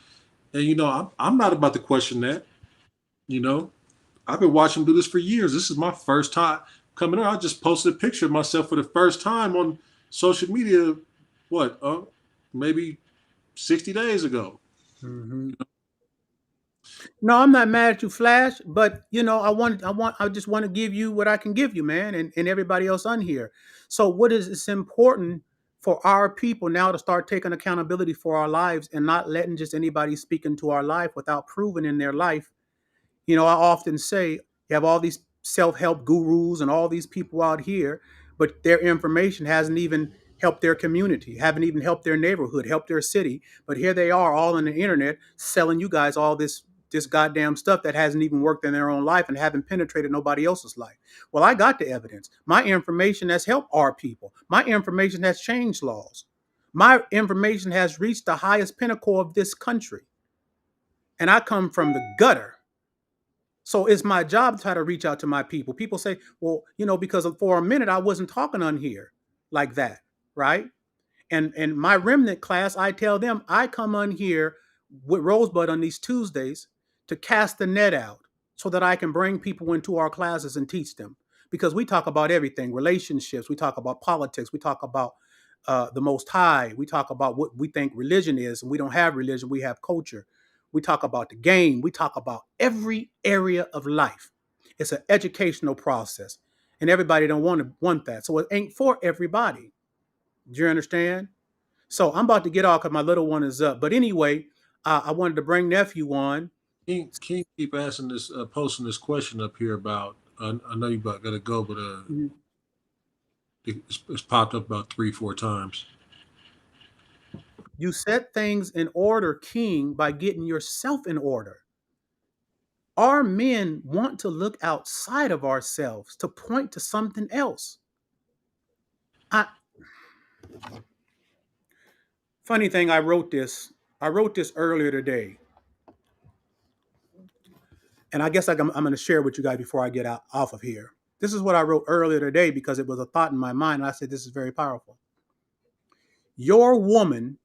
and I'm not about to question that. You know, I've been watching him do this for years. This is my first time coming on. I just posted a picture of myself for the first time on social media. What? Maybe 60 days ago. Mm-hmm. No, I'm not mad at you, Flash, but I just want to give you what I can give you, man, and everybody else on here. So what is it's important for our people now to start taking accountability for our lives and not letting just anybody speak into our life without proving in their life. I often say you have all these self-help gurus and all these people out here, but their information hasn't even helped their community, haven't even helped their neighborhood, helped their city. But here they are all on the internet selling you guys all this goddamn stuff that hasn't even worked in their own life and haven't penetrated nobody else's life. Well, I got the evidence. My information has helped our people. My information has changed laws. My information has reached the highest pinnacle of this country. And I come from the gutter. So it's my job to try to reach out to my people. People say, well, because for a minute I wasn't talking on here like that, right? And my remnant class, I tell them I come on here with Rosebud on these Tuesdays to cast the net out so that I can bring people into our classes and teach them. Because we talk about everything, relationships, we talk about politics, we talk about the Most High, we talk about what we think religion is, and we don't have religion, we have culture. We talk about the game, we talk about every area of life. It's an educational process, and everybody don't want that. So it ain't for everybody. Do you understand? So I'm about to get off because my little one is up. But anyway, I wanted to bring nephew on. Can you keep asking this, posting this question up here about? I know you about got to go, but it's popped up about 3, 4 times. You set things in order, King, by getting yourself in order. Our men want to look outside of ourselves to point to something else. I, Funny thing, I wrote this. I wrote this earlier today. And I guess I'm going to share with you guys before I get out off of here. This is what I wrote earlier today because it was a thought in my mind. And I said, this is very powerful. Your woman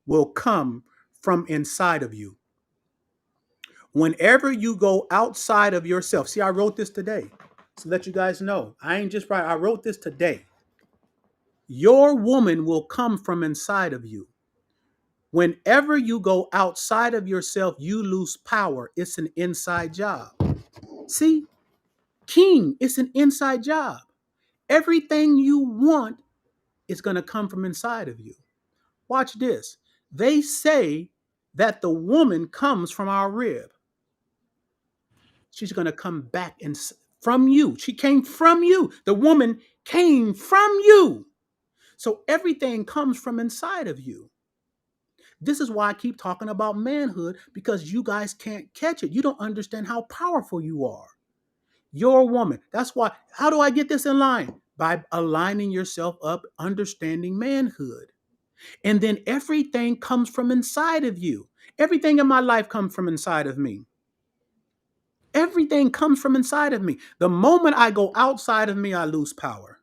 will come from inside of you. Whenever you go outside of yourself, see, I wrote this today to let you guys know. I ain't just right. I wrote this today. Your woman will come from inside of you. Whenever you go outside of yourself, you lose power. It's an inside job. See, king, it's an inside job. Everything you want is going to come from inside of you. Watch this. They say that the woman comes from our rib. She's going to come back from you. She came from you. The woman came from you. So everything comes from inside of you. This is why I keep talking about manhood, because you guys can't catch it. You don't understand how powerful you are. You're a woman. That's why. How do I get this in line? By aligning yourself up, understanding manhood. And then everything comes from inside of you. Everything in my life comes from inside of me. Everything comes from inside of me. The moment I go outside of me, I lose power.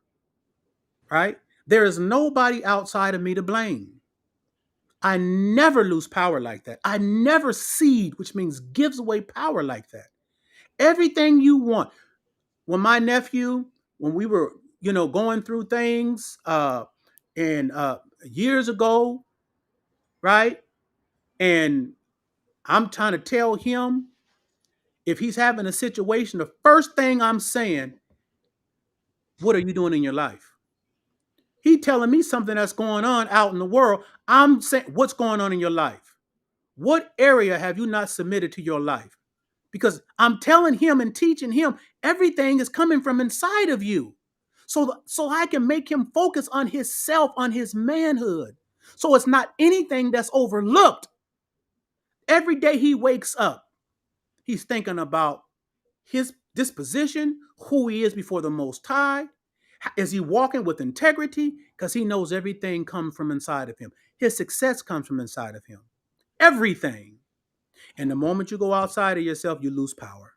Right? There is nobody outside of me to blame. I never lose power like that. I never cede, which means gives away power like that. Everything you want. When my nephew, when we were, going through things, and years ago, right? And I'm trying to tell him if he's having a situation, the first thing I'm saying, what are you doing in your life? He telling me something that's going on out in the world. I'm saying, what's going on in your life? What area have you not submitted to your life? Because I'm telling him and teaching him everything is coming from inside of you. So I can make him focus on his self, on his manhood. So it's not anything that's overlooked. Every day he wakes up, he's thinking about his disposition, who he is before the Most High. Is he walking with integrity? Because he knows everything comes from inside of him. His success comes from inside of him. Everything. And the moment you go outside of yourself, you lose power.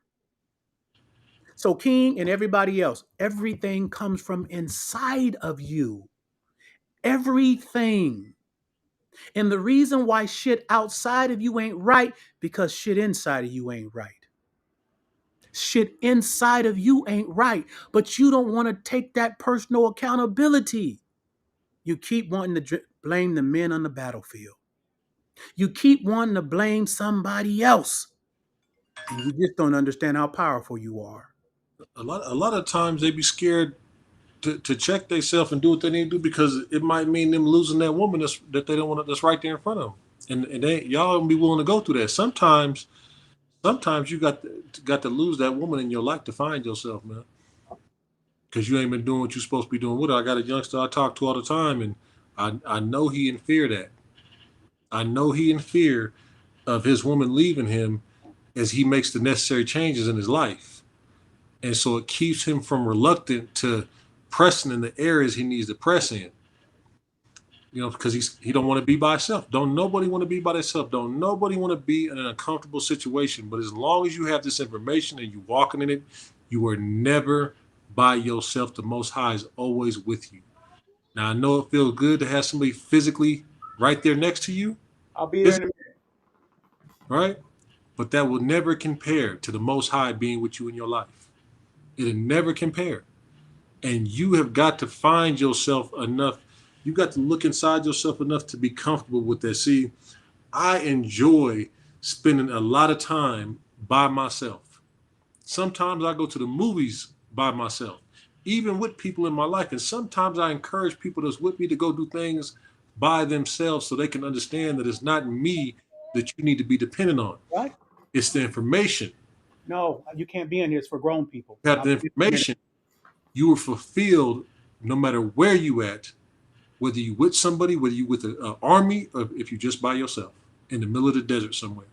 So, King and everybody else, everything comes from inside of you. Everything. And the reason why shit outside of you ain't right, because shit inside of you ain't right. Shit inside of you ain't right, but you don't want to take that personal accountability. You keep wanting to blame the men on the battlefield. You keep wanting to blame somebody else. And you just don't understand how powerful you are. A lot of times they be scared to check themselves and do what they need to do because it might mean them losing that woman that they don't want that's right there in front of them, and they y'all don't be willing to go through that. Sometimes you got to lose that woman in your life to find yourself, man, because you ain't been doing what you're supposed to be doing with her. I got a youngster I talk to all the time, and I know he in fear that I know he in fear of his woman leaving him as he makes the necessary changes in his life. And so it keeps him from reluctant to pressing in the areas he needs to press in. Because he don't want to be by himself. Don't nobody want to be by themselves. Don't nobody want to be in an uncomfortable situation. But as long as you have this information and you walking in it, you are never by yourself. The Most High is always with you. Now I know it feels good to have somebody physically right there next to you, I'll be there in a minute. right? But that will never compare to the Most High being with you in your life. It'll never compare. And you have got to find yourself enough. You got to look inside yourself enough to be comfortable with that. See, I enjoy spending a lot of time by myself. Sometimes I go to the movies by myself, even with people in my life. And sometimes I encourage people that's with me to go do things by themselves so they can understand that it's not me that you need to be dependent on. What? It's the information. No, you can't be in here. It's for grown people. You have I'll the be in a minute. information. You are fulfilled no matter where you at, whether you with somebody, whether you with an army, or if you're just by yourself in the middle of the desert somewhere.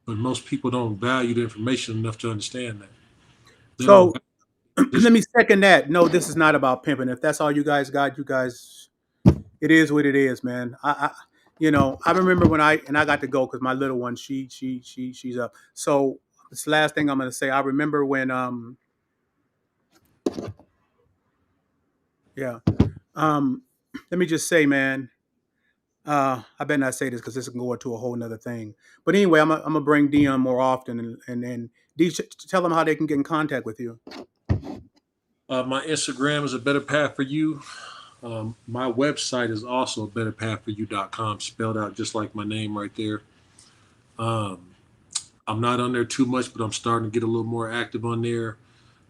But most people don't value the information enough to understand that. They don't So value this. let me second that. No, this is not about pimping. If that's all you guys got, you guys, it is what it is, man. I remember when I got to go because my little one, she's up. So this last thing I'm gonna say, I remember when yeah. Um let me just say, man, I better not say this because this can go into a whole nother thing. But anyway, I'm gonna bring Dion more often, and D, tell them how they can get in contact with you. My Instagram is a better path for you. My website is also betterpathforyou.com, spelled out just like my name right there. Um, I'm not on there too much, but I'm starting to get a little more active on there,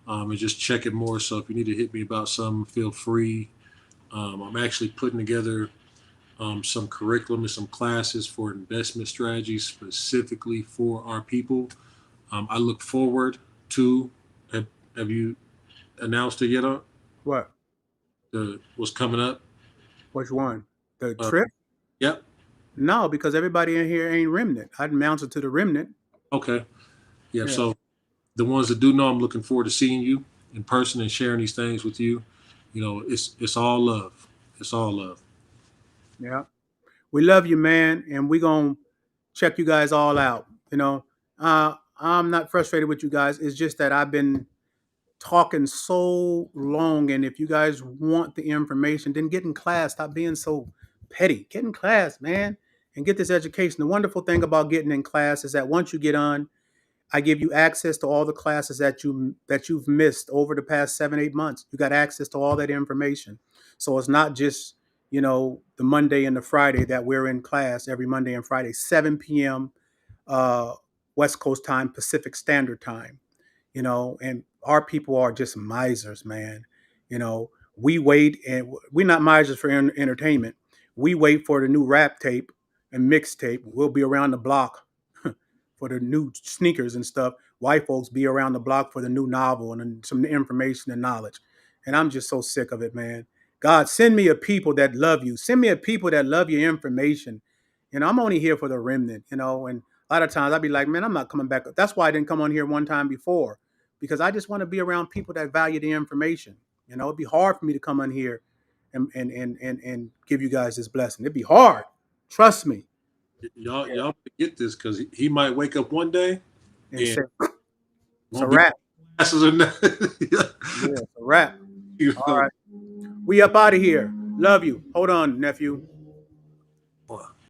and just check it more. So if you need to hit me about something, feel free. I'm actually putting together some curriculum and some classes for investment strategies specifically for our people. I look forward to. Have, have you announced it yet? On What? the what's coming up? Which one? The Uh, trip? yep. No, because everybody in here ain't remnant. I'd mounted to the remnant. Okay. Yep. Yeah, So the ones that do know, I'm looking forward to seeing you in person and sharing these things with you. It's all love. It's all love. yeah. We love you, man, and we gonna check you guys all out. I'm not frustrated with you guys. It's just that I've been talking so long, and if you guys want the information, then get in class. Stop being so petty. Get in class, man, and get this education. The wonderful thing about getting in class is that once you get on, I give you access to all the classes that you've missed over the past 7-8 months. You got access to all that information. So it's not just the Monday and the Friday that we're in class every Monday and Friday, 7 p.m. Uh, West Coast time, Pacific Standard Time. And our people are just misers, man. We wait, and we're not misers for entertainment. We wait for the new rap tape and mixtape. We'll be around the block for the new sneakers and stuff. White folks be around the block for the new novel and some information and knowledge. And I'm just so sick of it, man. God, send me a people that love you. Send me a people that love your information. I'm only here for the remnant, and a lot of times I'd be like, man, I'm not coming back. That's why I didn't come on here one time before, because I just want to be around people that value the information. It'd be hard for me to come on here and give you guys this blessing. It'd be hard. Trust me. Y'all get this because he might wake up one day And and say, it's a won't be wrap. classes or nothing. Yeah, it's a wrap. You All know, right. We up out of here. Love you. Hold on, nephew.